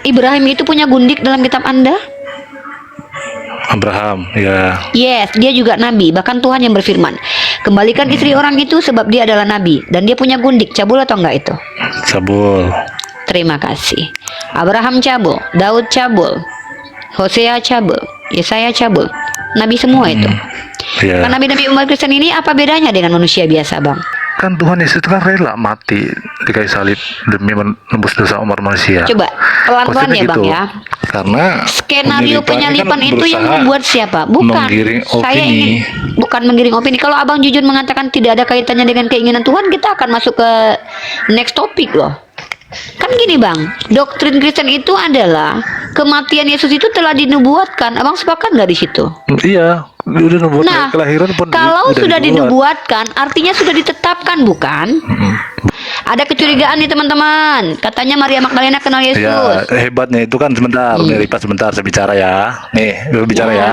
Ibrahim itu punya gundik dalam kitab Anda? Abraham, ya. Yes, dia juga nabi. Bahkan Tuhan yang berfirman, kembalikan istri orang itu sebab dia adalah nabi dan dia punya gundik. Cabul atau enggak itu? Cabul. Terima kasih. Abraham cabul, Daud cabul, Hosea cabul, Yesaya cabul. Nabi semua itu. Ya. Kan nabi-nabi umat Kristen ini apa bedanya dengan manusia biasa, Bang? Kan Tuhan Yesus itu kan rela mati di kayu salib demi menembus dosa umat manusia. Coba pelan-pelan ya, Bang ya. Karena Skenario penyalipan kan itu yang berusaha membuat siapa? Bukan. menggiring Saya opini. ingin bukan menggiring opini. Kalau Abang jujur mengatakan tidak ada kaitannya dengan keinginan Tuhan, kita akan masuk ke next topic loh. Kan gini, Bang, doktrin Kristen itu adalah kematian Yesus itu telah dinubuatkan. Abang sepakat nggak di situ? Iya, udah nubuat Nah, kelahiran pun kalau udah sudah dibuat. dinubuatkan, artinya sudah ditetapkan, bukan? Ada kecurigaan nih teman-teman. Katanya Maria Magdalena kenal Yesus. Ya, hebatnya itu kan sebentar, nih Lipat sebentar saya bicara ya. Nih, gue bicara ya.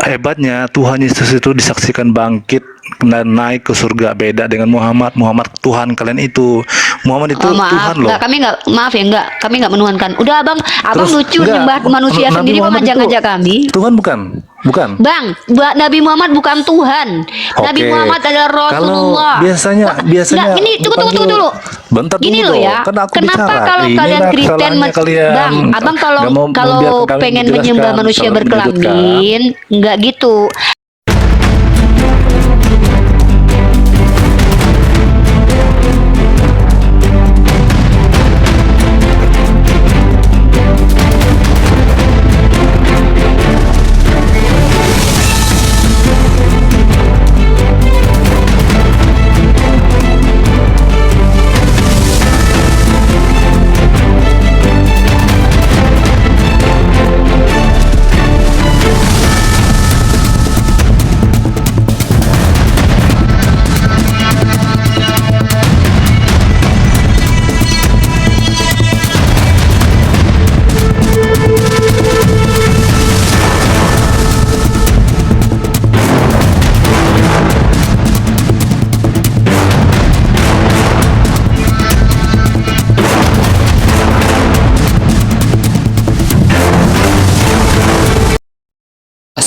Hebatnya Tuhan Yesus itu disaksikan bangkit dan naik ke surga, beda dengan Muhammad. Muhammad Tuhan kalian itu. Muhammad itu Oh, maaf, Tuhan loh. enggak, kami nggak menuhankan. Udah abang Terus, lucu enggak, nyembah manusia Nabi sendiri kok Muhammad ngajak-ngajak itu kami. Tuhan bukan. Bang, Nabi Muhammad bukan Tuhan. Nabi Oke. Muhammad adalah Rasulullah. Kalau biasanya Enggak, ini tunggu dulu. Bentar Gini dulu loh dong. ya. Kan aku Kenapa bicara. kalau Inilah kalian Kristen kesalahannya kalian. Bang, abang Nggak mau kalau membiarkan kalian pengen menjelaskan, menyembah manusia selalu menyudutkan. berkelamin, enggak gitu.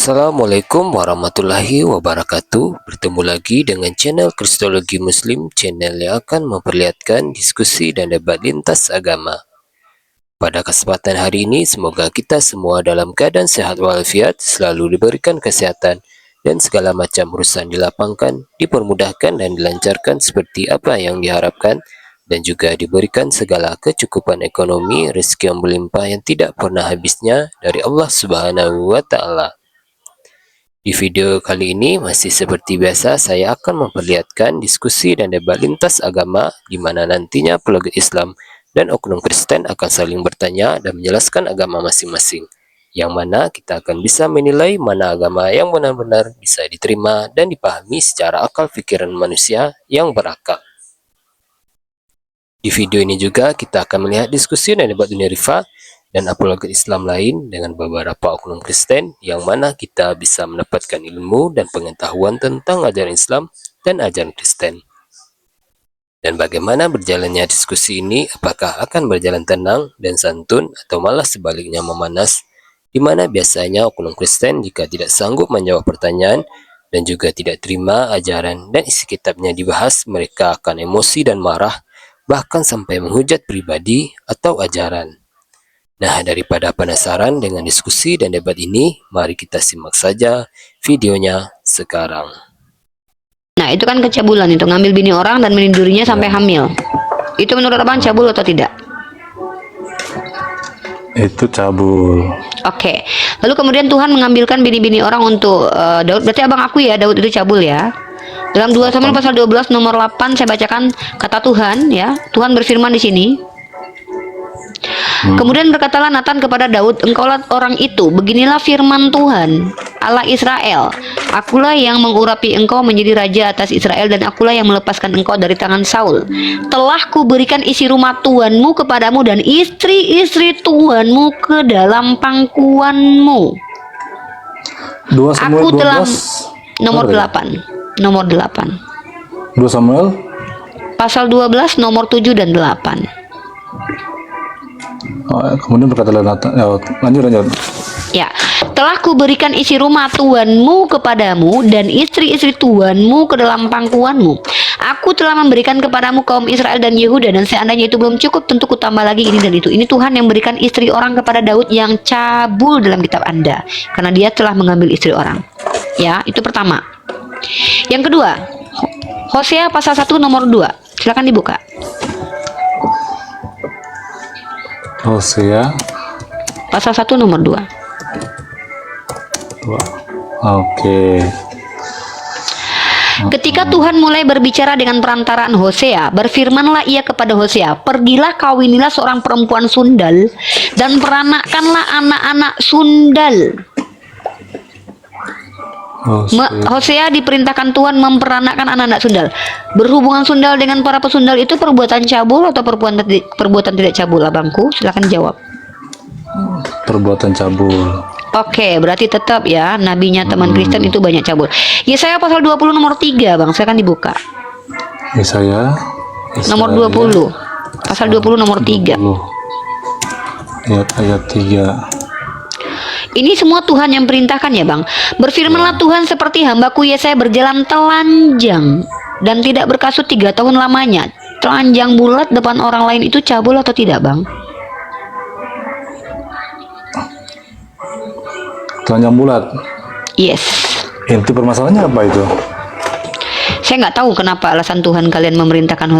Assalamualaikum warahmatullahi wabarakatuh. Bertemu lagi dengan channel Kristologi Muslim, channel yang akan memperlihatkan diskusi dan debat lintas agama. Pada kesempatan hari ini, semoga kita semua dalam keadaan sehat walafiat, selalu diberikan kesehatan, dan segala macam urusan dilapangkan, dipermudahkan dan dilancarkan seperti apa yang diharapkan, dan juga diberikan segala kecukupan ekonomi, rezeki yang berlimpah yang tidak pernah habisnya dari Allah Subhanahu wa Ta'ala. Di video kali ini masih seperti biasa, saya akan memperlihatkan diskusi dan debat lintas agama di mana nantinya apologet Islam dan oknum Kristen akan saling bertanya dan menjelaskan agama masing-masing, yang mana kita akan bisa menilai mana agama yang benar-benar bisa diterima dan dipahami secara akal pikiran manusia yang berakal. Di video ini juga kita akan melihat diskusi dan debat dunia rifa dan apologet Islam lain dengan beberapa oknum Kristen, yang mana kita bisa mendapatkan ilmu dan pengetahuan tentang ajaran Islam dan ajaran Kristen. Dan bagaimana berjalannya diskusi ini, apakah akan berjalan tenang dan santun atau malah sebaliknya memanas, di mana biasanya oknum Kristen jika tidak sanggup menjawab pertanyaan dan juga tidak terima ajaran dan isi kitabnya dibahas, mereka akan emosi dan marah, bahkan sampai menghujat pribadi atau ajaran. Nah, daripada penasaran dengan diskusi dan debat ini, mari kita simak saja videonya sekarang. Nah, itu kan kecabulan itu, ngambil bini orang dan menidurinya sampai hamil. Itu menurut abang cabul atau tidak? Itu cabul. Oke. Lalu kemudian Tuhan mengambilkan bini-bini orang untuk Daud. Berarti abang akui ya Daud itu cabul ya. Dalam 2 Samuel pasal 12 nomor 8 saya bacakan kata Tuhan ya. Tuhan berfirman di sini. Kemudian berkatalah Nathan kepada Daud, engkaulah orang itu, beginilah firman Tuhan, Allah Israel, akulah yang mengurapi engkau menjadi raja atas Israel, dan akulah yang melepaskan engkau dari tangan Saul. Telah kuberikan isi rumah Tuhanmu kepadamu, dan istri-istri Tuhanmu ke dalam pangkuanmu. 2 Samuel Aku telah 12 nomor 8. Nomor 8. 2 Samuel Pasal 12 nomor 7 dan 8. Kemudian berkatalah Nathan, lanjut. Ya, telah kuberikan isi rumah Tuhanmu kepadamu dan istri-istri Tuhanmu ke dalam pangkuanmu. Aku telah memberikan kepadamu kaum Israel dan Yehuda, dan seandainya itu belum cukup, tentu kutambah lagi ini dan itu. Ini Tuhan yang berikan istri orang kepada Daud yang cabul dalam kitab Anda, karena dia telah mengambil istri orang. Ya, itu pertama. Yang kedua, Hosea pasal 1 nomor 2. Silakan dibuka. Hosea Pasal 1 nomor 2. Oke. Ketika Tuhan mulai berbicara dengan perantaraan Hosea, berfirmanlah ia kepada Hosea, pergilah kawinilah seorang perempuan sundal dan peranakkanlah anak-anak sundal. Hosea diperintahkan Tuhan memperanakkan anak-anak sundal. Berhubungan sundal dengan para pesundal itu perbuatan cabul atau perbuatan tidak cabul, abangku? Silakan jawab. Perbuatan cabul. Oke, berarti tetap ya, nabinya teman Kristen itu banyak cabul. Yesaya pasal 20 nomor 3, Bang. Silakan dibuka. Yesaya Nomor 20. Pasal 20 nomor 3. Ayat 3. Ini semua Tuhan yang perintahkan ya, Bang. Berfirmanlah Tuhan, seperti hambaku Yesaya berjalan telanjang dan tidak berkasut 3 tahun lamanya. Telanjang bulat depan orang lain itu cabul atau tidak, Bang? Telanjang bulat. Yes. Inti permasalahannya apa itu? Saya nggak tahu kenapa alasan Tuhan kalian memerintahkan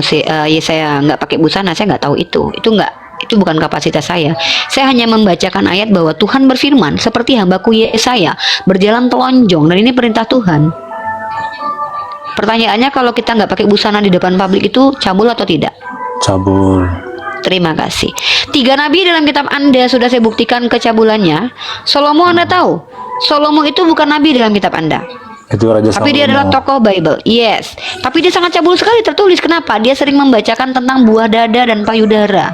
Yesaya nggak pakai busana. Saya nggak tahu itu. Itu bukan kapasitas saya. Saya hanya membacakan ayat bahwa Tuhan berfirman, seperti hambaku Yesaya berjalan telanjang, dan ini perintah Tuhan. Pertanyaannya, kalau kita nggak pakai busana di depan publik itu cabul atau tidak? Cabul. Terima kasih. 3 nabi dalam kitab Anda sudah saya buktikan kecabulannya. Salomo, Anda tahu, Salomo itu bukan nabi dalam kitab Anda. Itu Raja Tapi dia adalah tokoh Bible. Yes. Tapi dia sangat cabul sekali tertulis. Kenapa? Dia sering membacakan tentang buah dada dan payudara.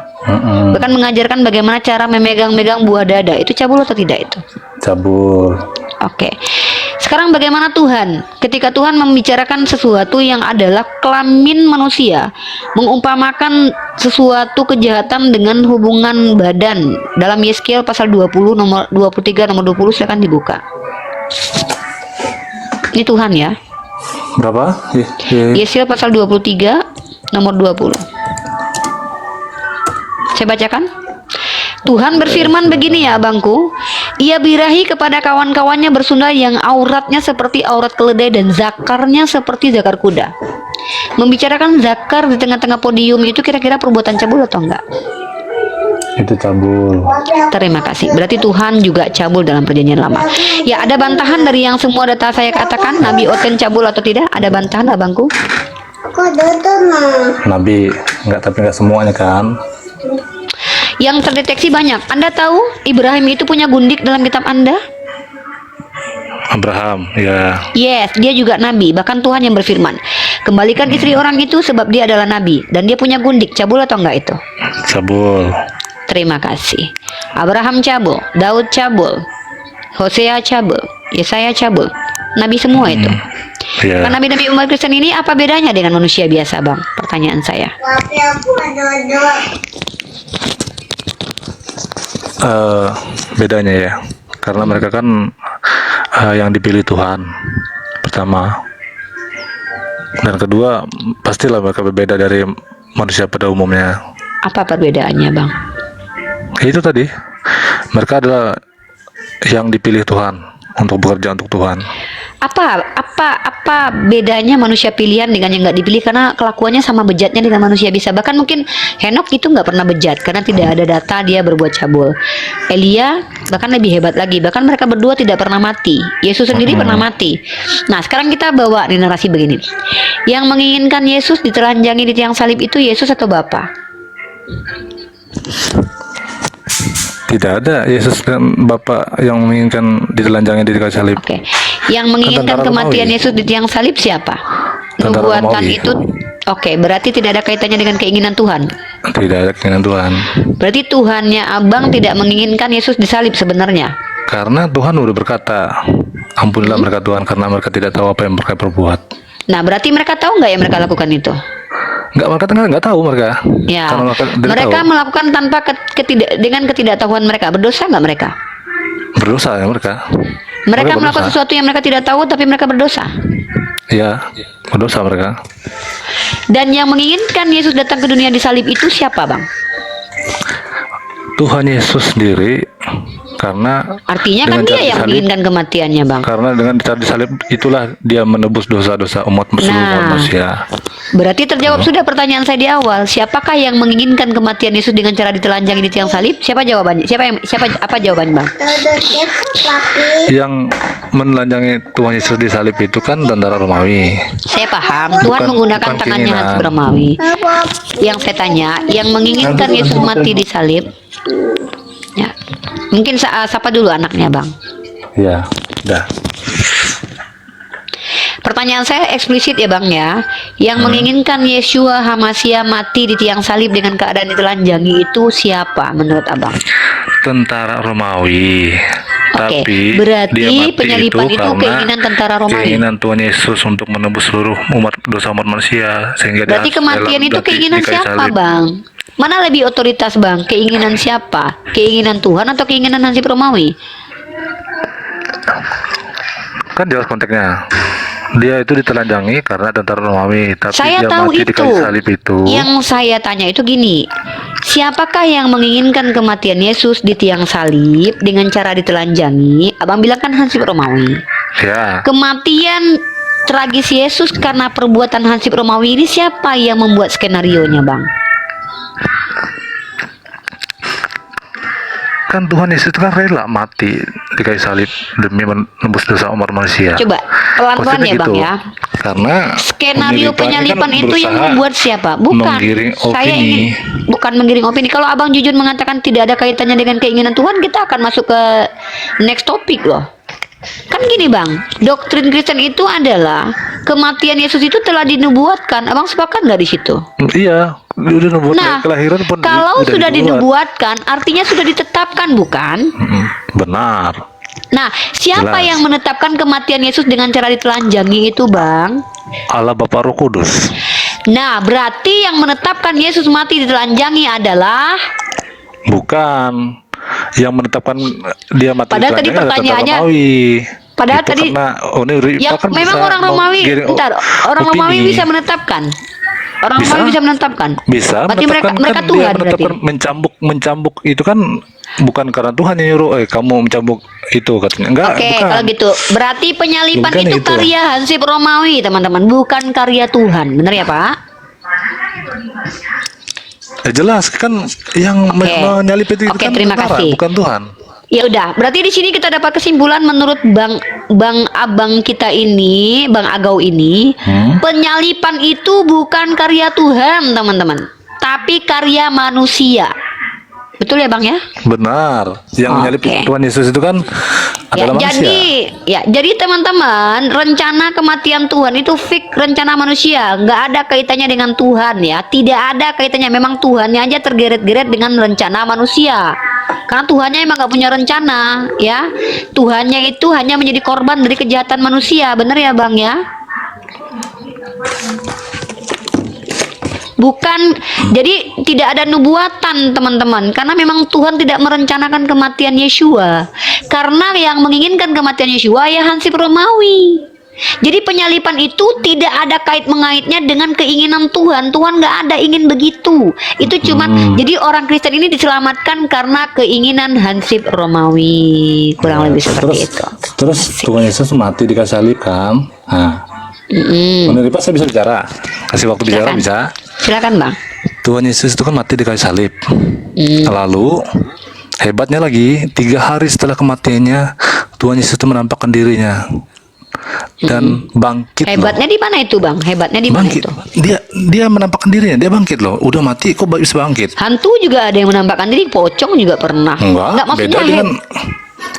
Bahkan mengajarkan bagaimana cara memegang-megang buah dada. Itu cabul atau tidak itu? Cabul. Oke. Sekarang bagaimana Tuhan? Ketika Tuhan membicarakan sesuatu yang adalah kelamin manusia, mengumpamakan sesuatu kejahatan dengan hubungan badan. Dalam Yeskiel pasal 20 nomor 23 nomor 20, silakan dibuka. Ini Tuhan ya. Berapa? Yeskiel pasal 23 nomor 20. Saya bacakan. Tuhan berfirman begini ya, abangku. Ia birahi kepada kawan-kawannya bersundal yang auratnya seperti aurat keledai dan zakarnya seperti zakar kuda. Membicarakan zakar di tengah-tengah podium itu kira-kira perbuatan cabul atau enggak? Itu cabul. Terima kasih. Berarti Tuhan juga cabul dalam perjanjian lama. Ya, ada bantahan dari yang semua data saya katakan. Nabi Oten cabul atau tidak? Ada bantahan, abangku? Nabi enggak, tapi enggak semuanya kan. Yang terdeteksi banyak. Anda tahu Ibrahim itu punya gundik dalam kitab Anda? Abraham, ya. Yes, dia juga nabi. Bahkan Tuhan yang berfirman, kembalikan istri orang itu sebab dia adalah nabi. Dan dia punya gundik. Cabul atau enggak itu? Cabul. Terima kasih. Abraham cabul, Daud cabul, Hosea cabul, Yesaya cabul. Nabi semua itu. Ya. Karena nabi-nabi umat Kristen ini apa bedanya dengan manusia biasa, Bang? Pertanyaan saya. Bedanya ya, karena mereka kan yang dipilih Tuhan pertama, dan kedua pastilah mereka berbeda dari manusia pada umumnya. Apa perbedaannya, Bang? Itu tadi, mereka adalah yang dipilih Tuhan untuk bekerja untuk Tuhan. Apa bedanya manusia pilihan dengan yang nggak dipilih? Karena kelakuannya sama bejatnya dengan manusia bisa. Bahkan mungkin Henok itu nggak pernah bejat karena tidak ada data dia berbuat cabul. Elia bahkan lebih hebat lagi. Bahkan mereka berdua tidak pernah mati. Yesus sendiri pernah mati. Nah, sekarang kita bawa di narasi begini. Yang menginginkan Yesus ditelanjangi di tiang salib itu Yesus atau Bapa? Tidak ada Yesus dan Bapa yang menginginkan ditelanjangi di kayu salib. Oke. Yang menginginkan kematian Yesus di tiang salib siapa? Nubuatan itu. Oke, berarti tidak ada kaitannya dengan keinginan Tuhan. Tidak ada keinginan Tuhan. Berarti Tuhannya Abang tidak menginginkan Yesus disalib sebenarnya. Karena Tuhan udah berkata, ampunilah mereka Tuhan karena mereka tidak tahu apa yang mereka perbuat. Nah, berarti mereka tahu nggak yang mereka lakukan itu? nggak tahu mereka. Ya, Karena tidak mereka tahu. melakukan tanpa dengan ketidaktahuan mereka. Berdosa nggak mereka? Berdosa ya mereka. Mereka melakukan berdosa. sesuatu yang mereka tidak tahu, tapi mereka berdosa. Iya, berdosa mereka. Dan yang menginginkan Yesus datang ke dunia disalib itu siapa, Bang? Tuhan Yesus sendiri, karena Artinya kan dengan dia cara yang disalib, menginginkan kematiannya, Bang. karena dengan cara disalib itulah dia menebus dosa-dosa seluruh Nah. manusia. Berarti terjawab sudah pertanyaan saya di awal. Siapakah yang menginginkan kematian Yesus dengan cara ditelanjangi di tiang salib? Siapa jawabannya? Apa jawabannya, Bang? Yang menelanjangi Tuhan Yesus di salib itu kan tentara Romawi. Saya paham. Tuhan menggunakan bukan tangannya keinginan. Hans Romawi. Yang saya tanya, yang menginginkan Yesus mati di salib, ya, mungkin siapa dulu anaknya, Bang? Ya, udah. Pertanyaan saya eksplisit ya, Bang ya. Yang menginginkan Yeshua Hamashiach mati di tiang salib dengan keadaan ditelanjangi itu siapa menurut Abang? Tentara Romawi. Oke, Tapi berarti dia mati penyalipan itu karena keinginan tentara Romawi. Keinginan Tuhan Yesus untuk menebus seluruh dosa umat manusia, sehingga Berarti dia kematian itu keinginan siapa, Bang? Mana lebih otoritas, Bang? Keinginan siapa? Keinginan Tuhan atau keinginan Hansip Romawi? Kan jelas konteksnya. Dia itu ditelanjangi karena tentara Romawi, tapi Saya dia tahu mati di itu. kayu salib itu. Yang saya tanya itu gini, siapakah yang menginginkan kematian Yesus di tiang salib dengan cara ditelanjangi? Abang bilang kan Hansip Romawi. Ya, Kematian tragis Yesus karena perbuatan Hansip Romawi ini siapa yang membuat skenarionya, Bang? kan Tuhan Yesus itu kan rela mati di kayu salib demi menembus dosa umat manusia. Coba pelan-pelan Konsepnya ya, Bang gitu. ya. Karena Skenario penyalipan kan itu yang berusaha membuat siapa? Bukan. menggiring Saya opini. ingin bukan menggiring opini. Kalau Abang jujur mengatakan tidak ada kaitannya dengan keinginan Tuhan, kita akan masuk ke next topic loh. Kan gini, Bang, doktrin Kristen itu adalah kematian Yesus itu telah dinubuatkan. Abang sepakat nggak di situ? Iya, udah nubuat Nah, kelahiran pun kalau udah sudah dinubuat. dinubuatkan, artinya sudah ditetapkan, bukan? Benar. Nah, siapa Jelas. yang menetapkan kematian Yesus dengan cara ditelanjangi itu, Bang? Allah Bapa Roh Kudus. Nah, berarti yang menetapkan Yesus mati ditelanjangi adalah Bukan yang menetapkan dia mati Padahal tadi telanjangi adalah tentara pertanyaannya- Romawi. Padahal Itu tadi- karena Ripa ya kan memang bisa orang Romawi, menggiring bentar, orang opini. Romawi bisa menetapkan. Orang Bisa. Romawi bisa menetapkan. Bisa Berarti mereka menetapkan, mereka kan Tuhan dia berarti. menetapkan mencambuk itu kan bukan karena Tuhan yang nyuruh kamu mencambuk itu katanya. Enggak, Oke, bukan. kalau gitu berarti penyalipan Bukan itu itu. karya Hansip Romawi, teman-teman, bukan karya Tuhan. Benar ya, Pak? Jelas kan yang Oke. menyalip itu Oke, kan terima tentara, kasih. bukan Tuhan. Ya udah, berarti di sini kita dapat kesimpulan menurut Bang Abang kita ini, Bang Agau ini, penyalipan itu bukan karya Tuhan, teman-teman, tapi karya manusia. Betul ya, Bang ya? Benar. Yang menyalip Oke. Tuhan Yesus itu kan Ya, adalah manusia. jadi teman-teman, rencana kematian Tuhan itu fix rencana manusia, nggak ada kaitannya dengan Tuhan ya, tidak ada kaitannya. Memang Tuhannya aja tergeret-geret dengan rencana manusia, karena Tuhannya emang nggak punya rencana ya. Tuhannya itu hanya menjadi korban dari kejahatan manusia, bener ya, Bang ya? Bukan, jadi tidak ada nubuatan, teman-teman, karena memang Tuhan tidak merencanakan kematian Yeshua. Karena yang menginginkan kematian Yeshua ya Hansip Romawi. Jadi penyalipan itu tidak ada kait mengaitnya dengan keinginan Tuhan. Tuhan nggak ada ingin begitu. Itu cuman jadi orang Kristen ini diselamatkan karena keinginan Hansip Romawi, kurang lebih seperti itu. Terus Tuhan Yesus mati di kayu salib kan. Nah, menurut Pak saya bisa bicara. Kasih waktu bicara Silakan. bisa. Silakan, Bang. Tuhan Yesus itu kan mati di kayu salib. Lalu hebatnya lagi 3 hari setelah kematiannya Tuhan Yesus itu menampakkan dirinya dan bangkit. Hebatnya di mana itu, Bang? Hebatnya di mana Bangkit. itu? Dia menampakkan dirinya, dia bangkit loh. Udah mati kok bisa bangkit? Hantu juga ada yang menampakkan diri, pocong juga pernah. Enggak, maksudnya beda dengan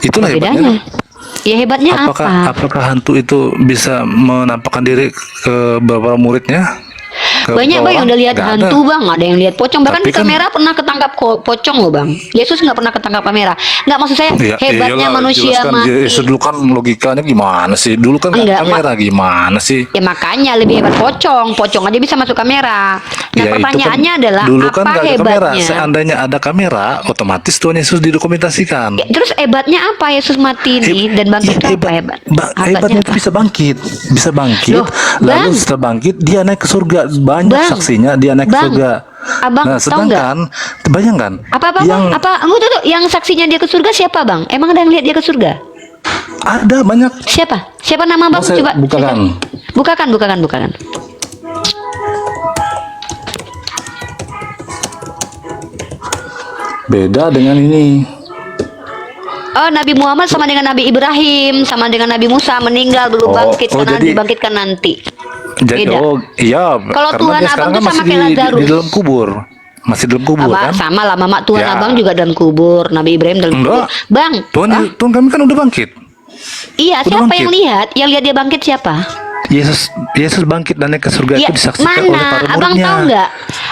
itulah bedanya. hebatnya. Ya hebatnya apa? Apakah hantu itu bisa menampakkan diri ke beberapa muridnya? Banyak bang yang udah lihat Nggak hantu bang, ada yang lihat pocong, bahkan Tapi di kan- kamera pernah ketangkap pocong loh bang. Yesus nggak pernah ketangkap kamera. Nggak, maksud saya Ya, hebatnya iyalah, manusia jelas kan, mati. Yesus dulu kan logikanya gimana sih? Dulu kan nggak Enggak, kamera gimana sih? Ya makanya lebih hebat pocong. Pocong aja bisa masuk kamera. Nah Ya, itu pertanyaannya kan adalah dulu apa kan nggak ada kamera. hebatnya? Seandainya ada kamera, otomatis Tuhan Yesus didokumentasikan. Ya, terus hebatnya apa Yesus mati ini dan bangkit itu apa hebat? Hebatnya itu bisa bangkit, Loh, lalu Bang. setelah bangkit dia naik ke surga. Banyak Bang. saksinya dia naik ke Bang. surga. Abang Nah, tahu nggak? sedangkan bayangkan Apa yang bang? Apa? Enggak tuh, yang saksinya dia ke surga siapa bang? Emang ada yang lihat dia ke surga? ada banyak. Siapa? Siapa nama bang? Mau saya Coba bukakan. bukakan. Beda dengan ini. Oh, Nabi Muhammad sama dengan Nabi Ibrahim, sama dengan Nabi Musa meninggal belum bangkit karena jadi- dibangkitkan nanti. Jadi, Beda. iya. Kalau karena Tuhan dia abang sekarang tuh kan sama masih kayak Lazarus. di dalam kubur, masih dalam kubur Sama, kan? sama lah Mama Tuhan Ya. abang juga dalam kubur, Nabi Ibrahim dalam kubur. Enggak. Bang, Tuhan, ah, Tuhan kami kan udah bangkit. iya udah siapa bangkit. yang lihat? Yang lihat dia bangkit siapa? Yesus bangkit dan naik ke surga Iya, itu disaksikan oleh mana? para Abang muridnya. tahu nggak?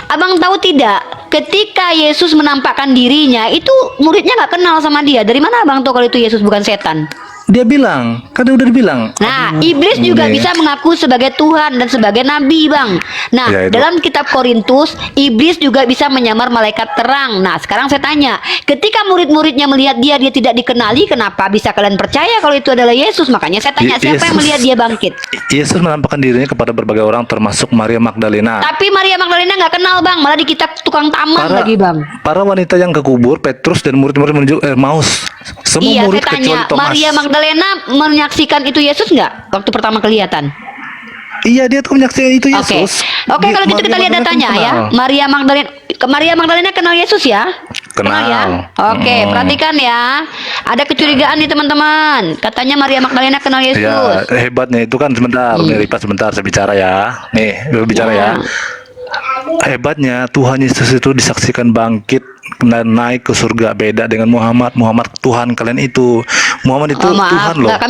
Abang tahu tidak? Ketika Yesus menampakkan dirinya, itu muridnya nggak kenal sama dia. Dari mana abang tahu kalau itu Yesus bukan setan? Dia bilang, kan dia udah dibilang. Nah, iblis juga ini. bisa mengaku sebagai Tuhan dan sebagai nabi, Bang. Nah, Ya, itu. dalam kitab Korintus, iblis juga bisa menyamar malaikat terang. Nah, sekarang saya tanya, ketika murid-muridnya melihat dia tidak dikenali, kenapa bisa kalian percaya kalau itu adalah Yesus? Makanya saya tanya, siapa yang Yesus- melihat dia bangkit? Yesus menampakkan dirinya kepada berbagai orang termasuk Maria Magdalena. Tapi Maria Magdalena nggak kenal, Bang. Malah di kitab tukang taman lagi, Bang. Para wanita yang ke kubur, Petrus dan murid-murid menuju Emmaus. Semua Iya, murid saya tanya, kecuali Thomas. Maria Magdalena menyaksikan itu Yesus nggak waktu pertama kelihatan? Iya, dia tuh menyaksikan itu Oke, Yesus. oke, kalau gitu Maria kita lihat Magdalena datanya kan ya. kenal. Maria Magdalena kenal Yesus ya? Kenal. ya? Oke, perhatikan ya. Ada kecurigaan nih teman-teman. Katanya Maria Magdalena kenal Yesus. Ya, hebatnya itu kan sebentar, nih Ripa sebentar saya bicara ya. Nih, bicara ya. Hebatnya Tuhan Yesus itu disaksikan bangkit dan naik ke surga, beda dengan Muhammad. Muhammad Tuhan kalian itu. Muhammad itu Oh, maaf, Tuhan loh. enggak,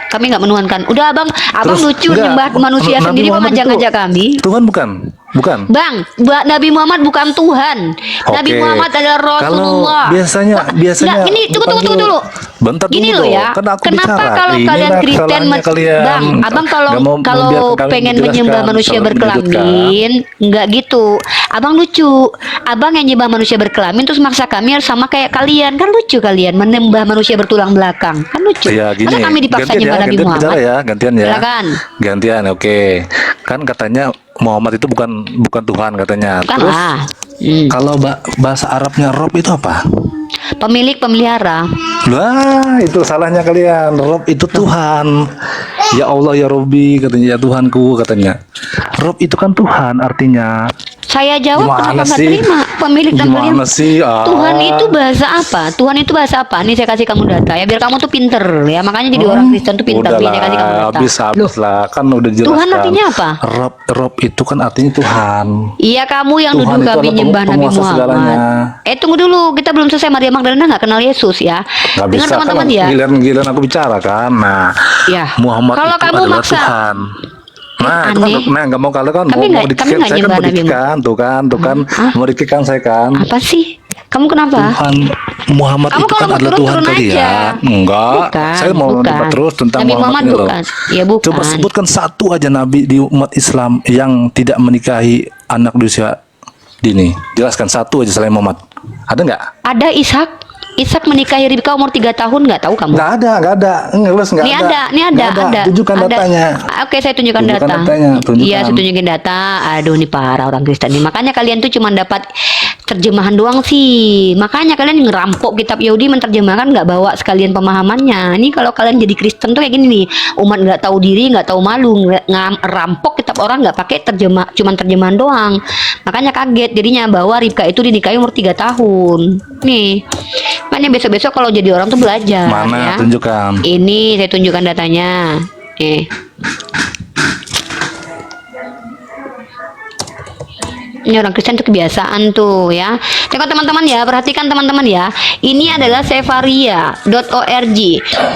kami nggak menuhankan. Udah abang Terus, lucu enggak, nyembah manusia Nabi sendiri kok Muhammad itu ngajak-ngajak kami. Tuhan bukan? Bukan. Bang, Nabi Muhammad bukan Tuhan. Nabi Oke. Muhammad adalah Rasulullah. Kalau biasanya Nggak, ini tunggu dulu. Bentar Gini dulu loh ya. kan aku Kenapa bicara. kalau Inilah kalian Kristen kesalahannya kalian. Bang, abang Nggak mau kalau membiarkan kami pengen menjelaskan, menyembah manusia selalu berkelamin, nggak gitu. Abang lucu. Abang yang nyembah manusia berkelamin terus maksa kami harus sama kayak kalian. Kan lucu kalian menyembah manusia bertulang belakang. Kan lucu. Ya gini, Masa kami dipaksa gantian nyembah Nabi gantian Muhammad? bicara ya, gantian ya. Silakan. Gantian, oke. Kan katanya Muhammad itu bukan Tuhan katanya. Bukan Terus lah. kalau bahasa Arabnya Rob itu apa? Pemilik pemelihara. Wah, itu salahnya kalian. Rob itu Tuhan. Ya Allah ya Robbi katanya, ya Tuhanku katanya. Rob itu kan Tuhan artinya. Saya jawab Gimana kenapa nggak sih? terima pemilik dan Gimana pemelihara. sih? Ah. Tuhan itu bahasa apa? Tuhan itu bahasa apa? Nih saya kasih kamu data ya biar kamu tuh pinter ya. Makanya jadi orang Kristen tuh pinter. Nih, saya kasih kamu data. Habis lah, kan udah jelas. Tuhan artinya apa? Rob itu kan artinya Tuhan. Iya kamu yang Tuhan nuduh itu kami adalah nyembah Nabi penguasa Muhammad. segalanya. Tunggu dulu, kita belum selesai. Maria Magdalena nggak kenal Yesus ya. Nggak Dengar bisa teman-teman kan ya. giliran aku bicara kan. Nah, Ya. Muhammad Kalau itu kamu adalah maksa- Tuhan. Nah, itu kan, Aneh. nggak mau kalau kan Kami mau nggak- dikikkan, kami nggak saya kan nyembah mau Nabi dikikkan, tuh kan, Hah? mau dikikkan saya kan. Apa sih? Kamu kenapa? Tuhan Muhammad Kamu itu kalau kan mau adalah turun, Tuhan turun kalian. aja. Enggak, Bukan, saya mau bukan. debat terus tentang Nabi Muhammad Muhammad ini loh. bukan. Ya, bukan. Coba sebutkan satu aja nabi di umat Islam yang tidak menikahi anak di usia dini. Jelaskan satu aja selain Muhammad. Ada nggak? Ada Ishak. Ishak menikahi Ribka umur 3 tahun, nggak tahu kamu? Nggak ada. Nggak Ini ada. Nggak ada. Tunjukkan Ada. datanya. Oke, saya tunjukkan Tunjukkan data. datanya, tunjukkan. Iya, saya tunjukin data. Aduh, ini parah orang Kristen nih. Makanya kalian tuh cuma dapat terjemahan doang sih. Makanya kalian ngerampok kitab Yahudi menerjemahkan nggak bawa sekalian pemahamannya. Ini kalau kalian jadi Kristen tuh kayak gini nih. Umat nggak tahu diri, nggak tahu malu, ngerampok kitab orang nggak pakai cuman terjemahan doang. Makanya kaget jadinya bahwa Ribka itu dinikahi umur 3 tahun. Nih. Makanya besok-besok kalau jadi orang tuh belajar Mana? ya. Tunjukkan. Ini saya tunjukkan datanya. Ini orang Kristen tuh kebiasaan tuh ya. Tengok teman-teman ya, perhatikan teman-teman ya. Ini adalah sefaria.org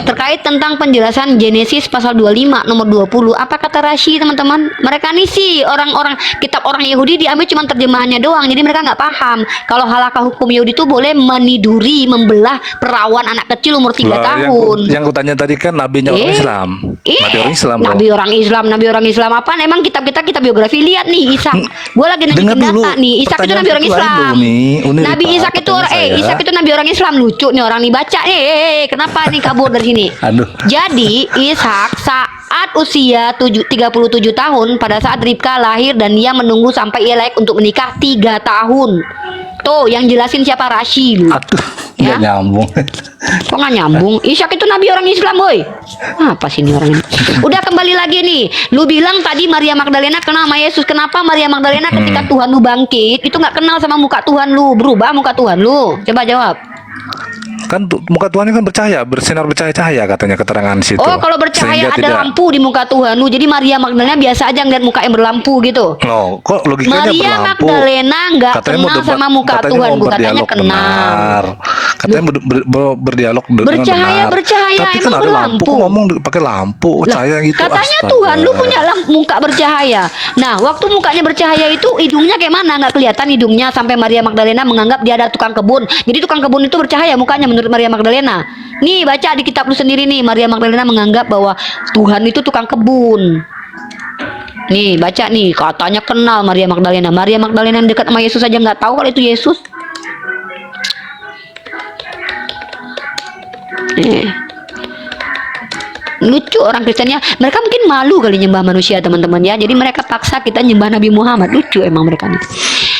terkait tentang penjelasan Genesis pasal 25 nomor 20. Apa kata Rashi teman-teman? Mereka nih sih orang-orang kitab orang Yahudi diambil cuma terjemahannya doang. Jadi mereka nggak paham kalau halakha hukum Yahudi itu boleh meniduri, membelah perawan anak kecil umur 3 tahun. Yang kutanya tadi kan nabinya orang Islam. Nabi orang Islam. Nabi orang Islam apa? Emang kitab biografi, lihat nih Ishak. Gue lagi nunjukin data nih. Ishak itu nabi orang Islam. Nabi Ishak itu Ishak itu nabi orang Islam. Lucu nih orang nih baca nih. Kenapa nih kabur dari sini? Aduh. Jadi Ishak saat usia 37 tahun pada saat Ribka lahir dan ia menunggu sampai ia layak untuk menikah 3 tahun. Tuh yang jelasin siapa? Rashi lu. Aduh, Ya? nggak nyambung. Kok nggak nyambung? Ishak itu nabi orang Islam, boy. Apa sih ini orang ini? Udah kembali lagi nih. Lu bilang tadi Maria Magdalena kenal sama Yesus. Kenapa Maria Magdalena ketika Tuhan lu bangkit itu nggak kenal sama muka Tuhan lu? Berubah muka Tuhan lu? Coba jawab. Kan muka Tuhannya kan bercahaya, bersinar bercahaya katanya keterangan situ. Oh, kalau bercahaya Sehingga ada lampu di muka Tuhan lu. Jadi Maria Magdalena biasa aja ngeliat muka yang berlampu gitu. Loh, kok logikanya Maria berlampu? Magdalena nggak Katanya kenal mau debat, sama muka katanya Tuhan mau lu. Katanya berdialog kenal. benar. Katanya berdialog dengan Bercahaya, benar. bercahaya, Tapi kan emang ada lampu, berlampu. kok ngomong pakai lampu, cahaya gitu. Katanya astaga. Tuhan lu punya muka bercahaya. Nah, waktu mukanya bercahaya itu hidungnya kayak mana? Nggak kelihatan hidungnya sampai Maria Magdalena menganggap dia ada tukang kebun. Jadi tukang kebun itu bercahaya mukanya menurut Maria Magdalena. Nih baca di kitab lu sendiri nih, Maria Magdalena menganggap bahwa Tuhan itu tukang kebun. Nih baca nih, katanya kenal Maria Magdalena. Maria Magdalena yang dekat sama Yesus aja nggak tahu kalau itu Yesus. Lucu orang Kristennya, mereka mungkin malu kali nyembah manusia teman-teman ya. Jadi mereka paksa kita nyembah Nabi Muhammad. Lucu emang mereka nih.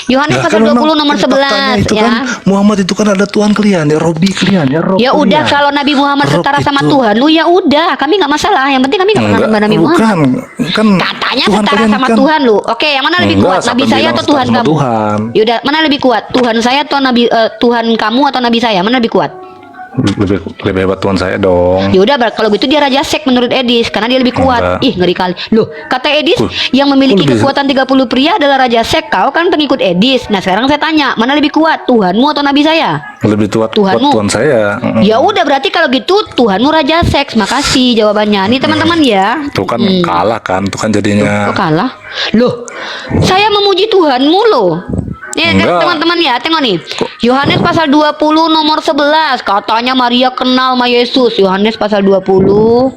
Yohanes pasal 20 nomor 11 itu ya. kan, Muhammad itu kan ada Tuhan kalian ya, Robi kalian ya, Rob Ya udah kalian. kalau Nabi Muhammad Rob setara sama itu. Tuhan lu ya udah, kami nggak masalah. Yang penting kami nggak pernah nyembah Nabi Muhammad. Bukan, kan Katanya Tuhan setara kalian sama kan- Tuhan lu. Oke, yang mana lebih Enggak, kuat? Nabi siapa saya bilang atau setara Tuhan sama kamu? Tuhan? Yaudah, mana lebih kuat? Tuhan saya atau Tuhan kamu atau Nabi saya? Mana lebih kuat? lebih hebat Tuhan saya dong. Ya udah kalau gitu dia raja sek menurut Edis karena dia lebih kuat. Enggak. Ih, ngeri kali. Loh, kata Edis yang memiliki lebih- kekuatan 30 pria adalah raja sek. Kau kan pengikut Edis. Nah, sekarang saya tanya, mana lebih kuat? Tuhanmu atau nabi saya? Lebih kuat Tuhanmu. Tuhan saya. Ya udah berarti kalau gitu Tuhanmu raja seks. Makasih jawabannya. Nih teman-teman ya. Itu kan kalah kan, itu kan jadinya. Kok kalah? Loh, saya memuji Tuhanmu loh. Ya kan Enggak. teman-teman ya, tengok nih. Yohanes pasal 20 nomor 11. Katanya Maria kenal sama Yesus. Yohanes pasal 20.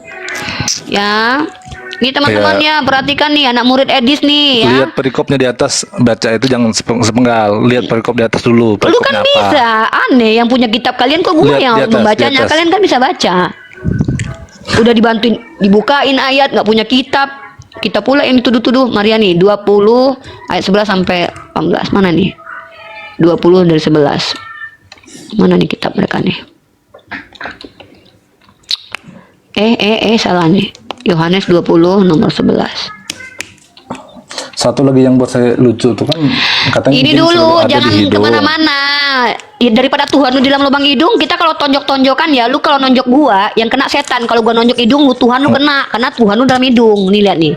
Ya. Nih teman-teman ya, perhatikan nih anak murid Edis nih ya. Lihat perikopnya di atas, baca itu jangan sepenggal. Lihat perikop di atas dulu. Lu kan Perikopnya apa? bisa. Aneh yang punya kitab kalian kok gue Lihat yang di harus atas, membacanya. di atas. Kalian kan bisa baca. Udah dibantuin, dibukain ayat, nggak punya kitab. Kita pula yang dituduh-tuduh. Maria nih 20 ayat 11 sampai 18. Mana nih? 20 dari 11. Mana nih kitab mereka nih? Salah nih. Yohanes 20 nomor 11. Satu lagi yang buat saya lucu tuh kan katanya Ini jin dulu, selalu ada di jangan hidung. kemana-mana. Ya, daripada Tuhan lu di dalam lubang hidung, kita kalau tonjok-tonjokan ya, lu kalau nonjok gua, yang kena setan. Kalau gua nonjok hidung, lu Tuhan lu kena, karena Tuhan lu dalam hidung. Nih lihat nih.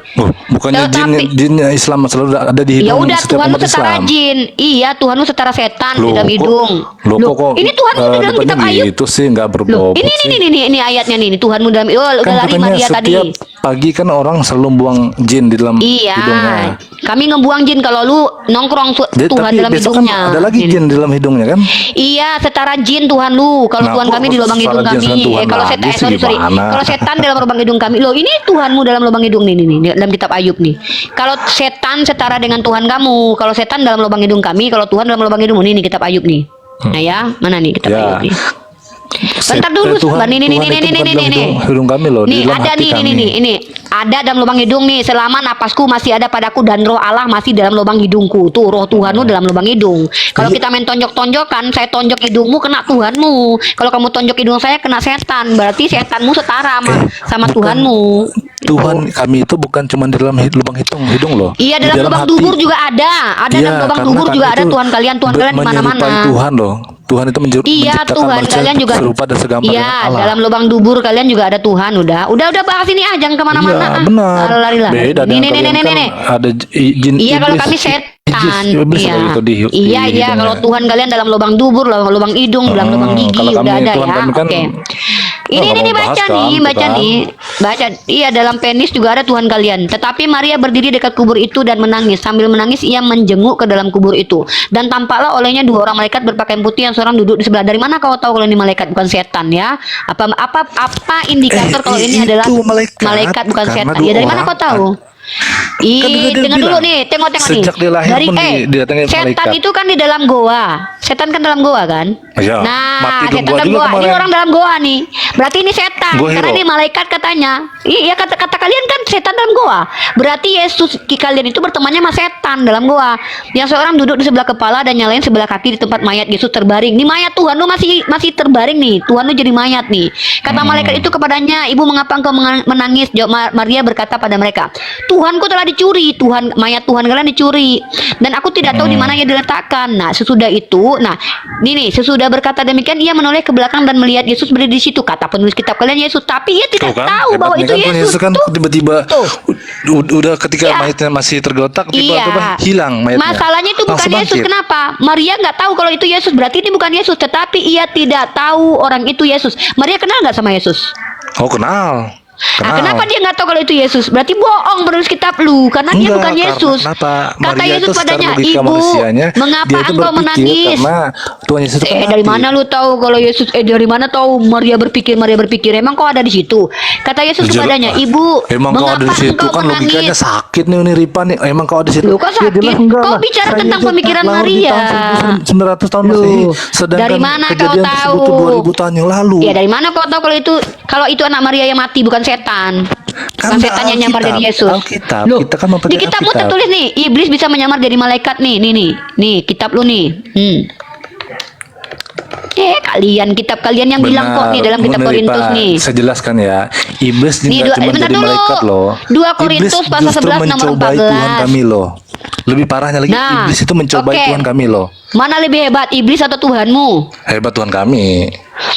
Bukannya Tapi- jinnya Islam selalu ada di Ya hidung udah setiap Tuhan lu umat setara Islam. jin. Iya, Tuhan lu setara setan di Loh, dalam kok- hidung. Loh, Loh, kok ini Tuhan lu di dalam depannya kitab Ayub. gitu sih nggak Loh, berbobot ini sih. ini ayatnya nih, Tuhanmu dalam udah Kan lari katanya Maria setiap tadi. pagi kan orang selalu buang jin di dalam Iya, hidungnya. kami ngebuang jin kalau lu nongkrong Tuhan Tapi dalam besok hidungnya. kan ada lagi Ini. jin di dalam hidungnya kan? Iya, setara jin Tuhan lu. Kalau Nah, Tuhan kok kami di lubang hidung setara jin kami. dengan Tuhan Kalau lagi setan, sih sorry. gimana? Kalau setan dalam lubang hidung kami. Loh, ini Tuhanmu dalam lubang hidung nih, dalam kitab Ayub nih. Kalau setan setara dengan Tuhan kamu. Kalau setan dalam lubang hidung kami, kalau Tuhan dalam lubang hidungmu nih kitab Ayub nih. Nah ya, mana nih kitab Ya. Ayub nih? Bentar dulu, Tuhan, sebentar. Nih. Tuhan itu bukan dalam hidung kami loh, di Nih, dalam ada hati kami. ini. Ada dalam lubang hidung nih. Selama napasku masih ada padaku dan roh Allah masih dalam lubang hidungku. Tuh, roh Tuhanmu dalam lubang hidung. Kalau Iya. kita main tonjok-tonjokan, saya tonjok hidungmu kena Tuhanmu. Kalau kamu tonjok hidung saya kena setan. Berarti setanmu setara sama bukan. Tuhanmu. Tuhan kami itu bukan cuma di dalam lubang hidung loh. Iya, Di dalam lubang hati. dubur juga ada. Ada Iya, dalam lubang karena dubur kami juga ada itu Tuhan kalian di menyerupai mana-mana. Tuhan loh. Tuhan itu Iya, menciptakan Tuhan manusia kalian juga. serupa dan segambar dengan Iya, Allah. dalam lubang dubur kalian juga ada Tuhan. Udah bahas ini ah, jangan kemana-mana. Iya, ah. benar. Lari-lari. Beda dengan kalian kan ada jin Iya, kalau iblis. kami setan. Iblis Iya. kayak gitu di Iya, hidungnya. kalau Tuhan kalian dalam lubang dubur, lubang hidung, dalam lubang gigi kalau udah kami, ada Tuhan ya. kami kan, Oke. Ini nggak mau bahas baca kan, nih, gitu baca kan. nih. Baca. Iya, dalam penis juga ada Tuhan kalian. Tetapi Maria berdiri dekat kubur itu dan menangis. Sambil menangis ia menjenguk ke dalam kubur itu. Dan tampaklah olehnya dua orang malaikat berpakaian putih yang seorang duduk di sebelah. Dari mana kau tahu kalau ini malaikat bukan setan ya? Apa indikator kalau ini adalah itu malaikat bukan karena setan? dua Ya dari mana orang kau tahu? Dengar dulu nih, tengok nih. Sejak dia lahir pun didatengin setan malaikat. itu kan di dalam goa. Setan kan dalam goa kan? Iya, Nah, mati dong setan gua dalam juga goa. Ini kemarin. orang dalam goa nih. Berarti ini setan. Gua Karena hero. ini malaikat katanya. Iya, kata kalian kan setan dalam goa. Berarti Yesus kalian itu bertemannya sama setan dalam goa. Yang seorang duduk di sebelah kepala dan yang lain sebelah kaki di tempat mayat Yesus terbaring. Ini mayat Tuhan lu masih terbaring nih. Tuhan lu jadi mayat nih. Kata malaikat itu kepadanya, "Ibu, mengapa engkau menangis?" Jawab Maria berkata pada mereka, "Tuhanku telah dicuri. Mayat Tuhan kalian dicuri. Dan aku tidak tahu di mana ia diletakkan." Nah, sesudah itu, sesudah berkata demikian, ia menoleh ke belakang dan melihat Yesus berdiri di situ. Kata penulis kitab kalian Yesus, tapi ia tidak Tuh kan, tahu bahwa hebatnya itu kan Tuhan Yesus. Yesus kan Tuh. tiba-tiba Tuh. udah ketika Iya. mayatnya masih tergeletak tiba-tiba Iya. hilang mayatnya. Masalahnya itu bukan Langsung Yesus. bangkit. Kenapa? Maria nggak tahu kalau itu Yesus. Berarti ini bukan Yesus. Tetapi ia tidak tahu orang itu Yesus. Maria kenal nggak sama Yesus? Oh, kenal. Nah, kenapa dia nggak tahu kalau itu Yesus? Berarti bohong penulis kitab lu, karena dia Enggak, bukan Yesus. Kenapa? Kata Maria Yesus itu secara padanya, logika "Ibu, manusianya, mengapa dia itu engkau berpikir menangis?" Karena Tuhan Yesus itu kan Dari mati. mana lu tahu kalau Yesus? Dari mana tahu Maria berpikir? Emang kau ada di situ? Kata Yesus kepadanya, "Ibu, Emang kau ada mengapa di situ engkau kan logikanya menangis?" sakit nih Ripa nih. Emang kau ada di situ? Loh, kok Ya, sakit? jelas enggak Kau lah. bicara Saya tentang aja pemikiran lahir di Maria. tahun 900 tahun Masehi. Loh, Sedangkan dari mana kau kejadian tersebut tahu? tuh 2000 tahun yang lalu. Ya dari mana kau tahu kalau itu anak Maria yang mati bukan setan? Bukan Kan setan yang nyamar Alkitab, jadi Yesus. Alkitab, Loh, kita kan di mempelajari kitabmu Alkitab. tertulis nih, iblis bisa menyamar jadi malaikat nih, nih, kitab lu nih. Kalian kitab kalian yang bilang kok nih dalam kitab Benar, Korintus Pak. nih. Saya jelaskan ya. Iblis Nih, nggak cuma bentar jadi dulu. malaikat loh. 2 Korintus Iblis pasal justru 11 nomor mencobai 14. Tuhan kami loh. Lebih parahnya lagi, Nah, iblis itu mencobai oke. Tuhan kami loh. Mana lebih hebat, iblis atau Tuhanmu? Hebat Tuhan kami.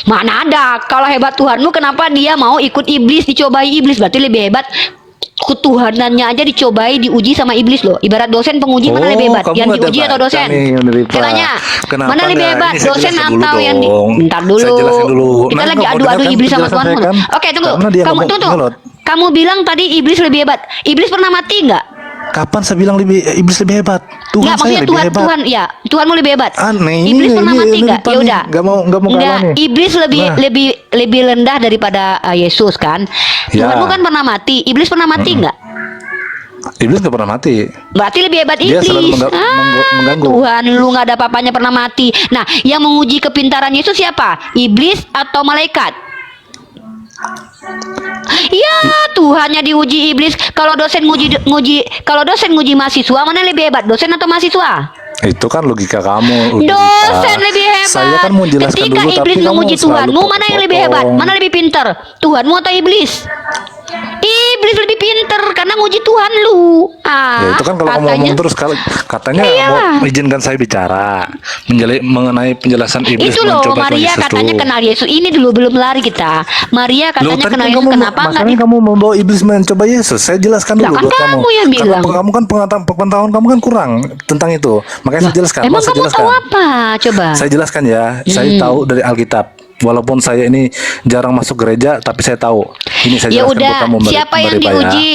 Mana ada? Kalau hebat Tuhanmu, kenapa dia mau ikut iblis, dicobai iblis? Berarti lebih hebat. Ketuhanannya aja dicobai, diuji sama iblis loh. Ibarat dosen penguji, mana lebih hebat? kamu Yang nggak diuji ada atau baca dosen? nih, Neripa. Saya tanya, Kenapa mana lebih nggak? hebat? Ini saya Dosen jelaskan dulu atau yang dong. bentar dulu. Saya jelasin dulu. Kita Nah, lagi kamu adu-adu dengarkan iblis sama penjelasan Tuhanmu. saya kan? Oke, tunggu. Karena dia Kamu ngomong tunggu. nyolot. Kamu bilang tadi iblis lebih hebat. Iblis pernah mati nggak? Kapan saya bilang iblis lebih hebat? Tuhan Nggak, saya maksudnya lebih hebat. Tuhanmu lebih hebat. Aneh, Iblis ini- pernah ini mati nggak? Neripa Ya nih. udah. Nggak mau kalah Nggak, nih. iblis Nah. lebih rendah daripada Yesus kan? Ya. Tuhanmu kan pernah mati. Iblis pernah mati nggak? Iblis nggak pernah mati. Berarti lebih hebat Dia iblis. selalu mengganggu. Tuhan, lu nggak ada papanya pernah mati. Nah, yang menguji kepintaran Yesus siapa? Iblis atau malaikat? Ya, Tuhannya diuji iblis. Kalau dosen nguji mahasiswa, mana lebih hebat? Dosen atau mahasiswa? Itu kan logika kamu. Dosen Neripa. lebih hebat. Saya kan mau jelaskan Ketika dulu, tapi iblis kamu menguji selalu Tuhanmu, mana yang lebih hebat? potong. Mana lebih pintar? Tuhanmu atau iblis? Iblis lebih pintar karena nguji Tuhan lu. Ya itu kan kalau kamu ngomong terus katanya Iyalah. mau izinkan saya bicara mengenai penjelasan iblis itu loh, mencoba Tuhan Maria Yesus katanya tuh. kenal Yesus. Ini dulu belum lari kita. Maria Loh, katanya tadi kenal kan Yesus. kamu, Kenapa enggak makanya kamu membawa iblis mencoba Yesus. Saya jelaskan Lah, dulu kan buat kamu. kamu yang bilang. Karena kamu kan pengetahuan kamu kan kurang tentang itu. Makanya saya jelaskan. Emang Mau saya kamu jelaskan. tahu apa? Coba. Saya jelaskan ya. Saya tahu dari Alkitab. Walaupun saya ini jarang masuk gereja, tapi saya tahu. Ini saya Ya jelaskan udah, buat kamu. siapa yang Mbak Ripa, ya. diuji?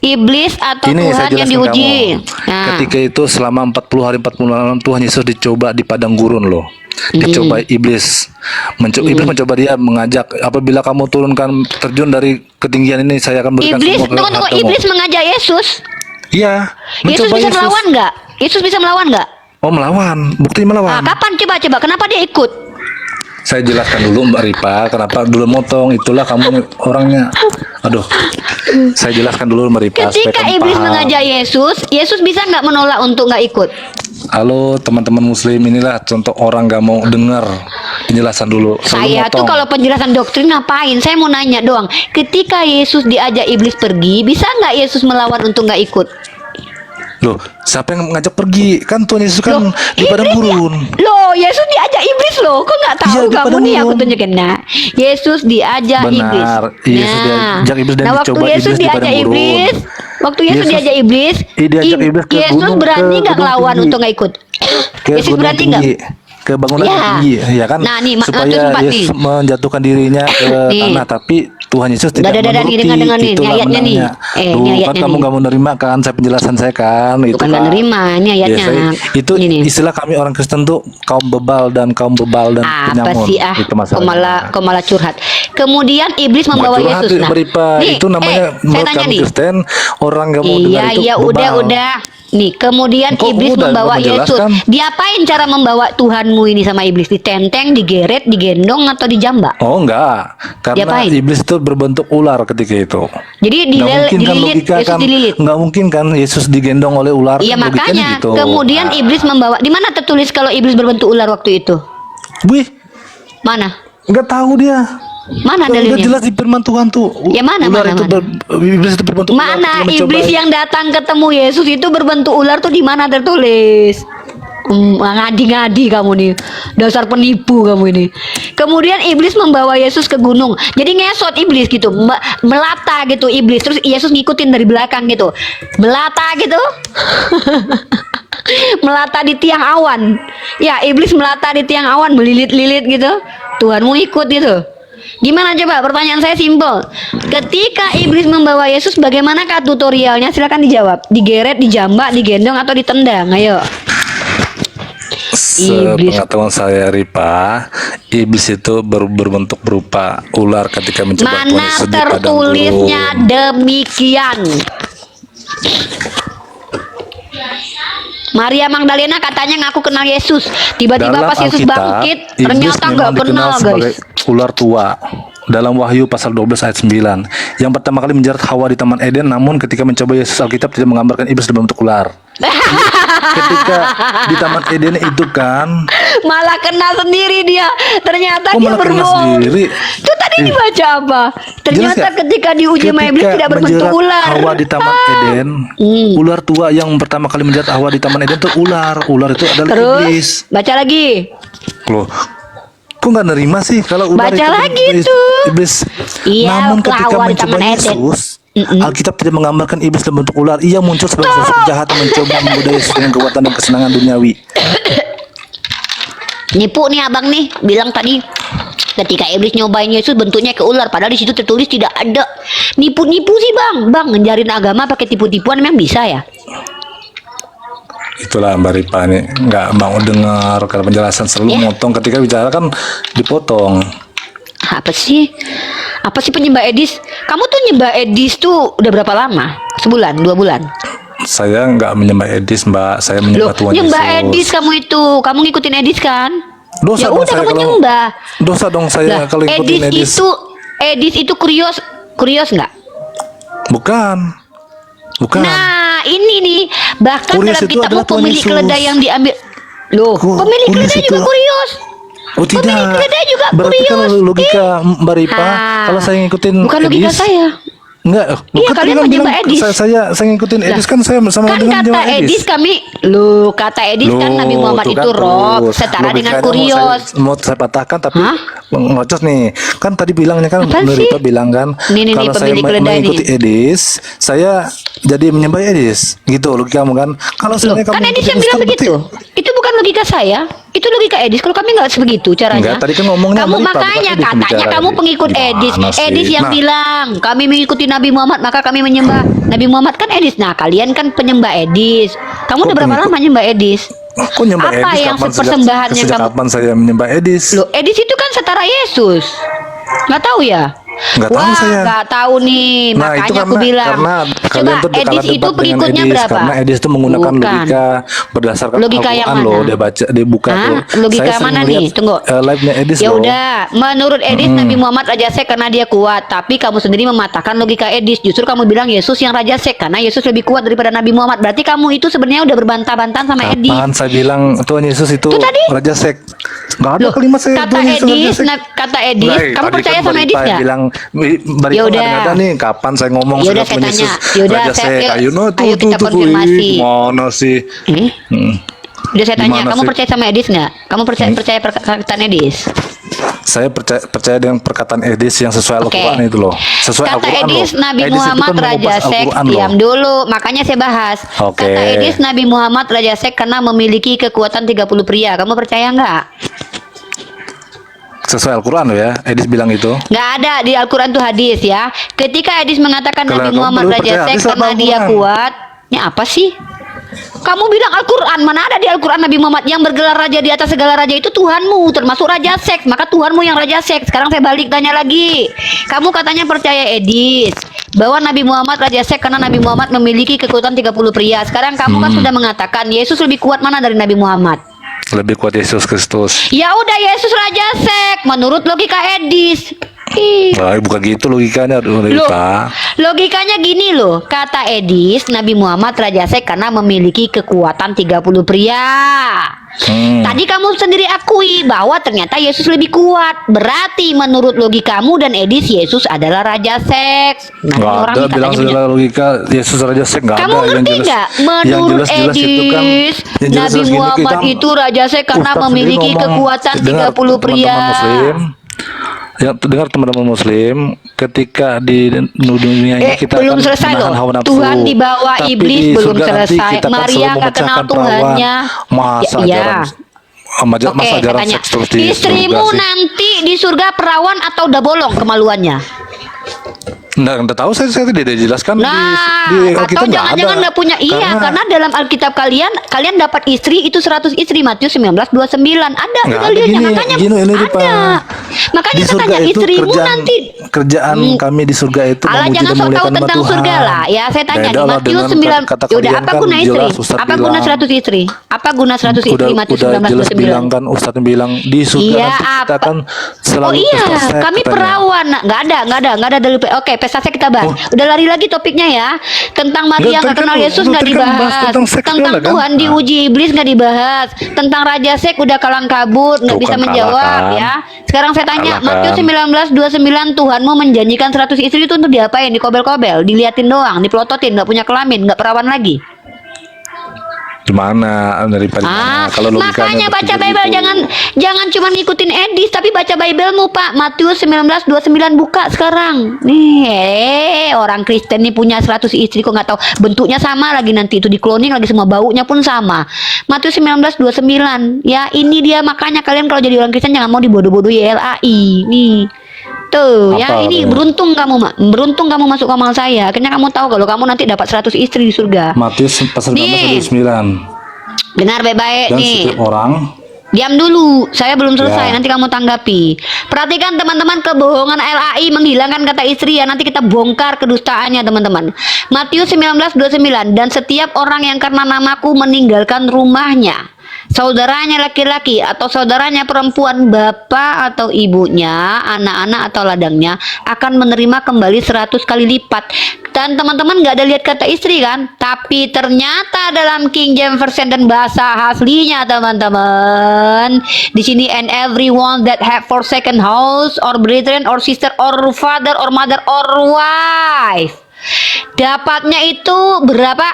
Iblis atau Ini saya Tuhan yang jelaskan diuji? kamu. Nah, Ketika itu selama 40 hari 40 malam Tuhan Yesus dicoba di padang gurun loh. Dicoba iblis. Iblis mencoba dia mengajak, apabila kamu turunkan terjun dari ketinggian ini saya akan berikan iblis, semua tunggu, hartamu. iblis mengajak Yesus. Iya, Yesus mencoba bisa melawan nggak? Yesus bisa melawan nggak? Oh, melawan. Bukti Ah, melawan. kapan coba? Kenapa dia ikut? Saya jelaskan dulu Mbak Ripa, kenapa dulu motong, itulah kamu orangnya. Aduh. Saya jelaskan dulu Mbak Ripa supaya Ketika kamu iblis paham. mengajak Yesus bisa nggak menolak untuk nggak ikut? Halo teman-teman muslim, inilah contoh orang gak mau dengar penjelasan dulu. Selalu Saya tuh motong. kalau penjelasan doktrin ngapain? Saya mau nanya doang. Ketika Yesus diajak iblis pergi, bisa nggak Yesus melawan untuk nggak ikut? Loh, siapa yang ngajak pergi? Kan Tuhan Yesus kan di padang iblis gurun. Loh, Yesus diajak iblis loh. Kok nggak tahu Iya, di kamu padang nih? Aku gurun. tunjukin. Nah, Yesus diajak iblis. Benar. Yesus diajak iblis dan nah, waktu dicoba Yesus iblis di diajak padang gurun. iblis, waktu Yesus diajak iblis, diajak iblis ke Yesus gunung, berani ke nggak gunung ngelawan tinggi. untuk nggak ikut? Ke Yesus gunung berani tinggi, nggak? ke bangunan Ya. yang tinggi, ya kan? Nah, nih, Supaya Matius 4 nih. Yesus menjatuhkan dirinya ke Nih. tanah, tapi Tuhan Yesus tidak Dadah, menuruti. dengar nih, Itulah ayatnya nih. menangnya. Ini Duh, kan ayatnya kamu nih. nggak mau nerima kan? Saya penjelasan saya kan, gitu Bukan nggak kan? nerima, ini ayatnya. Itu Ini nih. istilah kami orang Kristen tuh kaum bebal dan Apa penyamun. sih Itu kau masalahnya. malah curhat. Kemudian iblis membawa Mau curhat, Yesus. Nah, Beripa. nih, Itu namanya saya menurut tanya kami nih. Kristen, orang nggak mau dengar itu Iya, bebal. udah. Nih, kemudian Kok iblis udah, membawa belum Yesus. menjelaskan? Diapain cara membawa Tuhanmu ini sama iblis? Ditenteng, digeret, digendong atau dijambak? Oh enggak, karena Diapain? iblis itu berbentuk ular ketika itu. Jadi Nggak mungkin kan dililit, logika Yesus kan, dililit. nggak mungkin kan Yesus digendong oleh ular. Iya, kan logikanya makanya gitu. kemudian Nah, iblis membawa. Di mana tertulis kalau iblis berbentuk ular waktu itu? wih, Mana? nggak tahu dia. Mana Udah dalilnya? jelas di firman Tuhan tuh. Ya, mana, ular mana, itu mana? iblis itu berbentuk ular. Mana ketika mencoba- iblis yang datang ketemu Yesus itu berbentuk ular tuh di mana tertulis? Ngadi-ngadi kamu nih, dasar penipu kamu ini. Kemudian iblis membawa Yesus ke gunung. Jadi ngesot iblis gitu, melata gitu iblis. Terus Yesus ngikutin dari belakang gitu, melata gitu. Melata di tiang awan. Ya, iblis melata di tiang awan, melilit-lilit gitu. Tuhanmu ikut gitu. Gimana coba? Pertanyaan saya simpel. Ketika iblis membawa Yesus, bagaimanakah tutorialnya? Silakan dijawab. Digeret, dijambak, digendong atau ditendang? Ayo. Iblis. Sepengetahuan saya Ripa, iblis itu berbentuk berupa ular ketika mencoba Tuhan Mana Yesus di padang tertulisnya gurun. demikian? Maria Magdalena katanya ngaku kenal Yesus. Tiba-tiba Dalam pas Yesus Alkitab, bangkit, iblis ternyata memang nggak dikenal kenal sebagai guys. ular tua. Dalam Wahyu pasal 12 ayat 9, yang pertama kali menjerat Hawa di Taman Eden, namun ketika mencoba Yesus, Alkitab tidak menggambarkan iblis dalam bentuk ular. Ketika di Taman Eden itu kan, Malah kena sendiri dia. Ternyata kok dia malah kena berbohong. sendiri? Itu tadi dibaca apa? Ternyata Jelas nggak? ketika diuji sama iblis Ketika tidak berbentuk menjerat ular. Hawa di Taman Eden, ular tua yang pertama kali menjerat Hawa di Taman Eden itu ular. Ular itu adalah iblis. Terus baca lagi. Loh, kok nggak nerima sih kalau ular Baca itu lagi iblis, tuh. iblis. Iya, Namun ketika Hawa di mencoba Taman Eden. Yesus, Alkitab tidak menggambarkan iblis dalam bentuk ular. Ia muncul sebagai sosok jahat yang mencoba menggoda Yesus dengan kekuatan dan kesenangan duniawi. Nipu nih abang nih bilang tadi ketika iblis nyobain Yesus bentuknya ke ular, padahal di situ tertulis tidak ada. Nipu-nipu sih bang, ngejarin agama pakai tipu-tipuan memang bisa ya? Itulah Mbak Ripa nih, nggak mau dengar karena penjelasan selalu Ya. motong ketika bicara kan dipotong. Apa sih? Apa sih penyembah Edis? Kamu tuh nyembah Edis tuh udah berapa lama? Sebulan, 2 bulan? Saya nggak menyembah Edis Mbak, saya Loh, menyembah Tuhan nyembah Yesus. Edis kamu itu, kamu ngikutin Edis kan? Dosa Ya dong udah saya kamu kalau- nyembah. Dosa dong saya Lah, kalau ikutin Edis. Edis itu kurios nggak? Bukan. Nah, ini nih bahkan Kurios dalam itu kitabmu adalah Tuhan pemilik Yesus. keledai yang diambil. Loh, pemilik Kurios keledai itu- juga kurios. Oh tidak. Pemilik keledai juga Berarti kurios. kalau logika Mbak Ripa, Ah. kalau saya ngikutin Bukan logika Edis, saya. Enggak, Iya, kan kalian tadi menyembah bilang Edis. Saya ngikutin Edis kan saya bersama Kan dengan kata menyembah Edis kami, kata Edis kan Loh, Nabi Muhammad tuh itu kan rob terus. setara dengan Logikanya kurios. Mau saya patahkan tapi Hah? ngocos nih. Kan tadi bilangnya kan Apa Mbak sih? Ripa bilang kan Nih, kalau saya pemilik keledai mengikuti Edis, saya jadi menyembah Edis. Gitu logika kamu kan. Kalau Loh, sebenarnya kamu kan Edis ngikutin yang bilang kan berarti- begitu. Itu bukan logika saya. Itu logika Edis. Kalau kami nggak sebegitu caranya. Enggak, tadi kan ngomongnya kamu Mbak Ripa, makanya bukan Edis katanya bicara kamu tadi. pengikut Edis. Gimana sih? Edis yang Nah. bilang kami mengikuti Nabi Muhammad maka kami menyembah Nabi Muhammad kan Edis. Nah kalian kan penyembah Edis. Kamu udah berapa pengikut? lama nyembah Edis? Kok nyembah Apa Edis? yang Kapan persembahan yang sejak kamu- kapan saya menyembah Edis? Loh, Edis itu kan setara Yesus. Nggak tahu ya? Nggak tahu Wah, saya. nggak tahu nih. Nah, Makanya itu aku bilang. karena Coba kalian tuh Edis kalah itu debat dengan pengikutnya Edis, berapa? karena Edis itu menggunakan Bukan. logika berdasarkan Logika yang Al-Quran loh, mana? dia baca, dia buka Hah? tuh. Logika Saya sering mana lihat, nih? Tunggu. live-nya Edis Ya loh. udah, menurut Edis Nabi Muhammad raja sek karena dia kuat, tapi kamu sendiri mematahkan logika Edis. Justru kamu bilang Yesus yang raja sek karena Yesus lebih kuat daripada Nabi Muhammad. Berarti kamu itu sebenarnya udah berbantah-bantahan sama Edis. Kapan saya bilang Tuhan Yesus itu Tuh tadi. Raja Sek? Nggak ada Loh, kalimat saya kata Tuhan Yesus Raja Edis, Sek. kata Edis, Nggak, kamu tadi percaya kan sama Mbak Edis Ripa nggak? bilang balik Yaudah. nggak ada nih. Kapan saya ngomong Yaudah, sudah saya Yesus tanya. Yaudah, Raja saya- Sek. Ayo no, ayo kita konfirmasi. Mana sih? Udah saya tanya, Gimana kamu sih? percaya sama Edis nggak? Kamu percaya perkataan Edis? Saya percaya dengan perkataan Edis yang sesuai Oke. Al-Quran itu loh. Sesuai Kata Al-Quran Edis loh. Nabi Edis itu Muhammad kan Raja mengupas Sek, Al-Quran loh. diam dulu, makanya saya bahas. Oke. Kata Edis Nabi Muhammad Raja Sek karena memiliki kekuatan 30 pria. Kamu percaya nggak? Sesuai Al-Quran loh ya. Edis bilang itu. Nggak ada di Al-Quran tuh hadis ya. Ketika Edis mengatakan Kalau Nabi kamu Muhammad belum Raja percaya Sek hadis karena apa dia Al-Quran? kuat, ini apa sih? Kamu bilang Al-Quran, mana ada di Al-Quran Nabi Muhammad yang bergelar raja di atas segala raja itu Tuhanmu, termasuk Raja Sek, maka Tuhanmu yang Raja Sek. Sekarang saya balik tanya lagi. Kamu katanya percaya Edis bahwa Nabi Muhammad Raja Sek karena Nabi Muhammad memiliki kekuatan 30 pria. Sekarang kamu kan sudah mengatakan Yesus lebih kuat mana dari Nabi Muhammad? Lebih kuat Yesus Kristus. Ya udah Yesus Raja Sek menurut logika Edis. Ih. Wah, bukan gitu logikanya, Loh, Rita. logikanya gini loh, kata Edis Nabi Muhammad Raja Sek karena memiliki kekuatan 30 pria. Tadi kamu sendiri akui bahwa ternyata Yesus lebih kuat. Berarti menurut logikamu dan Edis Yesus adalah Raja Seks. Nah, Nggak orang ada nih bilang katanya segala logika Yesus Raja Sek, nggak kamu ada. ngerti nggak? Menurut Edis, Nabi Muhammad itu Raja Sek karena memiliki kekuatan 30 pria. Ya, dengar teman-teman Muslim, ketika di dunia ini kita belum akan selesai menahan loh. hawa nafsu. Tuhan di bawah Tapi iblis di belum surga nanti selesai. kita akan Maria selalu nggak kenal memecahkan perawan. Tuhannya. Masa Ya, iya. ajaran masa Oke, ajaran katanya seks terus di istrimu surga sih? nanti di surga perawan atau udah bolong kemaluannya? Nggak tahu, saya tidak dijelaskan Nah, di atau Alkitab nggak jangan-jangan ada. nggak punya. Iya, karena dalam Alkitab kalian dapat istri itu 100 istri, Matius 19:29. Ada Nggak ada dalilnya, gini, makanya gini ini, ada. Pak. Makanya Di surga katanya itu istrimu kerjaan, nanti. kerjaan kami di surga itu Alah, memuji jangan dan sok tahu memuliakan nama tentang Tuhan. surga lah. Ya, saya tanya Beda di lah Matius dengan 9. kata Ya udah, kalian apa kan guna istri? jelas Ustaz Apa guna bilang. 100 istri? Apa guna 100 istri Matius Udah jelas bilang 19:29? kan, Ustadz bilang di surga Iya, nanti kita apa? akan Oh selalu iya, pesta seks kami katanya. perawan. Nah, nggak ada dalil. Oke, pesta seks kita bahas. Udah lari lagi topiknya ya. Tentang Maria Nggak, nggak kenal kan- Yesus nggak tadi kan bahas dibahas. tentang seks Tentang juga, kan? Tuhan diuji iblis nggak dibahas. Tentang Raja Seks udah kalang kabut, nggak Tuh, bisa kan menjawab kalah, kan? ya. Sekarang saya tanya, Kalah, kan? Matius 19:29 Tuhanmu menjanjikan 100 istri itu untuk diapain? Dikobel-kobel, diliatin doang, dipelototin, nggak punya kelamin, nggak perawan lagi. Gimana daripada kalau logikanya Makanya baca berpikir Bible, gitu. jangan cuma ngikutin Edis, tapi baca Biblemu Pak. Matius 19:29 buka sekarang. Nih, orang Kristen nih punya 100 istri kok nggak tahu. Bentuknya sama lagi, nanti itu di cloning lagi, semua baunya pun sama. Matius 19:29. Ya, ini dia, makanya kalian kalau jadi orang Kristen jangan mau dibodoh-bodohi LAI. Nih. Tuh, ya Apa ini artinya? beruntung kamu masuk amal saya. Akhirnya kamu tahu kalau kamu nanti dapat 100 istri di surga. Matius pasal 19 Nih. ayat 9. Dengar baik-baik Dan nih. setiap orang Diam dulu, saya belum selesai, Ya. nanti kamu tanggapi. Perhatikan teman-teman, kebohongan LAI menghilangkan kata istri ya, nanti kita bongkar kedustaannya teman-teman. Matius 19:29, dan setiap orang yang karena namaku meninggalkan rumahnya, saudaranya laki-laki atau saudaranya perempuan, bapak atau ibunya, anak-anak atau ladangnya, akan menerima kembali 100 kali lipat. Dan teman-teman nggak ada lihat kata istri kan? Tapi ternyata dalam King James Version dan bahasa aslinya teman-teman, di sini, and everyone that have forsaken house or brethren or sister or father or mother or wife, dapatnya itu berapa?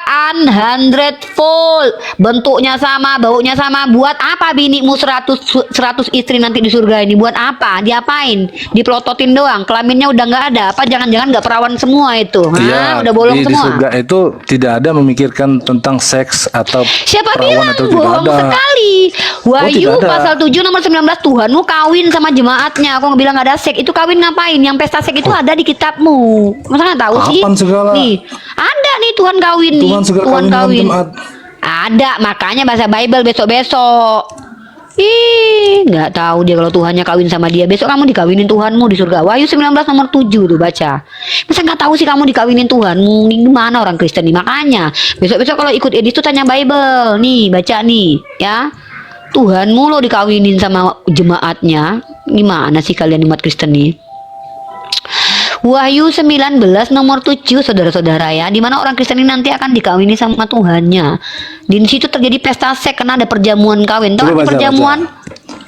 100-fold. Bentuknya sama, baunya sama. Buat apa binimu 100 istri nanti di surga ini? Buat apa? Diapain? Dipelototin doang. Kelaminnya udah nggak ada. Apa jangan-jangan nggak perawan semua itu? Hah? ya, Udah bolong di semua. surga itu tidak ada memikirkan tentang seks atau Siapa perawan bilang? atau tidak Bohong ada. sekali. Wahyu tidak ada. pasal 7 nomor 19, Tuhanmu kawin sama jemaatnya. Aku nggak bilang nggak ada seks. Itu kawin ngapain? Yang pesta seks itu ada di kitabmu. Masa nggak tahu sih? Kapan segala? Nih, ada nih Tuhan kawin nih. Tuhan segera kawin dengan jemaat. Ada, makanya bahasa Bible besok-besok. Ih, nggak tahu dia kalau Tuhannya kawin sama dia. Besok kamu dikawinin Tuhanmu di surga. Wahyu 19 nomor 7 tuh baca. Masa nggak tahu sih kamu dikawinin Tuhanmu? Ini gimana orang Kristen nih? Makanya besok-besok kalau ikut Edis tuh tanya Bible. Nih, baca nih, ya. Tuhanmu lo dikawinin sama jemaatnya. Gimana sih kalian umat Kristen nih? Wahyu 19 nomor 7 saudara-saudara ya, di mana orang Kristen ini nanti akan dikawini sama Tuhannya. Di situ terjadi pesta seks karena ada perjamuan kawin. Tahu Coba arti baca, perjamuan?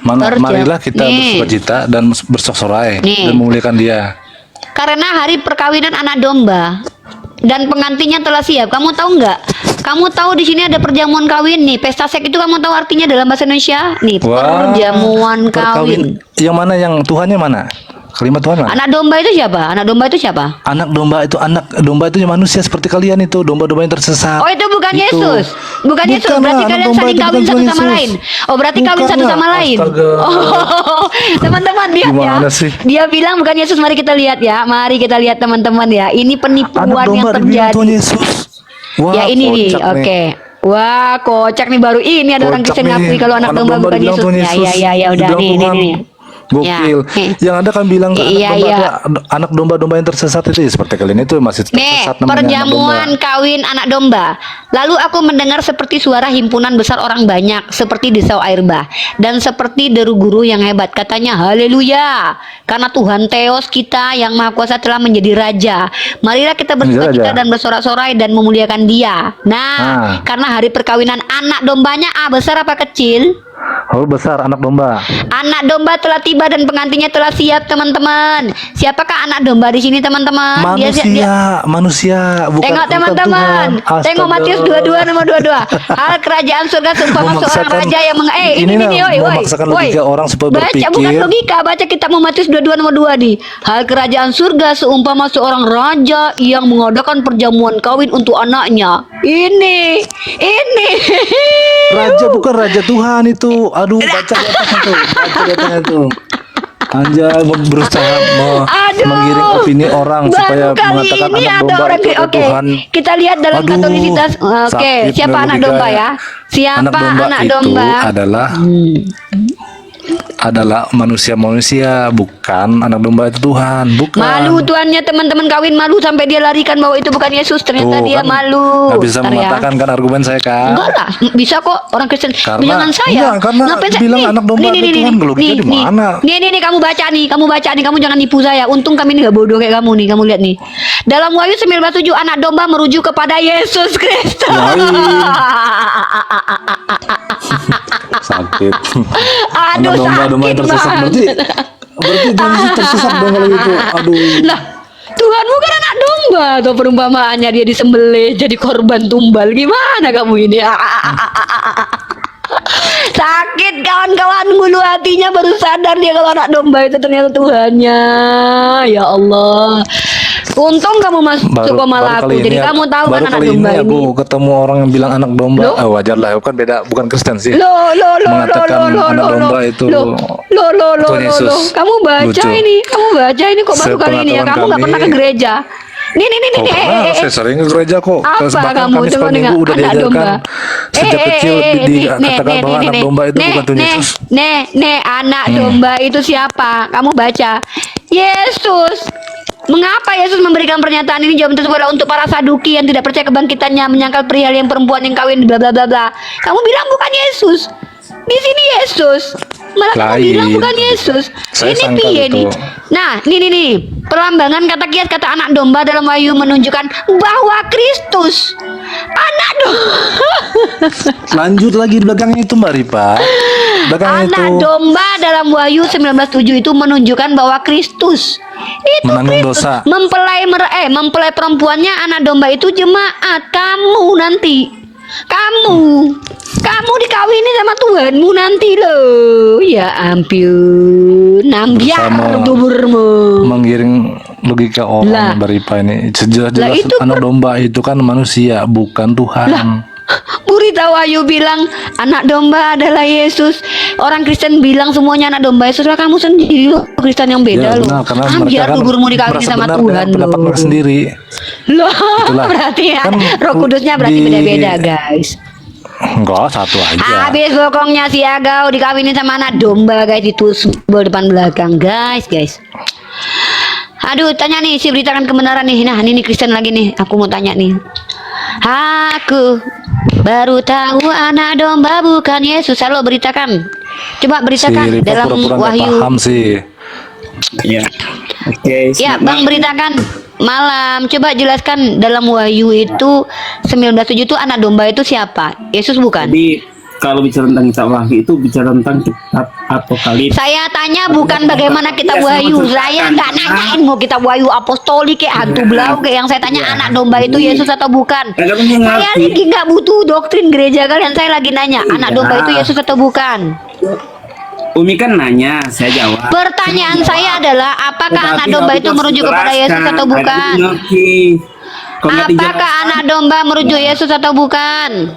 Marilah kita Nih. bersukacita dan bersorak-sorai Nih. dan memuliakan Dia. Karena hari perkawinan anak domba dan pengantinnya telah siap. Kamu tahu nggak? Kamu tahu di sini ada perjamuan kawin nih. Pesta seks itu kamu tahu artinya dalam bahasa Indonesia? Nih, perjamuan kawin. Yang mana, yang Tuhannya mana? Kalimat Tuhan mana? Anak domba itu siapa? Anak domba itu siapa? Anak domba itu manusia seperti kalian itu, domba-domba yang tersesat. Oh, itu bukan Itu. Yesus. Bukan Yesus. Bukan Berarti lah, anak kalian domba saling itu kawin bukan satu Tuhan sama Yesus. lain. Oh, berarti kawin Bukan satu lah, sama lain. astaga. Oh, teman-teman lihat ya. Gimana sih? Dia bilang bukan Yesus. Mari kita lihat ya. Mari kita lihat teman-teman ya. Ini Anak penipuan yang domba dibilang terjadi. Tuhan Yesus. Wah, Ya ini nih, kocak oke. Wah, kocak nih baru ini ada orang Kocak Kristen nih. ngakui kalau anak domba bukan dibilang Yesus. Tuhan Ya, udah Dibilang nih, Tuhan. nih. Gokil. Ya. Yang ada kan bilang anak Iya, domba iya. itu anak domba-domba yang tersesat itu ya, seperti kalian itu masih Nih, tersesat namanya anak perjamuan domba. kawin anak domba. Lalu aku mendengar seperti suara himpunan besar orang banyak, seperti desau air bah, dan seperti deru guru yang hebat. Katanya, haleluya, karena Tuhan Theos kita yang Maha Kuasa telah menjadi Raja. Marilah kita bersukacita Raja. dan bersorak-sorai dan memuliakan Dia. Nah, karena hari perkawinan anak dombanya besar apa kecil? Oh, besar anak domba. Anak domba telah tiba dan pengantinnya telah siap, teman-teman. Siapakah anak domba di sini, teman-teman? Manusia, bukan Tengok bukan teman-teman. Tuhan. Tengok Astaga. Matius 22 nomor 22. Hal kerajaan surga seumpama seorang Memaksakan- raja yang ini nih, nah, oi. memaksakan logika orang supaya Baca berpikir. bukan logika, baca kitab Matius 22 nomor 2 nih. Hal kerajaan surga seumpama seorang raja yang mengadakan perjamuan kawin untuk anaknya. Ini. Raja bukan raja Tuhan itu. Aduh, baca di atasnya tuh. Baca di atasnya tuh. Anjay, berusaha Aduh. menggiring opini orang Baru supaya kali mengatakan ini anak ada domba orang itu ada oke. Tuhan. Kita lihat dalam Aduh, katolisitas. Oke, sakit siapa anak logikanya. domba ya? Siapa anak itu domba? adalah manusia-manusia, bukan anak domba itu Tuhan, bukan. Malu tuannya teman-teman kawin malu sampai dia larikan bahwa itu bukan Yesus. Ternyata Tuh, dia kan malu. nggak bisa Ntar ya. mematahkan kan argumen saya kan. Enggak lah, bisa kok orang Kristen. Karena- Bilangan saya. iya, karena bilang anak domba itu Tuhan, logiknya di mana? Nih, kamu baca nih, kamu jangan nipu saya. Untung kami ini gak bodoh kayak kamu nih, kamu lihat nih. Dalam Wahyu 19:7 anak domba merujuk kepada Yesus Kristus. Lain. Sakit. Aduh, Anak domba-domba yang sakit tersesat banget. berarti Tuhan Yesus tersesat dong kalau gitu. Aduh. Lah, Tuhan bukan anak domba atau perumpamaannya dia disembelih jadi korban tumbal. Gimana kamu ini? Sakit kawan-kawan, bulu hatinya baru sadar dia kalau anak domba itu ternyata Tuhannya. Ya Allah. Untung kamu masuk koma laku. Jadi kamu tahu kan anak domba ini. Aku ketemu orang yang bilang anak domba. Loh? Wajar lah, kan beda, bukan Kristen sih. Lo, Mengatakan anak domba itu Tuhan Yesus. Kamu baca Lucu. ini, kok baru kali ini ya. Sepengetahuan Kamu nggak kami- pernah ke gereja. Nih, Oh, pernah, saya sering ke gereja kok. Apa Bahkan kamu kami tengok sekolah dengan minggu udah anak diajarkan domba? sejak kecil dikatakan bahwa anak domba itu bukan Tuhan Yesus. Anak domba itu siapa? Kamu baca. Yesus. Mengapa Yesus memberikan pernyataan ini? Jawab tersebut adalah untuk para saduki yang tidak percaya kebangkitannya, menyangkal perihal yang perempuan yang kawin bla bla bla bla. Kamu bilang bukan Yesus. Di sini Yesus. Malah kamu Lain. bilang bukan Yesus. Saya Ini sangkal piye itu. nih? Nah, nih. Perlambangan kata kiat kata anak domba dalam Wahyu menunjukkan bahwa Kristus anak domba. Lanjut lagi di belakangnya itu Mbak Ripa. Belakangnya Anak itu domba dalam Wahyu 19:7 itu menunjukkan bahwa Kristus itu menanggung Kristus dosa. mempelai perempuannya anak domba itu jemaat kamu nanti. Kamu dikawini sama Tuhanmu nanti loh. Ya ampun, nambiar Bersama tuburmu. menggiring logika orang Lah. Mbak Ripa ini. Lah, Sejelas-jelas itu anak domba itu kan manusia, bukan Tuhan. Berita Wahyu bilang anak domba adalah Yesus. Orang Kristen bilang semuanya anak domba Yesus. Lah kamu sendiri loh Kristen yang beda loh. benar, karena mereka Biar kan tuburmu dikawini merasa sama benar Tuhan dengan pendapat loh. mereka sendiri. Loh, Itulah. berarti ya Kan Roh Kudusnya berarti di- beda-beda guys. Enggak, satu aja. Habis bokongnya si Agau dikawinin sama anak domba guys, ditusbol depan belakang guys. Aduh, tanya nih si beritakan kebenaran nih. Nah, ini Kristen lagi nih. Aku mau tanya nih. Aku baru tahu anak domba bukan Yesus. Halo, beritakan. Coba Si beritakan Ripa dalam pura-pura nggak Wahyu. paham sih. Ya, oke. Ya, Bang beritakan malam. Coba jelaskan dalam Wahyu itu 19:7 itu anak domba itu siapa? Yesus bukan? Jadi kalau bicara tentang kitab wahyu itu bicara tentang kitab Apokalips. Saya tanya bukan bagaimana kitab wahyu. Saya nggak nanyain mau kitab wahyu apostolik kayak hantu belau kayak yang saya tanya anak domba itu Yesus atau bukan. Saya lagi nggak butuh doktrin gereja kalian. Saya lagi nanya anak domba itu Yesus atau bukan. Umi kan nanya, saya jawab. Pertanyaan saya adalah apakah anak domba itu merujuk kepada Yesus atau bukan? Apakah anak domba merujuk Yesus atau bukan?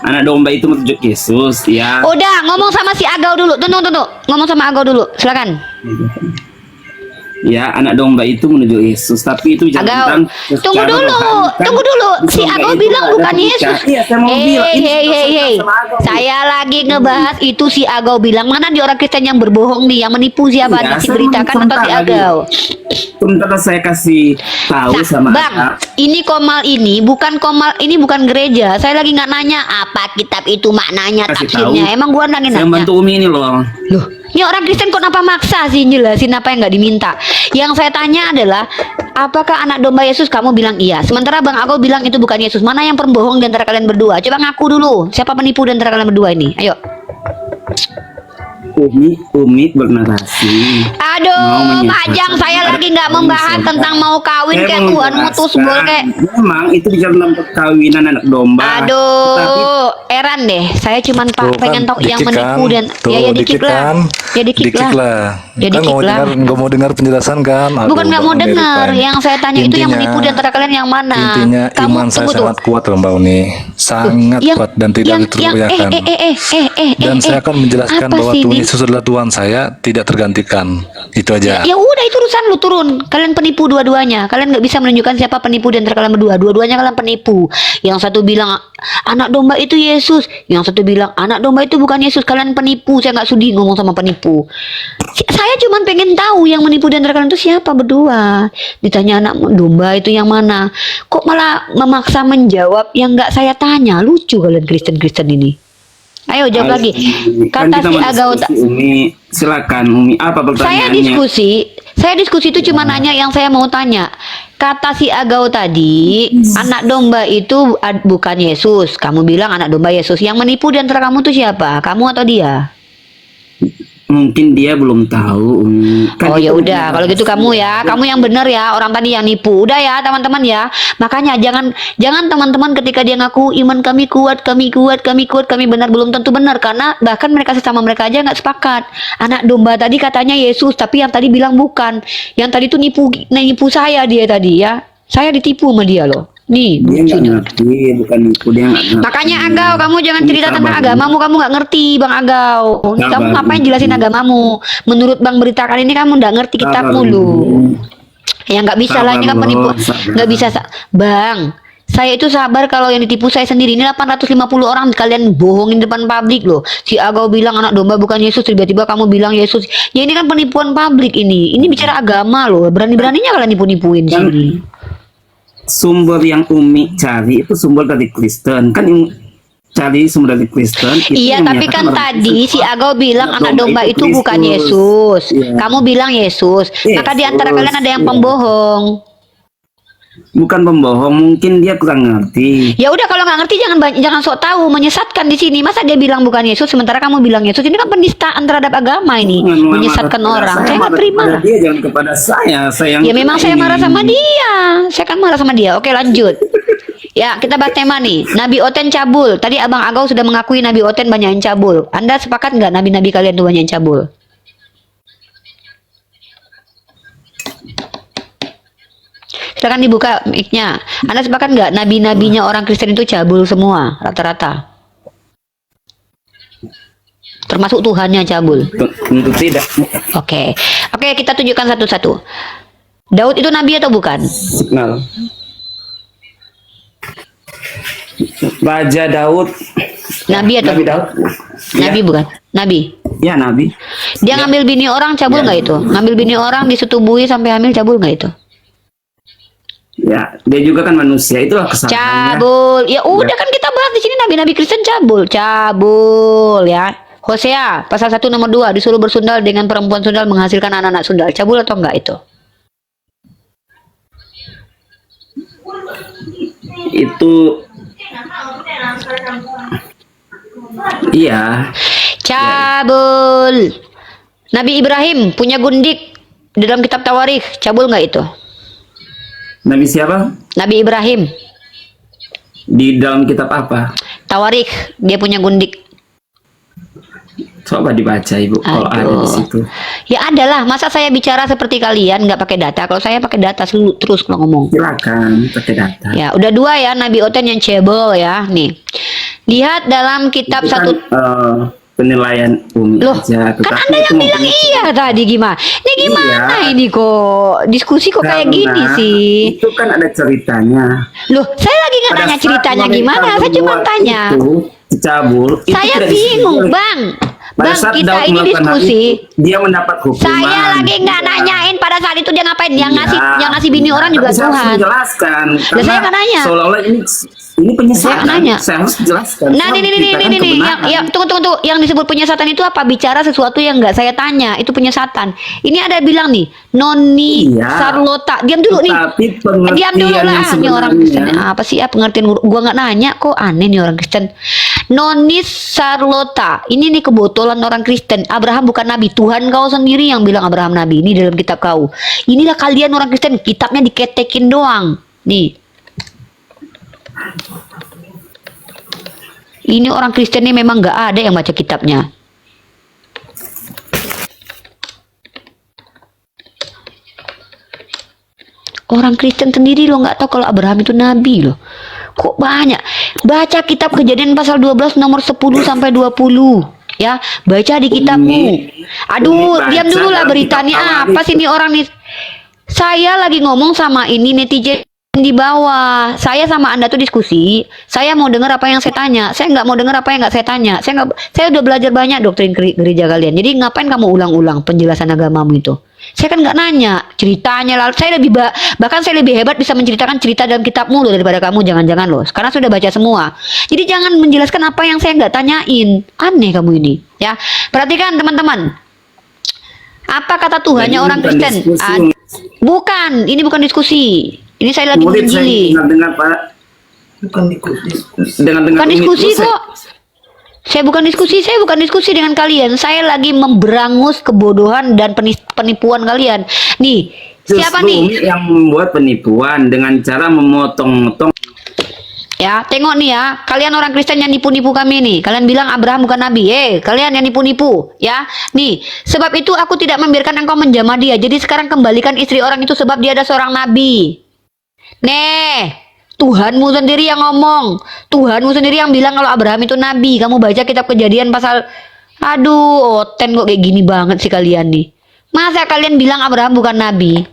Anak domba itu merujuk Yesus, ya. Udah, ngomong sama si Agau dulu. Tunggu. Ngomong sama Agau dulu. Silakan. Ya, anak domba itu menuju Yesus, tapi itu Agau, tunggu dulu. Si Agau bilang bukan Yesus. Iya, saya mau bilang. Hei. Saya lagi ngebahas itu si Agau bilang. Mana di orang Kristen yang berbohong nih, yang menipu siapa Iya, nih? Si beritakan atau si Agau? Sebentar saya kasih tahu sama Bang, ini bukan gereja. Saya lagi nggak nanya apa kitab itu maknanya, Kasih tafsirnya. tahu. Emang gua nanya. Saya bantu Umi ini loh. Loh, ini orang Kristen kok kenapa maksa sih jelasin apa yang nggak diminta? Yang saya tanya adalah, apakah anak domba Yesus? Kamu bilang iya. Sementara Bang Ago bilang itu bukan Yesus. Mana yang pembohong di antara kalian berdua? Coba ngaku dulu. Siapa penipu di antara kalian berdua ini? Ayo. Umi bernarasi. Aduh, Majang, saya lagi nggak membahas tentang mau kawin kayak Tuhan mutus bol kayak. Memang itu bicara tentang perkawinan anak domba. Aduh, heran deh. Saya cuman pengen tahu yang menipu dan ya dikit lah. Ya dikit lah. Ya Kan dikit lah. nggak mau dengar penjelasan kan? Bukan nggak mau dengar. Yang saya tanya itu yang Intinya- menipu di antara kalian yang mana? Intinya iman saya sangat kuat loh Mbak Uni, sangat kuat dan tidak tergoyahkan. Dan saya akan menjelaskan apa bahwa sih, Tuhan Din? Yesus adalah Tuhan saya, tidak tergantikan. Itu aja. Ya udah, itu urusan lu, turun. Kalian penipu dua-duanya. Kalian nggak bisa menunjukkan siapa penipu di antara kalian berdua. Dua-duanya kalian penipu. Yang satu bilang anak domba itu Yesus, yang satu bilang anak domba itu bukan Yesus. Kalian penipu. Saya nggak sudi ngomong sama penipu. Saya cuma pengen tahu yang menipu di antara kalian itu siapa berdua. Ditanya anak domba itu yang mana. Kok malah memaksa menjawab yang nggak saya tanya. Lucu kalian Kristen-Kristen ini. Ayo jawab lagi. Kan Kata kita si mau Agau. diskusi, Umi, silakan Umi. Apa pertanyaannya? Saya diskusi itu cuma nanya yang saya mau tanya. Kata si Agau tadi, anak domba itu bukan Yesus. Kamu bilang anak domba Yesus. Yang menipu di antara kamu tuh siapa? Kamu atau dia? Mungkin dia belum tahu, Umi. Kan Oh ya itu udah, kalau gitu kamu yang benar ya, orang tadi yang nipu. Udah ya teman-teman ya. Makanya jangan teman-teman ketika dia ngaku iman kami kuat, kami benar, belum tentu benar, karena bahkan mereka sesama mereka aja nggak sepakat. Anak domba tadi katanya Yesus, tapi yang tadi bilang bukan. Yang tadi tuh nipu saya dia tadi ya. Saya ditipu sama dia loh. Nih, dia nggak lucunya. ngerti, bukan nipu, dia nggak ngerti. Makanya Agau, kamu jangan Ini cerita tentang sabar, agamamu, kamu nggak ngerti, Bang Agau. Kamu Sabar, ngapain jelasin agamamu? Menurut Bang beritakan ini kamu nggak ngerti kitabmu Sabar, lu. Umi. Ya nggak bisa lah, ini kan Sabar, penipu. sabar. Nggak bisa, Bang. Saya itu sabar kalau yang ditipu saya sendiri. Ini 850 orang kalian bohongin depan publik loh. Si Agau bilang anak domba bukan Yesus, tiba-tiba kamu bilang Yesus. Ya ini kan penipuan publik ini. Ini bicara agama loh. Berani-beraninya kalian nipu-nipuin Kan sini. sumber yang Umi cari itu sumber dari Kristen. Kan cari sumber dari Kristen. itu Iya, yang tapi kan menyatakan orang tadi Kristen, si Agau bilang anak anak domba itu Kristus. bukan Yesus. Iya. Kamu bilang Yesus. Maka di antara Yesus, kalian ada yang iya. pembohong. Bukan pembohong, mungkin dia kurang ngerti. Ya udah, kalau nggak ngerti jangan sok tahu, menyesatkan di sini. Masa dia bilang bukan Yesus sementara kamu bilang Yesus? Ini kan penistaan terhadap agama ini, Jangan menyesatkan marah orang. kepada Saya nggak marah terima. kepada dia, jangan kepada saya. Ya memang saya marah sama dia. Saya kan marah sama dia. Oke, lanjut. Ya, kita bahas tema nih. Nabi Oten cabul. Tadi Abang Agau sudah mengakui Nabi Oten banyak yang cabul. Anda sepakat nggak nabi-nabi kalian tuh banyak yang cabul? Silakan dibuka mic-nya. Anda sepakat nggak nabi-nabinya orang Kristen itu cabul semua rata-rata? Termasuk Tuhannya cabul. Tentu tidak. Oke, kita tunjukkan satu-satu. Daud itu nabi atau bukan? Signal. Raja Daud. Nabi atau Nabi bukan? Daud. Nabi Ya. bukan? Nabi. Ya, Nabi. Dia ngambil bini orang cabul nggak itu? Ngambil bini orang disetubui sampai hamil cabul nggak itu? Ya, dia juga kan manusia, itulah kesalahannya. Cabul. Ya udah, kan kita bahas di sini nabi-nabi Kristen cabul ya. Hosea pasal 1 nomor 2 disuruh bersundal dengan perempuan sundal menghasilkan anak-anak sundal. Cabul atau enggak itu? Itu Iya. Cabul. Nabi Ibrahim punya gundik di dalam kitab Tawarikh. Cabul nggak itu? Nabi siapa? Nabi Ibrahim. Di dalam kitab apa? Tawarikh, dia punya gundik. Coba dibaca Ibu kalau ada di Aduh. situ. Ya adalah, masa saya bicara seperti kalian nggak pakai data? Kalau saya pakai data terus kalau ngomong. Silakan pakai data. Ya, udah 2 ya Nabi Oten yang cebol ya. Nih. Lihat dalam kitab Itu kan, satu. penilaian Umi Loh, aja. kan Tetapi Anda itu yang bilang mempunyai- iya tadi gimana? Ini gimana Iya. ini kok? Diskusi kok kayak Karena gini sih? Itu kan ada ceritanya. Loh, saya lagi nggak Pada nanya saat ceritanya mereka gimana, saya cuma berbuat tanya. Itu, dicabul. itu Saya tidak bingung, disetujui. Bang. Pada Bang, saat kita Daud ini melakukan hal diskusi. itu, dia mendapat hukuman. Saya lagi nggak Iya. nanyain pada saat itu dia ngapain. Yang Iya. ngasih bini orang juga Tapi saya harus Tuhan. menjelaskan. Lah, saya Karena nggak nanya. Seolah-olah ini penyesatan. Saya nggak nanya. Saya harus jelaskan. Nah, Saya ini menceritakan yang kebenaran. tunggu, yang disebut penyesatan itu apa? Bicara sesuatu yang nggak saya tanya, itu penyesatan. Ini ada bilang nih, Noni Iya. Sarlota, diam dulu nih. Tapi Diam dulu pengertian lah, yang ini orang sebenarnya- Kristen. Apa sih pengertian gua nggak nanya kok, aneh nih orang Kristen. Noni Sarlota, ini nih kebotolan orang Kristen. Abraham bukan nabi, Tuhan kau sendiri yang bilang Abraham nabi. Ini dalam kitab kau. Inilah kalian orang Kristen, kitabnya diketekin doang. Nih. Ini orang Kristen ini memang nggak ada yang baca kitabnya. Orang Kristen sendiri loh nggak tahu kalau Abraham itu nabi loh. Kok banyak? Baca kitab Kejadian pasal 12 nomor 10 sampai 20. Ya, baca di kitabmu. Aduh, baca diam dulu lah dalam beritanya kitab apa Tawarikh. sih ini orang nih? Saya lagi ngomong sama ini netizen di bawah. Saya sama Anda tuh diskusi. Saya mau dengar apa yang saya tanya. Saya nggak mau dengar apa yang nggak saya tanya. Saya udah belajar banyak doktrin gereja kalian. Jadi ngapain kamu ulang-ulang penjelasan agamamu itu? Saya kan nggak nanya ceritanya lah. Saya lebih bahkan saya lebih hebat bisa menceritakan cerita dalam kitabmu loh daripada kamu. Jangan-jangan loh. Karena sudah baca semua. Jadi jangan menjelaskan apa yang saya nggak tanyain. Aneh kamu ini. Ya, perhatikan teman-teman. Apa kata Tuhannya Jadi orang bukan Kristen? diskusi. Bukan, ini bukan diskusi. Ini saya lagi Murid saya menggili. dengar Pak. Bukan diskusi. Dengan Bukan Umi diskusi terus kok. Saya bukan diskusi dengan kalian. Saya lagi memberangus kebodohan dan penipuan kalian. Nih, siapa Justru nih? Umi yang membuat penipuan dengan cara memotong-motong. Ya, tengok nih ya. Kalian orang Kristen yang nipu-nipu kami nih. Kalian bilang Abraham bukan nabi. Kalian yang nipu-nipu, ya. Nih, sebab itu aku tidak membiarkan engkau menjamah dia. Jadi sekarang kembalikan istri orang itu sebab dia ada seorang nabi. Nih, Tuhanmu sendiri yang ngomong. Tuhanmu sendiri yang bilang kalau Abraham itu nabi. Kamu baca kitab Kejadian pasal. Aduh, Oten kok kayak gini banget sih kalian nih. Masa kalian bilang Abraham bukan nabi?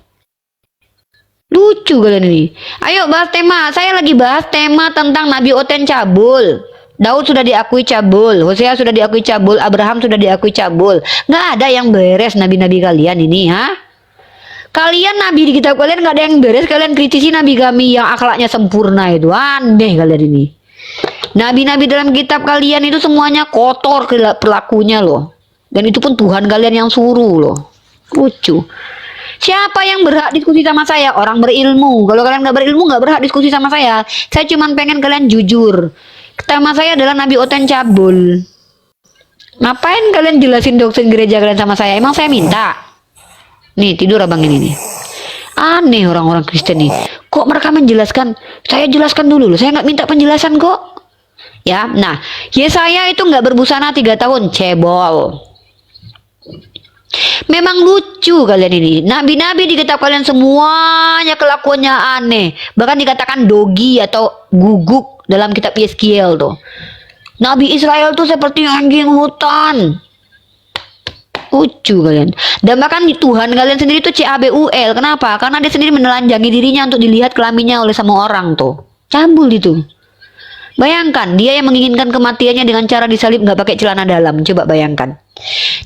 Lucu kalian ini. Ayo bahas tema. Saya lagi bahas tema tentang Nabi Oten cabul. Daud sudah diakui cabul, Hosea sudah diakui cabul, Abraham sudah diakui cabul. Nggak ada yang beres nabi-nabi kalian ini, ha? Kalian nabi di kitab kalian nggak ada yang beres. Kalian kritisi nabi kami yang akhlaknya sempurna itu. Aneh kalian ini. Nabi-nabi dalam kitab kalian itu semuanya kotor perilakunya loh. Dan itu pun Tuhan kalian yang suruh loh. Lucu. Siapa yang berhak diskusi sama saya? Orang berilmu. Kalau kalian nggak berilmu nggak berhak diskusi sama saya. Saya cuma pengen kalian jujur. Tema saya adalah Nabi Oten cabul. Ngapain kalian jelasin doktrin gereja kalian sama saya? Emang saya minta? Nih tidur abang ini nih. Aneh orang-orang Kristen nih. Kok mereka menjelaskan? Saya jelaskan dulu loh. Saya nggak minta penjelasan kok. Ya, nah Yesaya itu nggak berbusana 3 tahun. Cebol. Memang lucu kalian ini. Nabi-nabi di kitab kalian semuanya kelakuannya aneh. Bahkan dikatakan dogi atau guguk dalam kitab Yeskiel tuh. Nabi Israel tuh seperti anjing hutan. Lucu kalian. Dan bahkan Tuhan kalian sendiri tuh cabul. Kenapa? Karena dia sendiri menelanjangi dirinya untuk dilihat kelaminnya oleh semua orang tuh. Cabul itu. Bayangkan dia yang menginginkan kematiannya dengan cara disalib nggak pakai celana dalam. Coba bayangkan.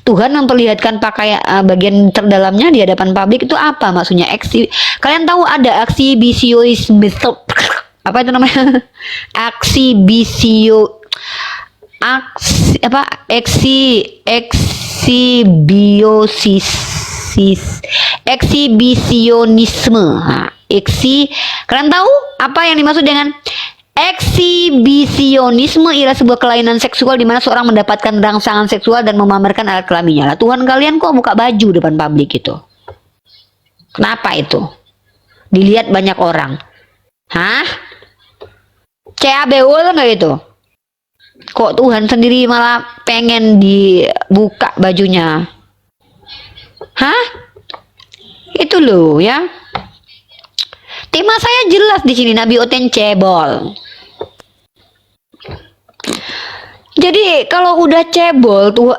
Tuhan memperlihatkan pakaian bagian terdalamnya di hadapan publik itu apa maksudnya? Kalian tahu ada aksi bisioisme apa itu namanya? Aksi eksibisionisme. Kalian tahu apa yang dimaksud dengan Eksibisionisme ialah sebuah kelainan seksual di mana seorang mendapatkan rangsangan seksual dan memamerkan alat kelaminnya. Lah Tuhan kalian kok buka baju depan publik itu? Kenapa itu? Dilihat banyak orang. Hah? CABU nggak itu? Kok Tuhan sendiri malah pengen dibuka bajunya? Hah? Itu loh ya. Tema saya jelas di sini, Nabi Oten cebol. Jadi kalau udah cebol tuh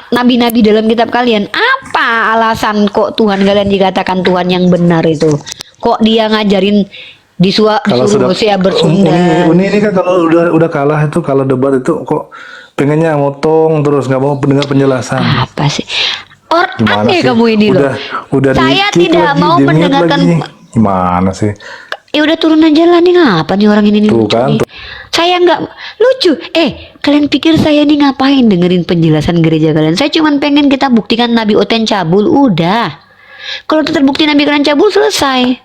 nabi-nabi dalam kitab kalian, apa alasan kok Tuhan kalian dikatakan Tuhan yang benar itu? Kok dia ngajarin Kalau disuruh Hosea bersunda? Uni ini kan kalau udah kalah itu, kalau debat itu kok pengennya motong terus, nggak mau pendengar penjelasan. Apa sih? Gimana Aneh sih? kamu ini loh. Udah Saya dikit tidak lagi, mau di-mute mendengarkan. lagi. Gimana sih? Ya udah turun aja lah nih, ngapa nih orang ini nih Tuh lucu kan, nih. tuh. Saya nggak lucu. Kalian pikir saya nih ngapain dengerin penjelasan gereja kalian? Saya cuma pengen kita buktikan Nabi Oten cabul, udah. Kalau terbukti Nabi kalian cabul, selesai.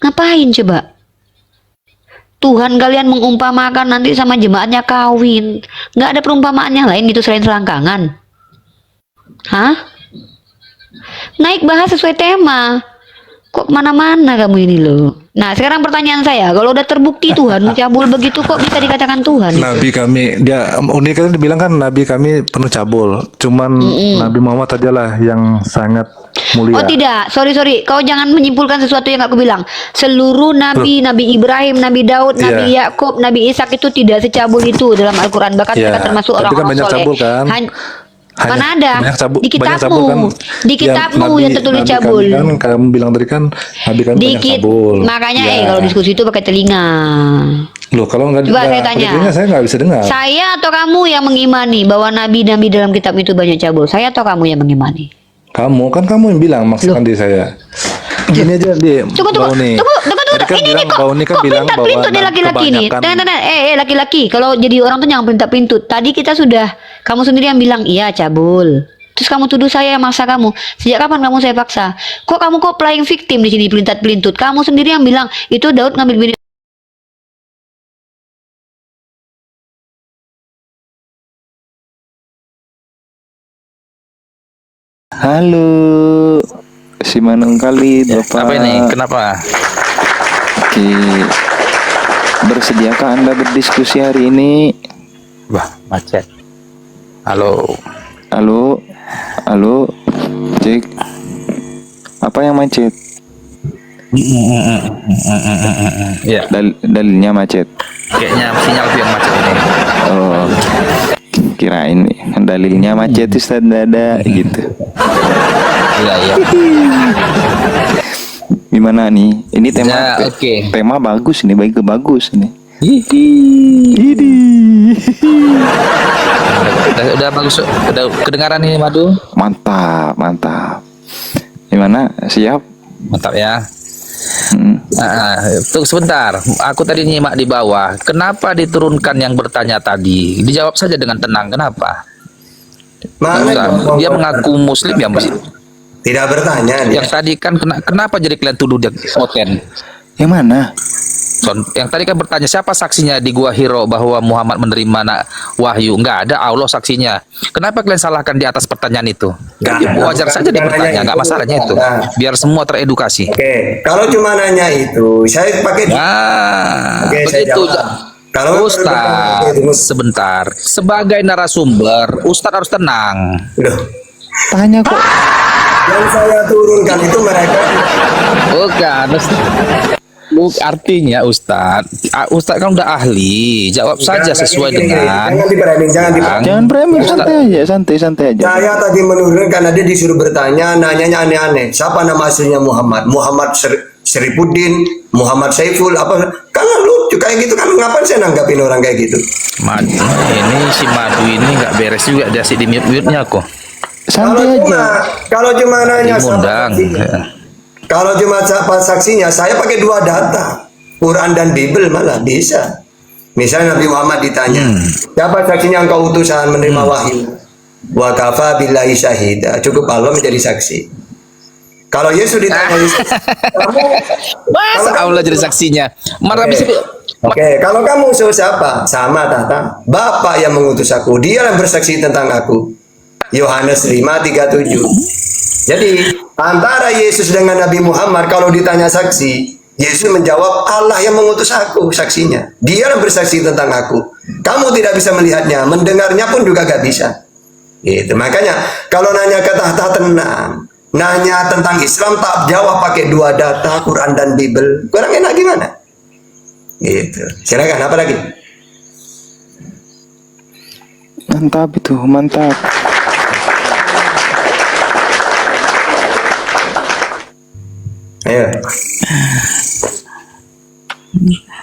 Ngapain coba? Tuhan kalian mengumpamakan nanti sama jemaatnya kawin. Nggak ada perumpamaan yang lain gitu selain selangkangan. Hah? Naik bahas sesuai tema. Kok kemana-mana kamu ini loh. Nah sekarang pertanyaan saya, kalau udah terbukti Tuhan cabul begitu, kok bisa dikatakan Tuhan? Nabi kami, dia Uni kan dibilang kan Nabi kami penuh cabul. Cuman Nabi Muhammad ajalah yang sangat mulia. Oh tidak, sorry, kau jangan menyimpulkan sesuatu yang aku bilang. Seluruh nabi, Nabi Ibrahim, Nabi Daud, Nabi Yakub, Nabi Ishak itu tidak secabul itu dalam Al-Quran. Bahkan Iya, mereka termasuk tapi kan orang-orang banyak soleh. cabul kan? Mana ada? banyak cabul, Di banyak kitabmu, cabul kan, di kitabmu Nabi- yang tertulis Nabi cabul. kami kan, kamu bilang tadi kan Nabi kami banyak Dikit, cabul. makanya Ya. kalau diskusi itu pakai telinga. Loh kalau nggak Coba saya pakai tanya. telinga, saya nggak bisa dengar. Saya atau kamu yang mengimani bahwa nabi-nabi dalam kitab itu banyak cabul? Saya atau kamu yang mengimani? Kamu yang bilang maksudkan di saya. Gini aja dia. Tunggu. Bauni. Tadi kan bilang Bauni kan bilang bahwa pelintut nih laki-laki nih. kebanyakan- Laki-laki. Kalau jadi orang tuh jangan pelintut. Tadi kita sudah, kamu sendiri yang bilang iya cabul. Terus kamu tuduh saya yang maksa kamu. Sejak kapan kamu saya paksa? Kok kamu playing victim di sini pelintut? Kamu sendiri yang bilang itu Daud ngambil bini. Halo, si Manung kali Bapak. Apa ini? Kenapa? Oke. Bersediakah Anda berdiskusi hari ini? Wah, macet. Halo. Halo, cek. Apa yang macet? Ya, Dalilnya macet. kayaknya sinyal yang macet ini. Oh, kirain dalilnya macet Ustaz Dada gitu. Iya. Gimana nih? Ini tema Ya, oke. tema bagus ini, bagus ini. Udah bagus, udah kedengaran ini Madu. Mantap. Gimana? Siap? Mantap ya. Hmm. Tunggu sebentar, aku tadi nyimak di bawah. Kenapa diturunkan yang bertanya tadi? Dijawab saja dengan tenang. Kenapa? Ustaz, dia mengaku Muslim ya Muslim. Tidak bertanya dia. Yang tadi kan kenapa jadi kalian tuduh dia Oten? Yang mana? Yang tadi kan bertanya siapa saksinya di Gua Hiro bahwa Muhammad menerima wahyu? Enggak ada, Allah saksinya. Kenapa kalian salahkan di atas pertanyaan itu? Nggak Ya, ada, wajar bukan saja dia bertanya, nanya enggak itu. masalahnya itu. Nah. Biar semua teredukasi. Oke, kalau cuma nanya itu, saya pakai Nah, Oke, saya begitu. jawab. Kalau Ustaz, sebentar. Sebagai narasumber, Ustaz harus tenang. Loh, Tanya kok. yang saya turunkan itu mereka Bukan, artinya Ustaz kan udah ahli. Jawab saja sesuai dengan. Jangan diberani, jangan diberani. Jangan premium, santai aja. Saya tadi menurunkan karena dia disuruh bertanya, nanyanya aneh-aneh. Siapa nama aslinya Muhammad? Muhammad Serifuddin, Muhammad Saiful, apa? Kan lucu kayak gitu kan, ngapain saya nanggapin orang kayak gitu? Madu ini si Madu ini nggak beres juga, dia asik di mute-nya kok. Santai aja. Kalau cuma nanya Diundang. kalau cuma siapa saksinya, saya pakai dua data, Quran dan Bible malah bisa. Misalnya Nabi Muhammad ditanya, siapa saksinya engkau utusan menerima wahyu? Wa kafa billahi syahida. Cukup Allah menjadi saksi. Kalau Yesus ditanya, Masa Allah jadi saksinya? Marah bisa Oke, kalau kamu musuh siapa? Sama Tata. Bapak yang mengutus aku, dia yang bersaksi tentang aku. Yohanes 5:37. Jadi antara Yesus dengan Nabi Muhammad kalau ditanya saksi, Yesus menjawab Allah yang mengutus aku saksinya. Dia yang bersaksi tentang aku. Kamu tidak bisa melihatnya, mendengarnya pun juga gak bisa. Gitu. Makanya kalau nanya ke Tata tenang, nanya tentang Islam tak jawab pakai 2 data Quran dan Bible. Kurang enak gimana? Gitu. Silakan apa lagi? Mantap itu, mantap. Ayo.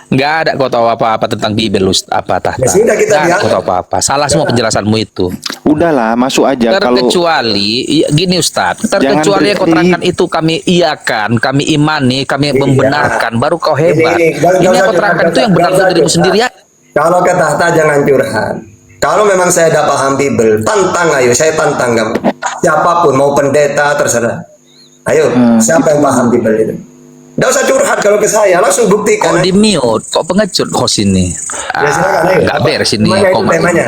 Nggak ada kau tahu apa-apa tentang Bible, apa Tahta. Ya sudah, kita Nggak ada lihat. kau tahu apa-apa. Salah semua penjelasanmu itu. Udahlah, masuk aja kalau Terkecuali gini Ustadz, terkecuali yang kau berkelit. terangkan itu kami iakan, kami imani, kami Iya. membenarkan, baru kau hebat. Jangan Ini yang usah kau terangkan curhat, itu yang benar jangan usah dirimu curhat. sendiri ya. Kalau ke Tahta jangan curhat. Kalau memang saya tidak paham Bible, tantang ayo, saya tantang kamu. Siapapun, mau pendeta, terserah. Ayo, siapa yang paham Bible itu? Tidak usah curhat kalau ke saya, langsung buktikan. Kok di mute, kok pengecut host ini. Ya, silakan, ayo. Nggak beres ini. Temanya itu Kok temanya.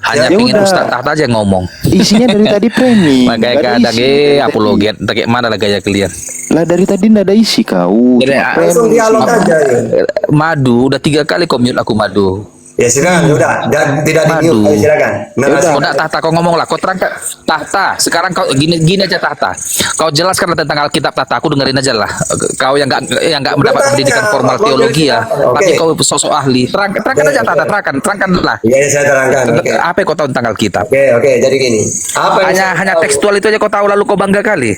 hanya Ya pingin udah. Ustadz Tahta aja yang ngomong. isinya dari tadi framing. Makanya Nggak ada kadang isi. Dari tadi. apologet, tak mana lah gaya kalian. Lah dari tadi nggak ada isi kau. Jadi, Cuma Langsung framing dialog isinya. aja. Ayo. Madu, udah 3 kali kau mute aku Madu. Ya silakan, udah. Tidak di Waduh. mute, ayo silakan. Narasi. Kau nak Tahta, kau ngomong lah. Kau terangkan Tahta. Sekarang kau gini aja Tahta. Kau jelaskan tentang Alkitab Tahta. Aku dengerin aja lah. Kau yang nggak mendapat pendidikan formal teologi ya. Oke. Tapi kau sosok ahli. Terangkan aja Tahta. Terangkan lah. Iya, saya terangkan. Oke. Apa yang kau tahu tentang Alkitab? Oke, jadi gini. Apa yang Hanya saya tahu? tekstual itu aja kau tahu lalu kau bangga kali.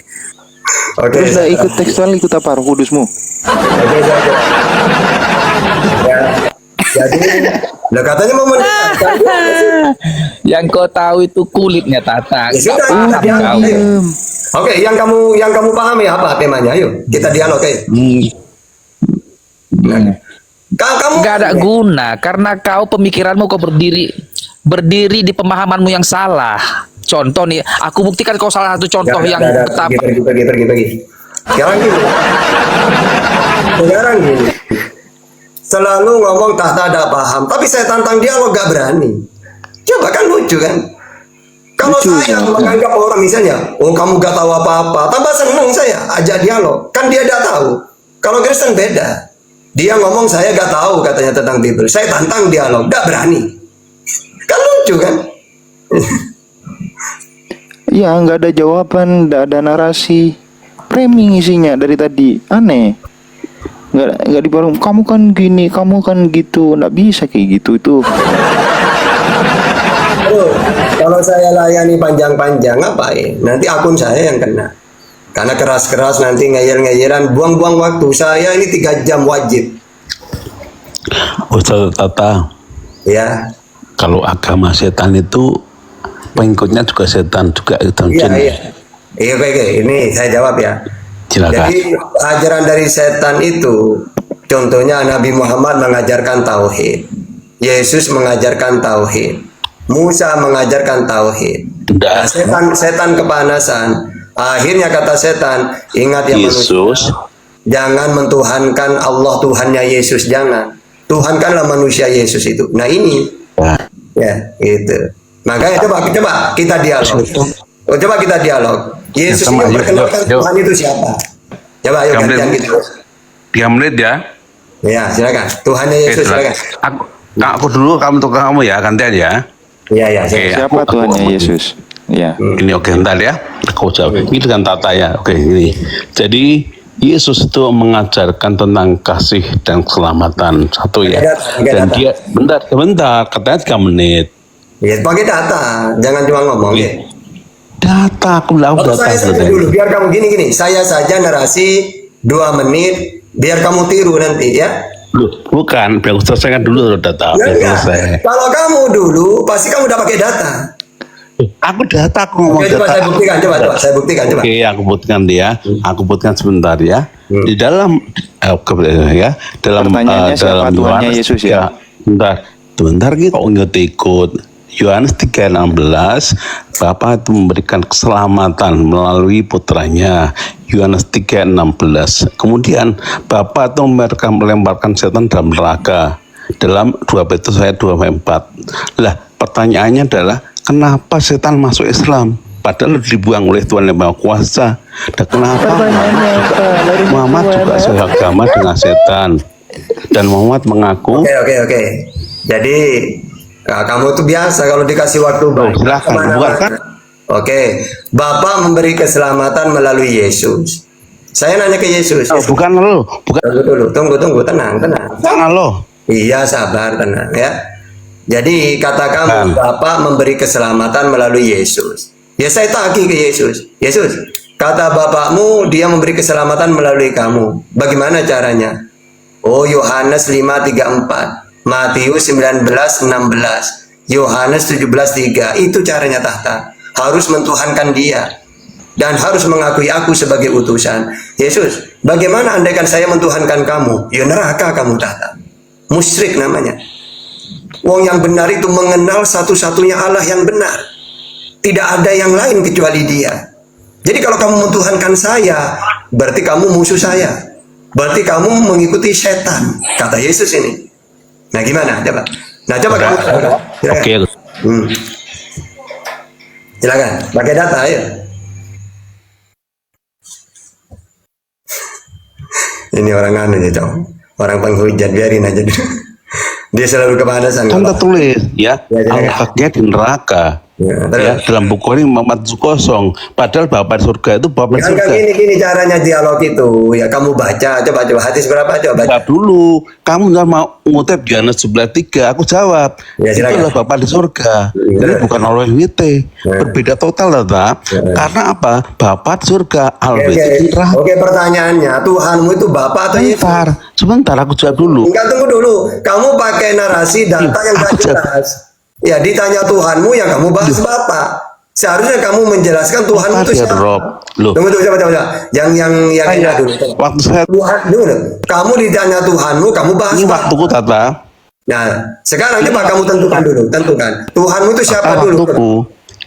Oke, Terus saya lah ikut tekstual, ikut apa Roh Kudusmu? Oke, ya. Jadi, lah katanya mau mendengarkan. Yang kau tahu itu kulitnya Tahta. Ya sudah, Nggak kita dialog. paham kau. Ayo. Oke, yang kamu pahami apa temanya? Ayo, kita dialog. Ayo. Kamu Nggak ada guna karena kau pemikiranmu kau berdiri di pemahamanmu yang salah. Contoh nih, aku buktikan kau salah satu contoh yang betapa pergi. Sekarang gini. Selalu ngomong Tahta ada paham, tapi saya tantang dialog gak berani. Coba kan lucu kan? Kalau Lucu, saya ya. menganggap orang misalnya, oh kamu gak tahu apa-apa, tambah seneng saya ajak dialog. Kan dia gak tahu. Kalau Kristen beda. Dia ngomong saya gak tahu katanya tentang Bible. Saya tantang dialog, gak berani. Kan lucu kan? Iya, nggak ada jawaban, nggak ada narasi. Framing isinya dari tadi. Aneh. Nggak dibaru. Kamu kan gini, kamu kan gitu. Nggak bisa kayak gitu itu. Aduh, kalau saya layani panjang-panjang ngapain? Nanti akun saya yang kena. Karena keras-keras nanti ngeyel-ngeyelan, buang-buang waktu. Saya ini 3 jam wajib. Ustaz Tata, Ya. kalau agama setan itu pengikutnya juga setan juga itu Iya, jin. iya. Iya, oke. Ini saya jawab ya. Silakan. Jadi ajaran dari setan itu, contohnya Nabi Muhammad mengajarkan tauhid, Yesus mengajarkan tauhid, Musa mengajarkan tauhid. Tidak. Setan kepanasan. Akhirnya kata setan, ingat ya manusia, Yesus jangan mentuhankan Allah Tuhannya Yesus, jangan. Tuhankanlah manusia Yesus itu. Nah ini, ya itu. Makanya coba kita dialog. Coba kita dialog. Yesus sama, ini yuk, memperkenalkan yuk. Tuhan itu siapa? Coba ayo Tiga gantian menit. kita. 3 menit ya. Ya, silakan. Tuhannya Oke, Yesus, silakan. aku dulu, kamu untuk kamu ya, gantian ya. Iya, ya, Oke. silakan. Siapa Tuhannya Yesus? Ya. Ini oke, bentar ya. Aku jawab. Ini dengan Tata ya. Oke, ini. Jadi Yesus itu mengajarkan tentang kasih dan keselamatan satu ya. Pakai Dan data. dia bentar, katanya 3 menit. Ya, pakai data, jangan cuma ngomong. Oke. Ya. Data, aku bilang Atau data saya saja sudah. dulu, biar kamu gini. Saya saja narasi 2 menit, biar kamu tiru nanti ya. Loh, bukan, biar aku selesaikan dulu data. Ya, Biar enggak. selesai. Kalau kamu dulu, pasti kamu udah pakai data. Aku data, aku ngomong Oke, coba data. saya buktikan, coba saya buktikan, coba. Oke, aku buktikan dia. Aku buktikan sebentar ya. Di dalam ya, dalam Pertanyaannya siapa dalam Tuhannya Yohanes Yesus ya? 3, sebentar kita ikut. Yohanes 3:16, Bapa itu memberikan keselamatan melalui putranya. Yohanes 3:16. Kemudian Bapa itu melemparkan setan dalam neraka. dalam 2 Petrus ayat 2-4. Lah, pertanyaannya adalah kenapa setan masuk Islam? Padahal dibuang oleh Tuhan yang Maha Kuasa. Dan kenapa Muhammad juga seagama dengan setan? Dan Muhammad mengaku. Oke. Jadi kamu tuh biasa kalau dikasih waktu banyak. Silahkan, bukan? Oke, Bapak memberi keselamatan melalui Yesus. Saya nanya ke Yesus. Bukan lo, bukan. Tunggu, tenang. Jangan lo. Iya, sabar, tenang ya. Jadi kata kamu, Bapak memberi keselamatan melalui Yesus. Ya saya tagih ke Yesus. Yesus, kata Bapakmu dia memberi keselamatan melalui kamu. Bagaimana caranya? Oh, Yohanes 5:34, Matius 19:16, Yohanes 17:3. Itu caranya tahta. Harus mentuhankan dia dan harus mengakui aku sebagai utusan. Yesus, bagaimana andaikan saya mentuhankan kamu? Ya neraka kamu tahta. Musyrik namanya. Wong yang benar itu mengenal satu-satunya Allah yang benar. Tidak ada yang lain kecuali dia. Jadi kalau kamu mentuhankan saya, berarti kamu musuh saya. Berarti kamu mengikuti setan. Kata Yesus ini. Nah gimana? Coba. Nah coba kamu. Oke. Silakan, pakai data ayo. Ini orang anu ya, Cong. Orang penghujat, biarin aja dulu. Dia selalu kepanasan. Kan tertulis ya, al-haknya di neraka. Ya, dalam buku ini Muhammad kosong. Padahal Bapak surga itu Bapak surga. Gini caranya dialog itu. Ya kamu baca, coba hadis berapa coba baca. Jawab dulu. Kamu nggak mau ngutip Yohanes 11:3, aku jawab. Ya, itu adalah Bapak di surga. Ini bukan al-WT. Berbeda total lah, karena apa? Bapak di surga, al-WT di neraka. Oke, pertanyaannya, Tuhanmu itu Bapak atau Yesus? Sebentar, aku jawab dulu. Enggak, tunggu dulu. Kamu pakai narasi data yang gak jelas. Ya ditanya Tuhanmu yang kamu bahas Bapak. Seharusnya kamu menjelaskan Tuhanmu itu siapa. Tunggu, coba. Yang dulu. Waktu saya Tuhan dulu. Kamu ditanya Tuhanmu, kamu bahas ini Bapak. waktuku Tata. Nah, sekarang coba kamu tentukan dulu. Tuhanmu itu siapa dulu? Waktuku.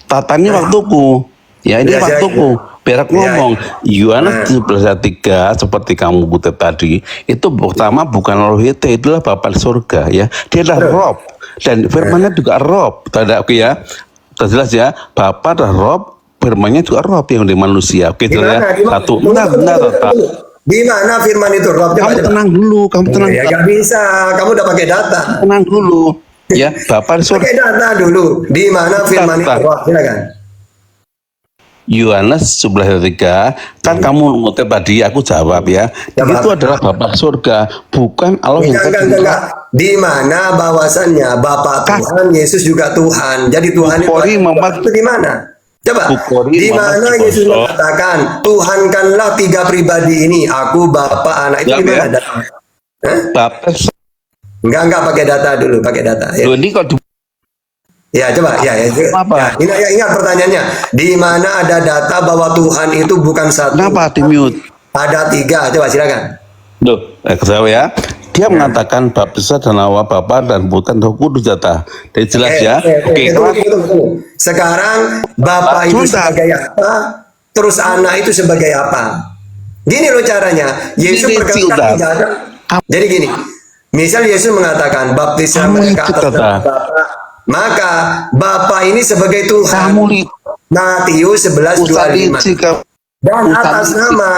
Tata ini waktuku. Ya ini waktuku. Biar aku ngomong. Yohanes 17:3 seperti kamu kutip tadi, itu pertama bukan al-WT, itulah Bapak di surga ya. Dia adalah Rob. Dan firmannya juga Rob, tanda oke ya, jelas ya, Bapak adalah Rob, firmannya juga Rob yang di manusia, oke ya, satu, benar, di mana firman itu Rob? Kamu tenang dulu, kamu tenang. Ya gak bisa, kamu udah pakai data. Tenang dulu, ya, Bapak pakai data dulu, di mana firman itu Rob? Silakan. Yohanes 11:3 kan kamu ngutip tadi, aku jawab ya. Itu adalah Bapak surga, bukan Allah yang enggak. Di mana bahwasannya Bapak Tuhan, Yesus juga Tuhan. Jadi Tuhan itu di mana? Coba. Di mana Yesus mengatakan Tuhankanlah 3 pribadi ini, aku, Bapak, Anak, itu di mana? Bapak. Enggak pakai data dulu, pakai data. Ya. Ini kok ya coba ingat pertanyaannya, di mana ada data bahwa Tuhan itu bukan satu? Kenapa di mute? Ada 3, coba silakan. Ketahui ya. Dia mengatakan bab besar dan awal Bapa dan Putra dan Roh Kudus data. Jadi jelas ya. Oke. Sekarang Bapak itu sebagai apa? Terus Anak itu sebagai apa? Gini loh caranya. Yesus berkata tidak ada. Jadi gini. Misal Yesus mengatakan baptisan mereka atas nama Bapa. Maka Bapa ini sebagai Tuhan. Matius 11:25. Dan atas nama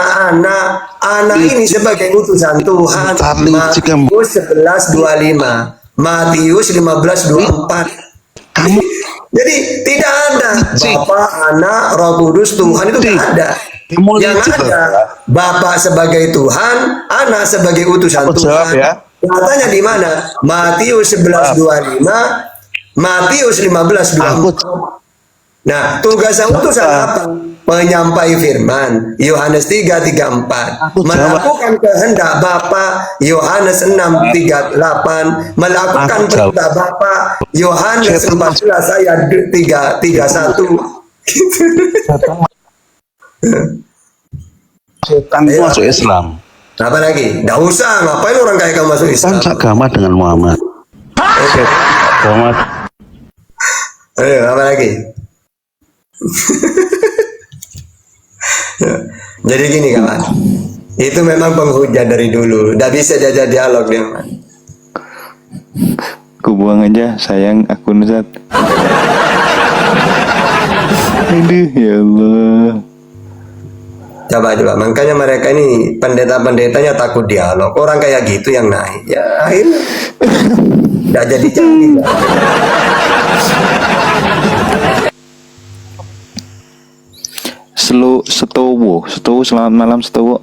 Anak ini sebagai utusan Tuhan. Matius 11:25. Matius 15:24. Jadi tidak ada Bapa, Anak, Roh Kudus, Tuhan itu tidak ada. Yang ada Bapa sebagai Tuhan, Anak sebagai utusan Tuhan. Katanya di mana? Matius 11:25. Matius 15:24. Nah, tugas utusan apa? Penyampai firman. Yohanes 3:34. Melakukan kehendak Bapa. Yohanes 6:38. Melakukan perintah Bapa. Yohanes 14 ayat 31. Setan masuk Islam. Apa lagi? Nggak usah. Ngapain orang kayak kamu masuk Islam? Kan agama dengan Muhammad. Oke. Muhammad. Ayo, apa lagi? Jadi gini kawan, itu memang penghujat dari dulu, udah bisa diajak dialog dia. Ku buang aja, sayang akun Ustaz. Aduh, ya Allah. Coba, makanya mereka ini pendeta-pendetanya takut dialog. Orang kayak gitu yang naik, ya akhirnya nggak jadi. Setowo, selamat malam Setowo.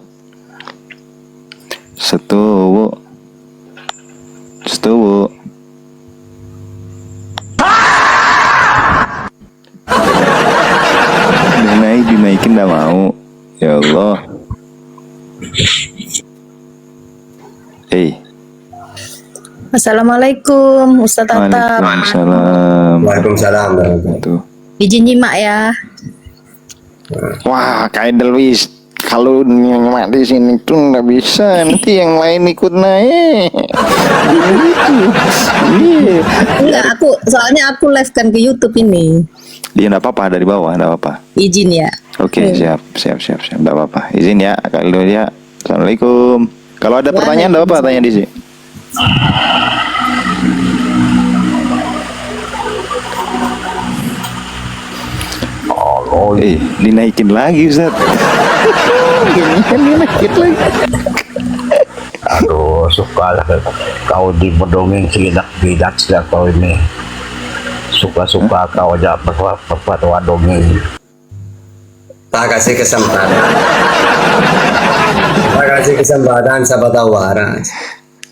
Dinaikin nggak mau. Ya Allah. Assalamualaikum Ustadz Atta. Waalaikumsalam. Waalaikumsalam. Tuh. Izin nyimak ya. Wah, Kak Edelwis, kalau nyimak di sini tuh nggak bisa, nanti yang lain ikut naik. Iya. Enggak, soalnya aku live kan ke YouTube ini. Dia nggak apa-apa, dari bawah nggak apa-apa. Izin ya. Oke, siap, nggak apa-apa. Izin ya, Kak Edelwis ya. Assalamualaikum. Kalau ada pertanyaan nggak apa-apa, tanya di sini. Dinaikin lagi Ustaz. Dinaikin lagi. Aduh, suka kau dimodongin bidat sejak kau ini. Suka-suka kau aja berfatwa dongeng. Tak kasih kesempatan siapa tahu waras.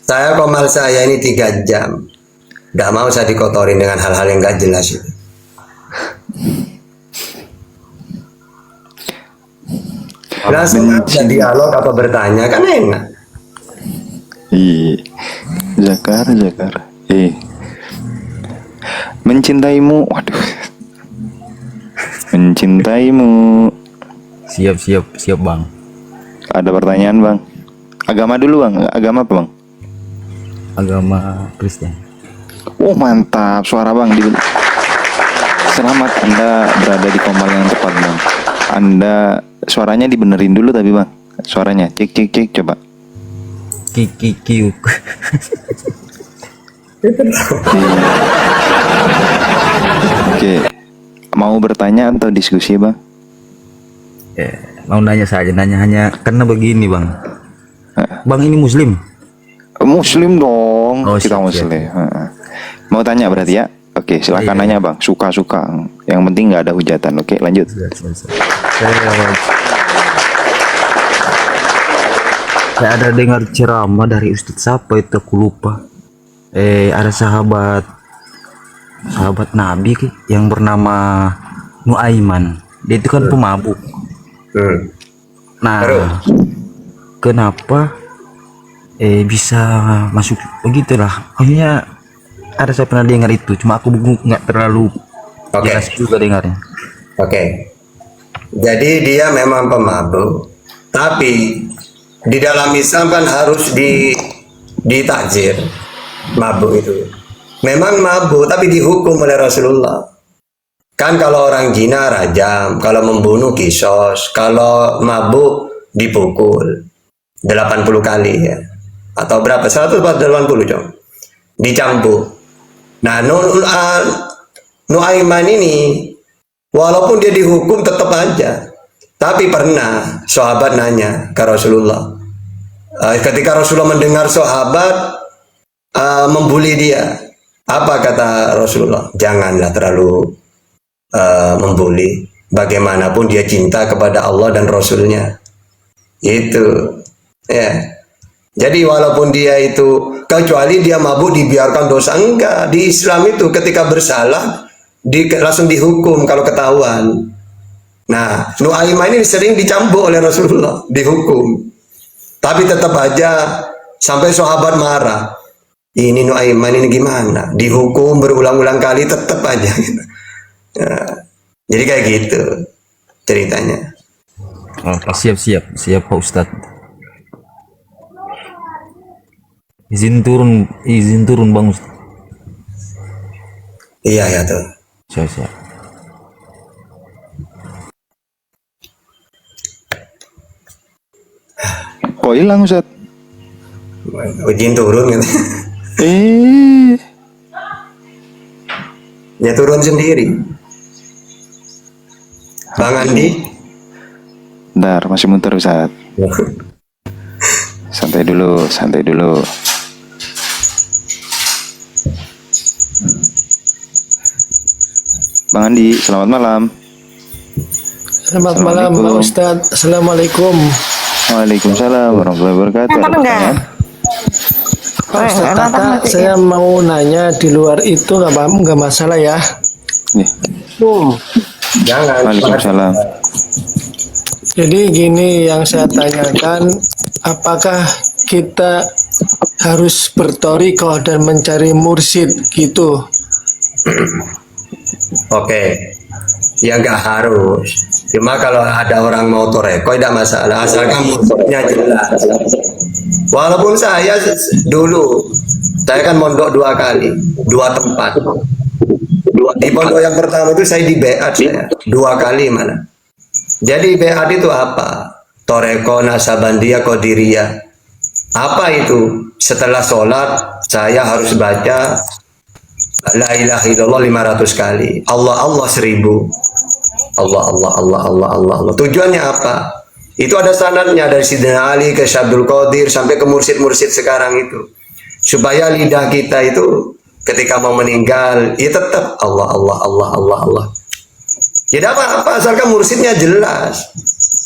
Saya komal saya ini 3 jam. Gak mau saya dikotorin dengan hal-hal yang gak jelas itu. Langsung aja dialog apa bertanya kan enak. Zakar. Mencintaimu. Waduh. Mencintaimu. Siap Bang. Ada pertanyaan Bang. Agama dulu Bang. Agama apa Bang? Agama Kristen. Oh mantap, suara Bang. Selamat, Anda berada di komal yang tepat Bang. Anda suaranya dibenerin dulu tapi Bang. Suaranya cek coba. Kiuk. Oke. Mau bertanya atau diskusi Bang? Mau nanya saja, hanya karena begini Bang. Bang ini Muslim? Muslim dong. Oh, kita siap. Muslim. Mau tanya berarti ya? Oke, silakan nanya Bang. Suka-suka. Yang penting nggak ada hujatan. Oke, lanjut. Saya ada dengar ceramah dari Ustadz siapa itu, aku lupa. Ada sahabat Nabi yang bernama Nuaiman. Dia itu kan pemabuk. Nah, kenapa bisa masuk begitulah? Akhirnya ada saya pernah dengar itu, cuma aku nggak terlalu jelas juga dengarnya. Oke. Jadi dia memang pemabuk, tapi di dalam Islam kan harus ditakzir mabuk itu. Memang mabuk tapi dihukum oleh Rasulullah. Kan kalau orang zina rajam, kalau membunuh kisos, kalau mabuk dipukul 80 kali ya. Atau berapa? 180 dong. Dicambuk. Nah, Nuaiman ini walaupun dia dihukum tetap aja. Tapi pernah sahabat nanya ke Rasulullah. Ketika Rasulullah mendengar sahabat membuli dia, apa kata Rasulullah? Janganlah terlalu membuli. Bagaimanapun dia cinta kepada Allah dan Rasulnya. Itu. Ya. Jadi walaupun dia itu, kecuali dia mabuk dibiarkan dosa, enggak. Di Islam itu ketika bersalah langsung dihukum kalau ketahuan. Nah, Nuaiman ini sering dicambuk oleh Rasulullah, dihukum. Tapi tetap aja sampai sahabat marah. Ini Nuaiman ini gimana? Dihukum berulang-ulang kali tetap aja gitu. Nah, jadi kayak gitu ceritanya. Oke, siap Pak Ustadz. Izin turun Bang Ustadz. Iya ya tuh. Siap. Kok hilang Ustaz? Izin turun gitu. Ya turun sendiri. Bang Andi. Bentar, masih muter Ustaz. Santai dulu, santai dulu. Bang Andi, selamat malam. Selamat malam Pak Ustadz. Assalamualaikum. Waalaikumsalam warahmatullahi wabarakatuh. Ada pertanyaan? Pak Ustadz, kakak saya mau nanya di luar itu nggak masalah ya? Nih. Jangan. Waalaikumsalam. Jadi gini yang saya tanyakan, apakah kita harus bertorikoh dan mencari mursyid gitu? Oke. Ya nggak harus. Cuma kalau ada orang mau toreko tidak masalah, asalkan mursyidnya jelas. Walaupun saya dulu, saya kan mondok 2 kali, 2 tempat. Di pondok yang pertama itu saya di beat saya 2 kali mana. Jadi beat itu apa? Toreko, Nasabandiyah, Qadiriyah. Apa itu? Setelah sholat saya harus baca La ilaha illallah 500 kali. Allah 1000. Allah. Tujuannya apa? Itu ada standarnya dari Sidina Ali ke Syabdul Qadir sampai ke mursyid-mursyid sekarang itu. Supaya lidah kita itu ketika mau meninggal, ya tetap Allah. Tidak apa-apa asalkan mursyidnya jelas.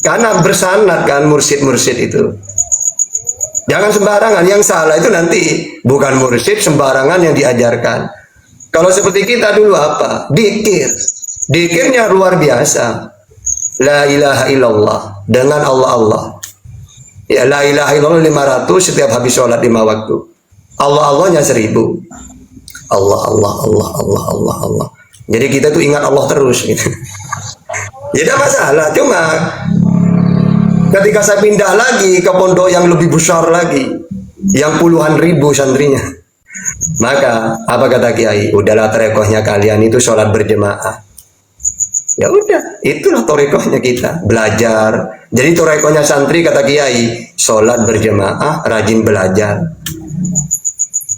Karena bersanad kan mursyid-mursyid itu. Jangan sembarangan, yang salah itu nanti bukan mursyid, sembarangan yang diajarkan. Kalau seperti kita dulu apa? Dikir. Dikirnya luar biasa. La ilaha illallah dengan Allah. Ya la ilaha illallah 500 setiap habis sholat 5 waktu. Allahnya 1000. Allah. Jadi kita tuh ingat Allah terus gitu. Ya tidak masalah, cuma ketika saya pindah lagi ke pondok yang lebih besar lagi, yang puluhan ribu santrinya, maka apa kata Kiai? Udahlah torekohnya kalian itu sholat berjemaah. Ya udah, itulah torekohnya kita belajar. Jadi torekohnya santri kata Kiai, sholat berjemaah, rajin belajar.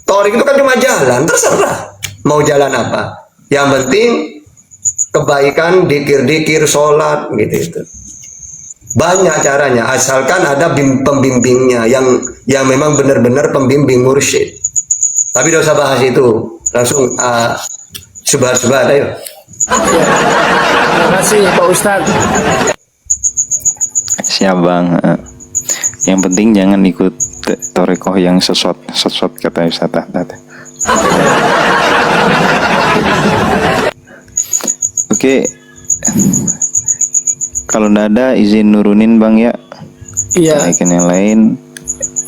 Torek itu kan cuma jalan, terserah mau jalan apa. Yang penting kebaikan, dikir-dikir, sholat gitu. Banyak caranya, asalkan ada pembimbingnya yang memang benar-benar pembimbing mursyid. Tapi tidak usah bahas itu, langsung subhat-subhat ayo. Terima kasih Pak Ustadz. Siap Bang. Yang penting jangan ikut torekoh yang sesot kata Ustadz tadi. Oke. Kalau nggak ada izin nurunin Bang ya. Iya. Naikin yang lain.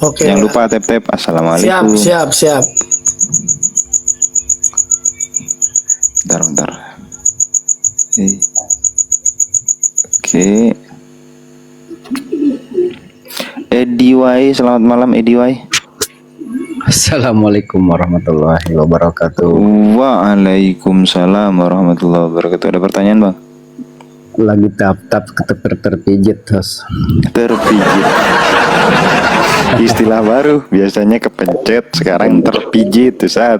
Oke. Jangan lupa tap-tap. Assalamualaikum. Siap. Bentar. Oke. Edi Y, selamat malam Edi Y. Assalamualaikum warahmatullahi wabarakatuh. Waalaikumsalam warahmatullahi wabarakatuh. Ada pertanyaan Bang? Lagi tap-tap terpijit Bos. Terpijit. Istilah baru, biasanya kepencet, sekarang terpijit tuh saat.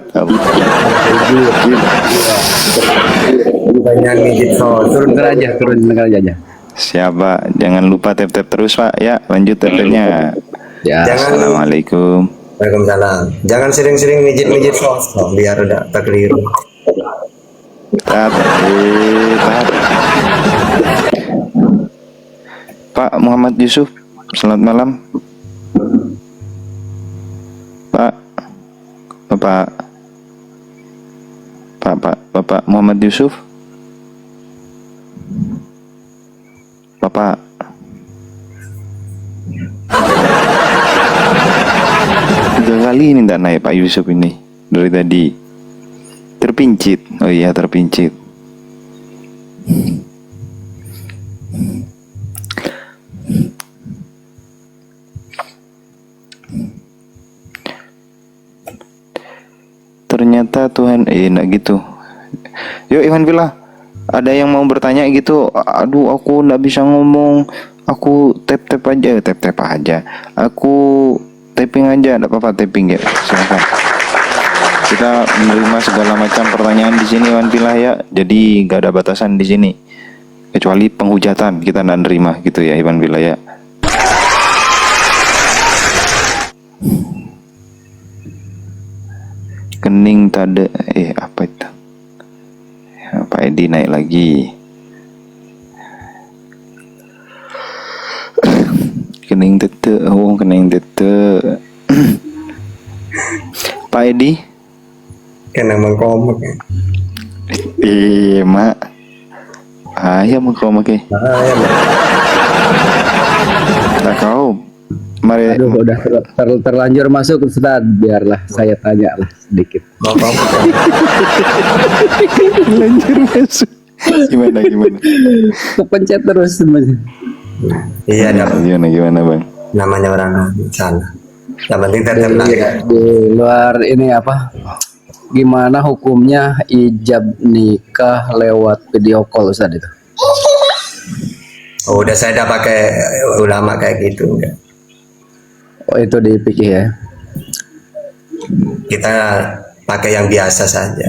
Banyak mijit Turun aja. Siapa? Jangan lupa tap-tap terus Pak ya. Lanjut tap-tapnya. Ya. Assalamualaikum. Waalaikumsalam. Jangan sering-sering mijit-mijit sosok biar udah tak keliru. Pak Muhammad Yusuf, selamat malam. Bapak Muhammad Yusuf. Bapak. Tiga kali ini tidak naik Pak Yusuf ini dari tadi. Terpincit. Oh iya, terpincit. Ternyata Tuhan enak gitu. Yuk Ivan Villa, ada yang mau bertanya gitu? Aduh, aku nggak bisa ngomong. Aku tap aja. Aku typing aja, enggak apa-apa typing ya. Silakan. Kita menerima segala macam pertanyaan di sini Wan Pilah ya. Jadi nggak ada batasan di sini. Kecuali penghujatan kita nggak nerima gitu ya Iwan Pilah ya. Kening tade apa itu? Pak Edi naik lagi. Kening tete, kening tete. Pak Edi kena mengkomek. mak. Ayam mengkomek. Ayam. Tak kau. Mari. Aduh, udah terlanjur masuk Ustaz, biarlah saya tanya lah sedikit. Terlanjur masuk. Gimana? Kepencet terus semuanya. Iya, gimana Bang? namanya orang sana. Yang penting terkenal. Di luar ini apa? Gimana hukumnya ijab nikah lewat video call Ustaz itu? Oh, udah saya udah pakai ulama kayak gitu. Oh, itu di fikih ya. Kita pakai yang biasa saja.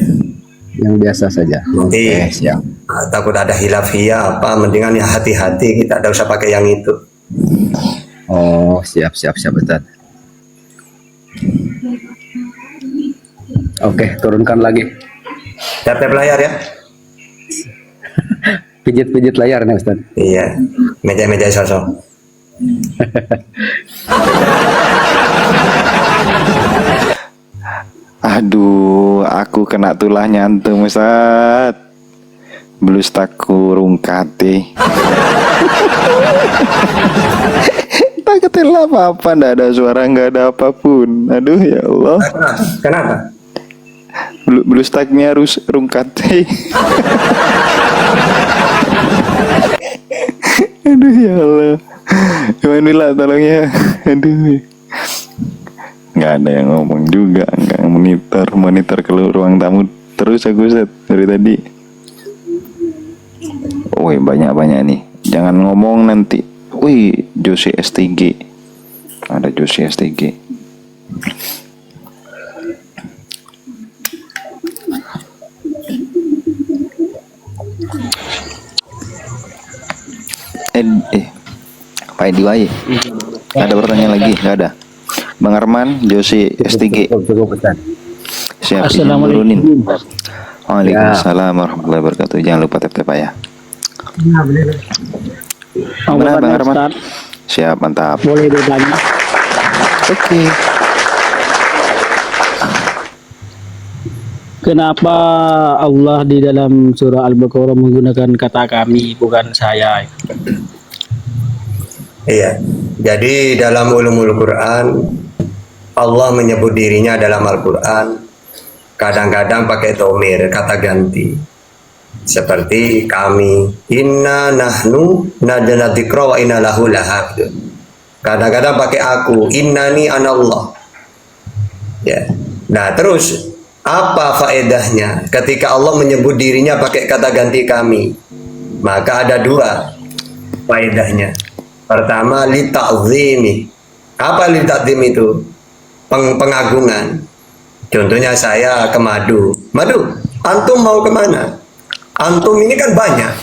Yang biasa saja. Nanti siap. Takut ada hilafiyah apa, mendingan ya hati-hati, kita tidak usah pakai yang itu. Oh, siap Ustaz. Oke, turunkan lagi. Tap-tap layar ya. Pijit layar nih Ustaz. Iya, meja-meja sosok. Aduh, aku kena tulah nyantum Ustaz. Belus taku rungkati. Tak ketelah apa-apa, ndak ada suara, nggak ada apapun. Aduh ya Allah. Kenapa? Belus taknya harus rungkati. Aduh ya Allah. Gimana tolong ya. Aduh. Nggak ada yang ngomong juga, nggak monitor keluar ruang tamu terus aku Ustaz dari tadi. Woi, banyak nih. Jangan ngomong nanti. Wih, Josi STG. Ada Josi STG. Pak Edi Waye. Ada pertanyaan lagi? Nggak ada. Bang Arman, Josi STG. Siap turunin. Waalaikumsalam warahmatullahi wabarakatuh. Jangan lupa tap-tap ya. Gimana Bang Arman? Siap, mantap. Boleh bertanya? Oke. Kenapa Allah di dalam surah Al-Baqarah menggunakan kata kami, bukan saya? Iya. Jadi dalam ulumul Quran, Allah menyebut dirinya dalam Al-Quran kadang-kadang pakai domir, kata ganti. Seperti kami, inna nahnu nazzalna dzikra wa inna lahu lahafidz. Kadang-kadang pakai aku, innani anallah. Ya. Nah, terus apa faedahnya ketika Allah menyebut dirinya pakai kata ganti kami? Maka ada dua faedahnya. Pertama, li ta'zimi. Apa li ta'zim itu? Pengagungan. Contohnya saya ke Madu. Madu, antum mau kemana? Antum ini kan banyak.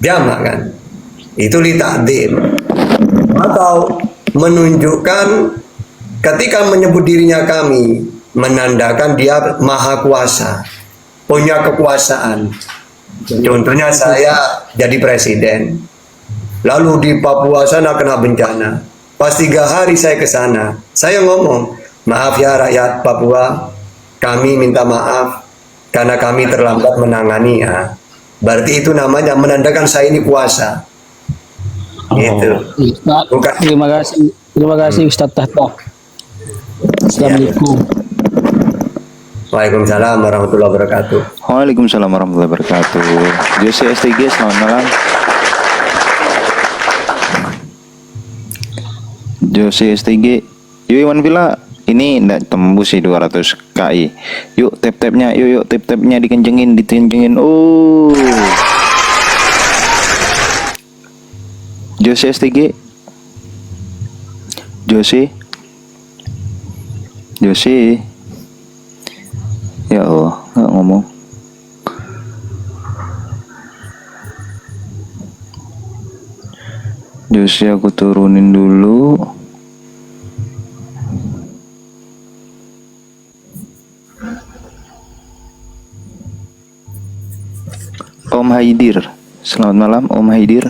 Jamak kan? Itu li ta'zim. Atau menunjukkan ketika menyebut dirinya kami, menandakan dia maha kuasa, punya kekuasaan. Contohnya saya jadi presiden, lalu di Papua sana kena bencana, pas 3 hari saya ke sana, saya ngomong, maaf ya rakyat Papua, kami minta maaf karena kami terlambat menangani ya. Berarti itu namanya menandakan saya ini kuasa. Gitu. Ustaz, terima kasih Ustaz Tahta. Assalamualaikum. Waalaikumsalam warahmatullahi wabarakatuh. Waalaikumsalam warahmatullahi wabarakatuh. Josi STG, selamat malam. Josi STG, yuk Iwan Villa, ini ndak tembus sih 200 KI. Yuk tap-tapnya, yuk tap-tapnya dikencengin. Oh. Josi STG. Josi. Ya Allah, nggak ngomong. Josi aku turunin dulu. Om Haidir, selamat malam Om Haidir.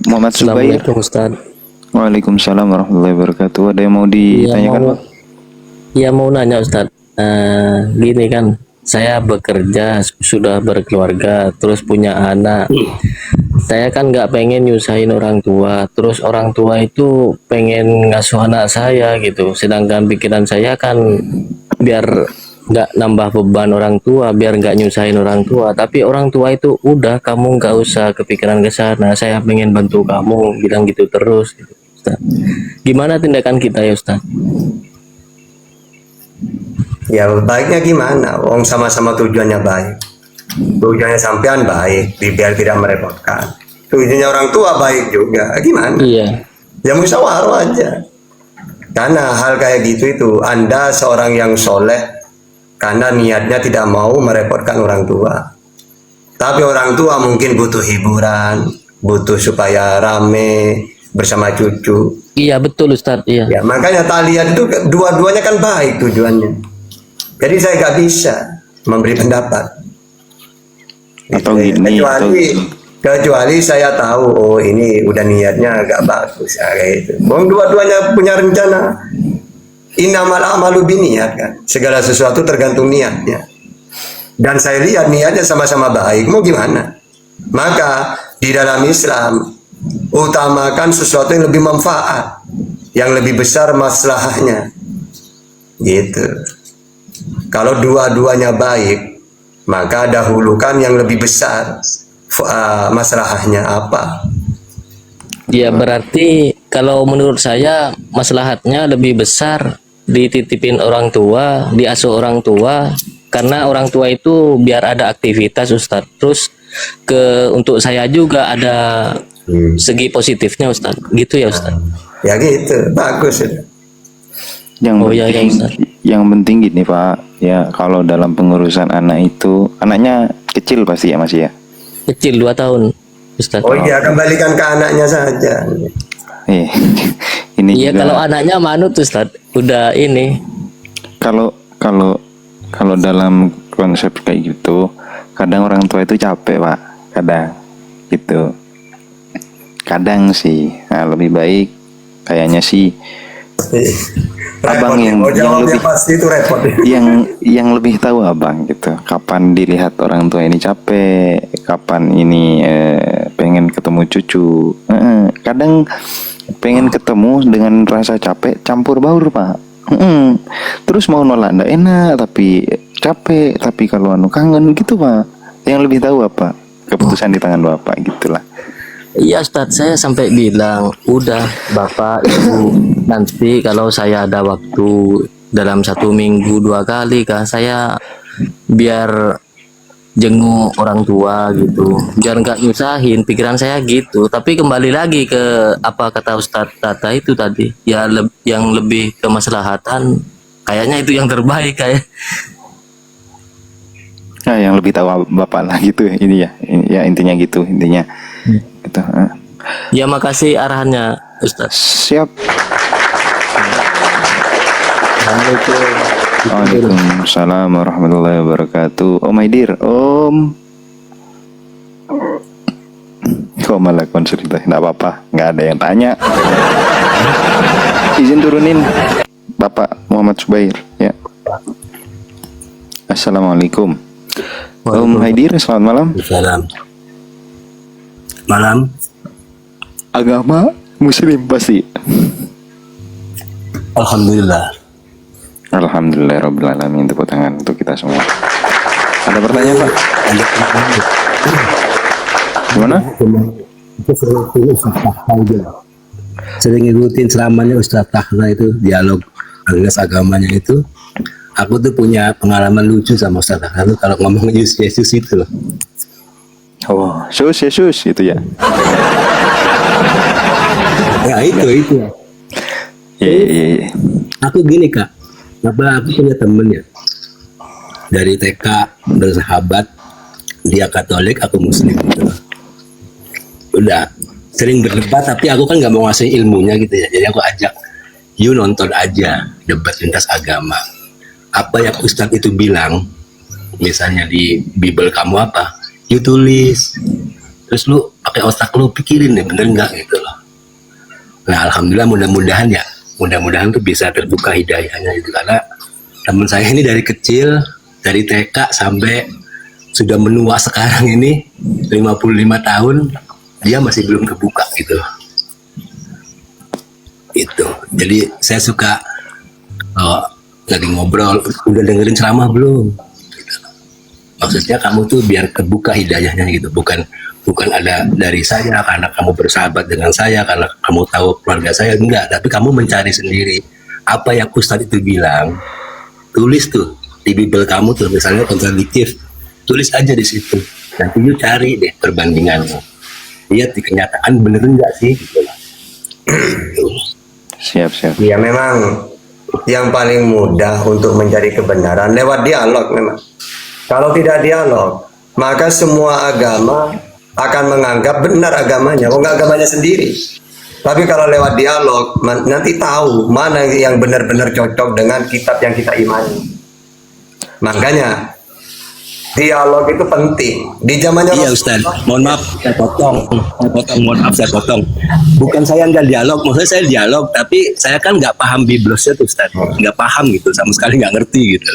Muhammad Subair. Assalamualaikum Ustaz. Waalaikumsalam warahmatullahi wabarakatuh. Ada yang mau ditanyakan? Iya mau nanya Ustaz. Gini kan, saya bekerja sudah berkeluarga, terus punya anak. Saya kan nggak pengen nyusahin orang tua, terus orang tua itu pengen ngasuh anak saya gitu. Sedangkan pikiran saya kan biar nggak nambah beban orang tua, biar nggak nyusahin orang tua. Tapi orang tua itu udah, kamu nggak usah kepikiran ke sana. Saya pengen bantu kamu, bilang gitu terus. Gitu, Ustaz. Gimana tindakan kita ya Ustaz? Ya baiknya gimana? Wong sama-sama tujuannya baik. Tujuannya sampean baik, biar tidak merepotkan. Tujuannya orang tua baik juga. Gimana? Iya. Ya musyawarah aja. Karena hal kayak gitu itu, Anda seorang yang soleh karena niatnya tidak mau merepotkan orang tua. Tapi orang tua mungkin butuh hiburan, butuh supaya rame bersama cucu. Iya betul Ustadz. Iya. Ya makanya talian itu dua-duanya kan baik tujuannya. Jadi saya nggak bisa memberi pendapat. Atau gini, kecuali saya tahu, oh ini udah niatnya agak bagus, kayak itu. Bang dua-duanya punya rencana. Innamal a'malu binniyat kan. Segala sesuatu tergantung niatnya. Dan saya lihat niatnya sama-sama baik. Mau gimana? Maka di dalam Islam utamakan sesuatu yang lebih manfaat, yang lebih besar maslahahnya. Gitu. Kalau dua-duanya baik, maka dahulukan yang lebih besar masalahnya apa. Ya berarti kalau menurut saya maslahatnya lebih besar dititipin orang tua, diasuh orang tua, karena orang tua itu biar ada aktivitas Ustadz. Terus untuk saya juga ada segi positifnya Ustadz. Gitu ya Ustadz. Ya gitu, bagus. Yang penting gini Pak, ya kalau dalam pengurusan anak itu, anaknya kecil pasti ya Mas ya? Kecil 2 tahun Ustaz. Oh iya, kembalikan ke anaknya saja. Ini iya juga, kalau anaknya manut Ustaz, udah ini. Kalau dalam konsep kayak gitu, kadang orang tua itu capek Pak, kadang gitu. Kadang sih, nah, lebih baik kayaknya sih abang yang lebih pasti itu repot. yang lebih tahu abang gitu, kapan dilihat orang tua ini capek, kapan ini pengen ketemu cucu. Kadang pengen ketemu dengan rasa capek campur baur Pak. Terus mau nolak ndak enak, tapi capek, tapi kalau kangen gitu Pak. Yang lebih tahu apa, keputusan di tangan Bapak gitulah. Iya Ustadz, saya sampai bilang, udah Bapak Ibu, nanti kalau saya ada waktu dalam 1 minggu 2 kali kah, saya biar jenguk orang tua gitu, biar nggak nyusahin, pikiran saya gitu. Tapi kembali lagi ke apa kata Ustadz Tata itu tadi, ya yang lebih kemaslahatan, kayaknya itu yang terbaik kayak. Nah, yang lebih tahu Bapak lah gitu ini ya. Ya intinya gitu, intinya. Gitu. Ya makasih arahannya Ustaz. Siap. Waalaikumsalam warahmatullahi wabarakatuh. Om Haidir, Om. Kok malah konsultasi? Nggak apa-apa, nggak ada yang tanya. Izin turunin Bapak Muhammad Subair ya. Assalamualaikum. Om Haidir, selamat malam. Salam. Malam. Agama Muslim pasti. Alhamdulillah. Alhamdulillah Rabbil Alamin. Tepuk tangan untuk kita semua. Ada pertanyaan Pak? Gimana? Sering ngikutin ceramahnya Ustaz Tahra itu, dialog alias agamanya itu. Aku tuh punya pengalaman lucu sama Ustaz Tahra tuh kalau ngomong Yesus itu loh. Oh, Yesus itu ya. Ya itu. Iya. Aku gini kak, aku punya temen ya dari TK bersahabat, dia Katolik, aku Muslim gitu. Udah sering berdebat, tapi aku kan nggak mau ngasih ilmunya gitu ya, jadi aku ajak, you nonton aja debat lintas agama. Apa yang Ustadz itu bilang, misalnya di Bible kamu apa, you tulis, terus lu pakai otak lu pikirin deh bener nggak gitu loh. Nah alhamdulillah mudah-mudahan tuh bisa terbuka hidayahnya gitu, karena teman saya ini dari kecil, dari TK sampai sudah menua sekarang ini 55 tahun, dia masih belum kebuka gitu. Itu. Jadi saya suka lagi ngobrol, udah dengerin ceramah belum? Gitu. Maksudnya kamu tuh biar kebuka hidayahnya gitu, bukan ada dari saya karena kamu bersahabat dengan saya, karena kamu tahu keluarga saya, enggak, tapi kamu mencari sendiri apa yang Ustadz itu bilang. Tulis tuh di Bible kamu tuh, misalnya kontradiktif, tulis aja di situ, nanti you cari deh perbandingannya, lihat di kenyataan bener enggak sih gitu lah. Siap. Ya memang yang paling mudah untuk mencari kebenaran lewat dialog memang. Kalau tidak dialog, maka semua agama akan menganggap benar agamanya, agamanya sendiri. Tapi kalau lewat dialog, nanti tahu mana yang benar-benar cocok dengan kitab yang kita imani. Makanya dialog itu penting di zamannya. Iya Ustaz, mohon maaf saya potong, bukan saya nggak dialog, maksudnya saya dialog, tapi saya kan nggak paham Biblosnya tuh Ustaz, nggak paham gitu, sama sekali nggak ngerti gitu.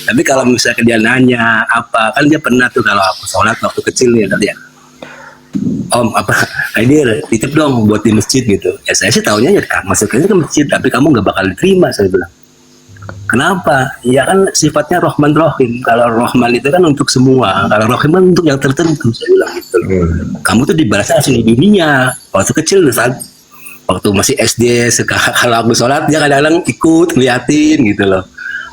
Tapi kalau misalnya dia nanya apa, kan dia pernah tuh kalau aku sholat waktu kecil ya tadi ya, Om apa, ini titip dong buat di masjid gitu. Ya saya sih taunya ya masuknya ke masjid, tapi kamu nggak bakal diterima, saya bilang. Kenapa? Ya kan sifatnya Rahman Rahim. Kalau Rahman itu kan untuk semua, kalau Rahim kan untuk yang tertentu, saya bilang gitu. Kamu tuh dibalasnya langsung di dunia. Waktu kecil saat waktu masih SD, kalau aku sholat dia kadang-kadang ikut ngeliatin gitu loh.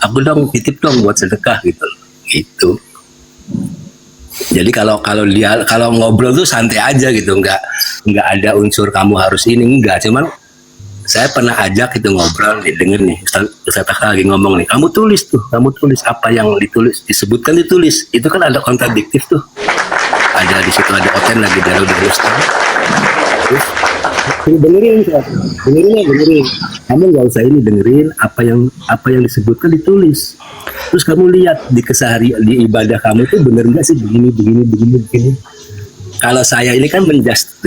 Aku dong titip dong buat sedekah gitu. Gitu. Jadi kalau ngobrol tuh santai aja gitu, nggak ada unsur kamu harus ini, enggak. Cuman saya pernah ajak itu ngobrol, denger nih, Ustaz lagi ngomong nih, kamu tulis apa yang disebutkan ditulis, itu kan ada kontradiktif tuh, ada di situ ada oten lagi dari Ustaz. Dengerin, kamu nggak usah ini dengerin apa yang disebutkan ditulis, terus kamu lihat di keseharian di ibadah kamu itu bener nggak sih begini. Kalau saya ini kan mencast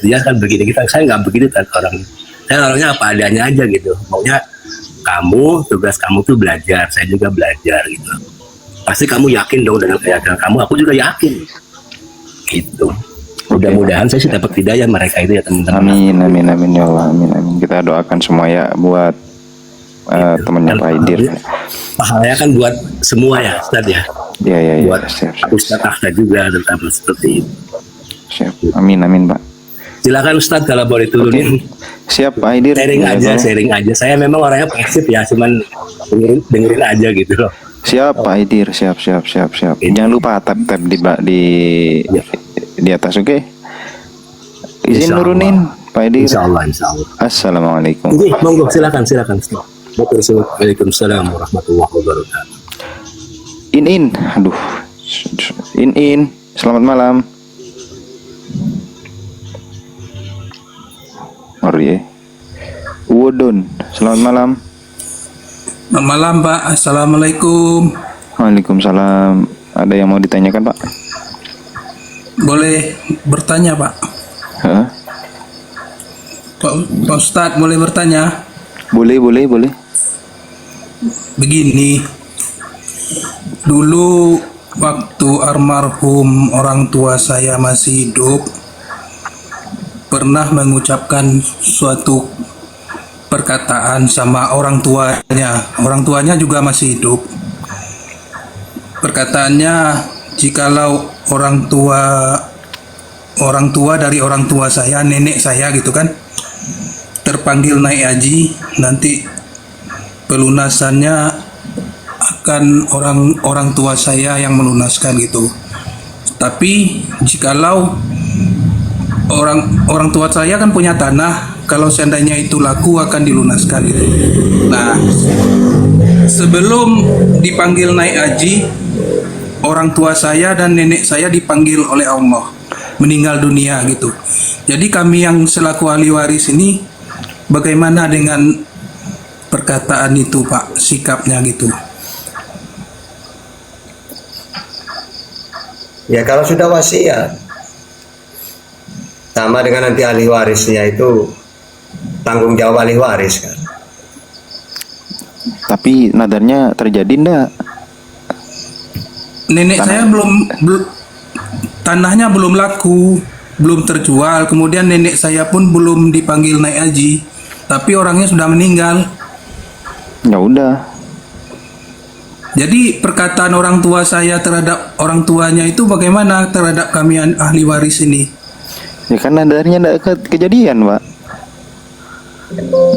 dia kan begini, saya nggak begitu kan saya orangnya apa adanya aja gitu, maunya tugas kamu tuh belajar, saya juga belajar gitu, pasti kamu yakin dong dengan keyakinan kamu, aku juga yakin gitu. Mudah-mudahan saya sih dapat hidayah mereka itu ya teman-teman. Amin ya Allah, amin. Kita doakan semua ya buat temannya Pak Aidir. Pahalanya kan buat semua ya Ustaz ya. Iya. Buat Ustaz Akhtar juga terutama seperti itu. Siap. Amin Pak. Silakan Ustaz kalau boleh turunin. Siap Pak Aidir. Sharing aja. Saya memang orangnya pasif ya, cuman dengerin aja gitu loh. Siap Pak Aidir, siap. Jangan lupa tap di atas, oke? Izin nurunin Pak Aidir. Insya Allah. Assalamualaikum. Monggo silakan. Waalaikumsalam warahmatullahi wabarakatuh. In. Aduh. In. Selamat malam. Mari. Wodon. Selamat malam. Selamat malam Pak. Assalamualaikum. Waalaikumsalam. Ada yang mau ditanyakan Pak? Boleh bertanya Pak? Hah? Pak Ustadz boleh bertanya? Boleh. Begini, dulu waktu almarhum orang tua saya masih hidup, pernah mengucapkan suatu perkataan sama orang tuanya juga masih hidup. Perkataannya, jikalau orang tua dari orang tua saya, nenek saya gitu kan, terpanggil naik haji, nanti pelunasannya akan orang tua saya yang melunaskan gitu. Tapi jikalau orang tua saya kan punya tanah kalau seandainya itu laku akan dilunaskan gitu. Nah, sebelum dipanggil naik haji, orang tua saya dan nenek saya dipanggil oleh Allah meninggal dunia gitu. Jadi kami yang selaku ahli waris ini bagaimana dengan perkataan itu Pak, sikapnya gitu? Ya kalau sudah wasiat, sama dengan nanti ahli warisnya itu tanggung jawab ahli waris kan. Tapi nadarnya terjadi ndak? Nenek saya tanahnya belum laku, belum terjual. Kemudian nenek saya pun belum dipanggil naik haji, tapi orangnya sudah meninggal. Ya udah. Jadi perkataan orang tua saya terhadap orang tuanya itu bagaimana terhadap kami ahli waris ini? Ya kan nadarnya ndak kejadian, Pak.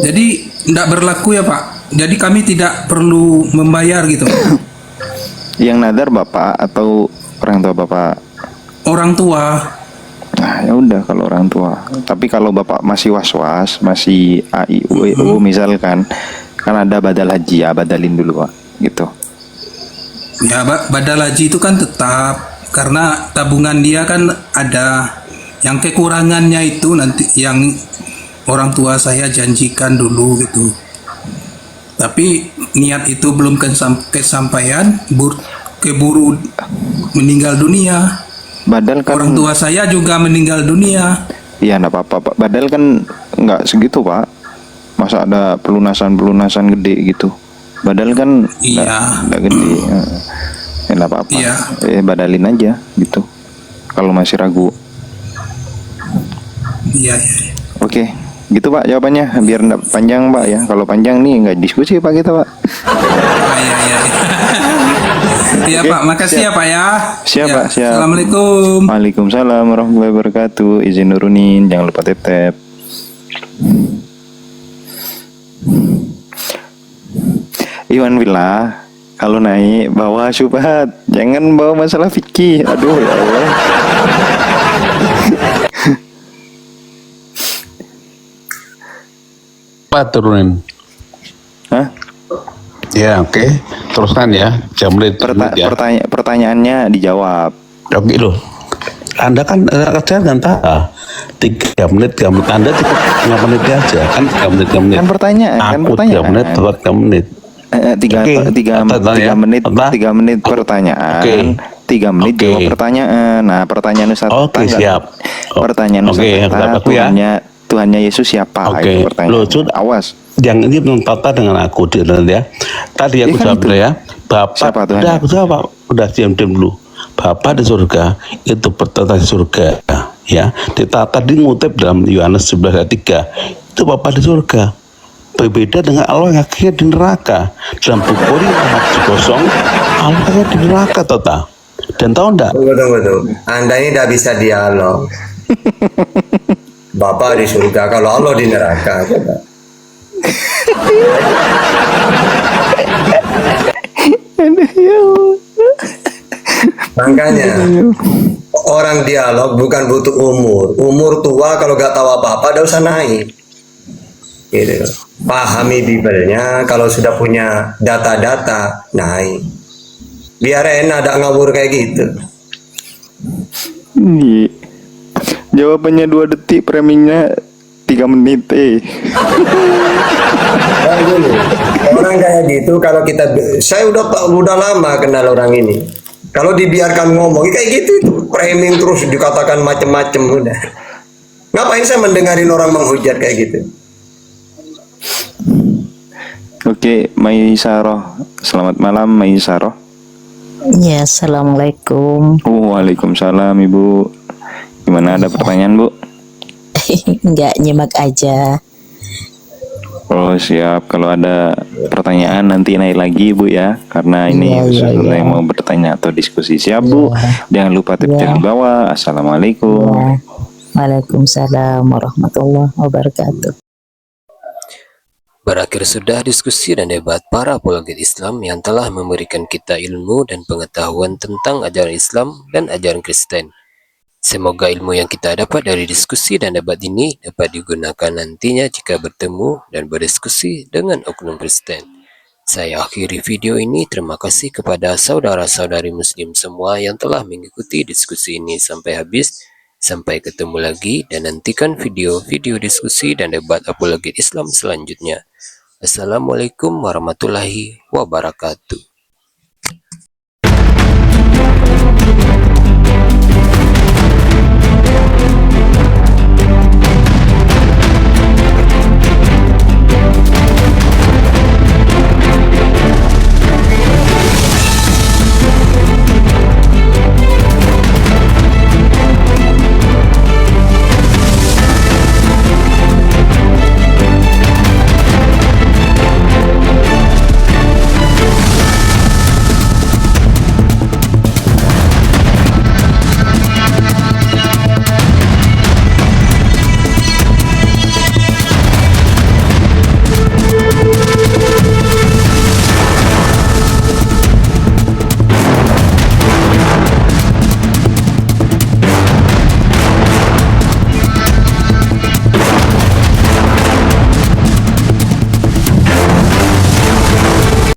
Jadi tidak berlaku ya Pak. Jadi kami tidak perlu membayar gitu. Yang nadar Bapak atau orang tua Bapak? Orang tua. Nah, ya udah kalau orang tua. Tapi kalau Bapak masih was-was, masih AIU misalkan, kan ada badal haji ya, badalin dulu Pak, gitu. Ya badal haji itu kan tetap, karena tabungan dia kan ada. Yang kekurangannya itu nanti yang orang tua saya janjikan dulu gitu. Tapi niat itu belum kesampaian, keburu meninggal dunia. Badal kan orang tua saya juga meninggal dunia. Iya, enggak apa-apa Pak. Badal kan nggak segitu Pak. Masa ada pelunasan gede gitu. Badal kan nggak gede. Ya enggak apa-apa. Iya. Badalin aja gitu. Kalau masih ragu. Iya. Oke, gitu Pak jawabannya. Biar enggak panjang Pak ya. Kalau panjang nih nggak diskusi Pak kita Pak. Iya Pak, makasih ya Pak ya. Siap Ya, Pak, siap. Assalamualaikum. Waalaikumsalam warahmatullahi wabarakatuh. Izin nurunin, jangan lupa tap-tap. Iwan Villa, kalau naik bawa syubhat, jangan bawa masalah fikih. Aduh ya Allah. Apa turunin? Hah? Ya oke, teruskan ya. Jamlet. Pertanyaannya dijawab. Oke loh. Anda kan kerja kan tak 3 menit Anda cukup 5 menit aja kan 3 menit. Kan pertanyaan, kan pertanyaan. 3 menit atau 3 menit. 3 menit pertanyaan. Oke. 3 menit jawab pertanyaan. Nah, pertanyaan Ustaz. Oke, siap. Pertanyaan Ustaz. Tuhannya Yesus siapa? Oke. Itu pertanyaan. Awas. Yang ini belum tata dengan aku ya. Tadi aku jawab dulu ya. Bapak udah aku jawab. Udah diam dulu. Bapak di surga itu bertata di surga ya. Ditata di ngutip dalam Yohanes 11 ayat 3. Itu Bapak di surga. Berbeda dengan Allah yang akhirnya di neraka. Dalam buku ini kosong Allah akhirnya di neraka Tota. Dan tahu enggak? Tunggu. Anda ini tidak bisa dialog. Bapak di surga, kalau Allah di neraka. Makanya orang dialog bukan butuh umur tua, kalau gak tahu apa-apa tidak usah naik gitu. Pahami Bibelnya, kalau sudah punya data-data naik, biar enak, ada ngawur kayak gitu. Jawabannya 2 detik, framingnya 3 menit. Orang kayak gitu, kalau saya udah lama kenal orang ini. Kalau dibiarkan ngomong kayak gitu, itu framing terus dikatakan macem-macem udah. Ngapain saya mendengarin orang menghujat kayak gitu? Oke, Maisaroh. Selamat malam Maisaroh. Ya, assalamualaikum. Waalaikumsalam Ibu. Gimana, ada pertanyaan Bu? Enggak, nyimak aja. Oh siap, kalau ada pertanyaan nanti naik lagi Bu ya. Karena ini sebenarnya mau bertanya atau diskusi. Siap Bu, jangan lupa tap di bawah. Assalamualaikum. Waalaikumsalam warahmatullahi wabarakatuh. Berakhir sudah diskusi dan debat para apologet Islam yang telah memberikan kita ilmu dan pengetahuan tentang ajaran Islam dan ajaran Kristen. Semoga ilmu yang kita dapat dari diskusi dan debat ini dapat digunakan nantinya jika bertemu dan berdiskusi dengan oknum Kristen. Saya akhiri video ini. Terima kasih kepada saudara-saudari muslim semua yang telah mengikuti diskusi ini sampai habis. Sampai ketemu lagi dan nantikan video-video diskusi dan debat apologet Islam selanjutnya. Assalamualaikum warahmatullahi wabarakatuh.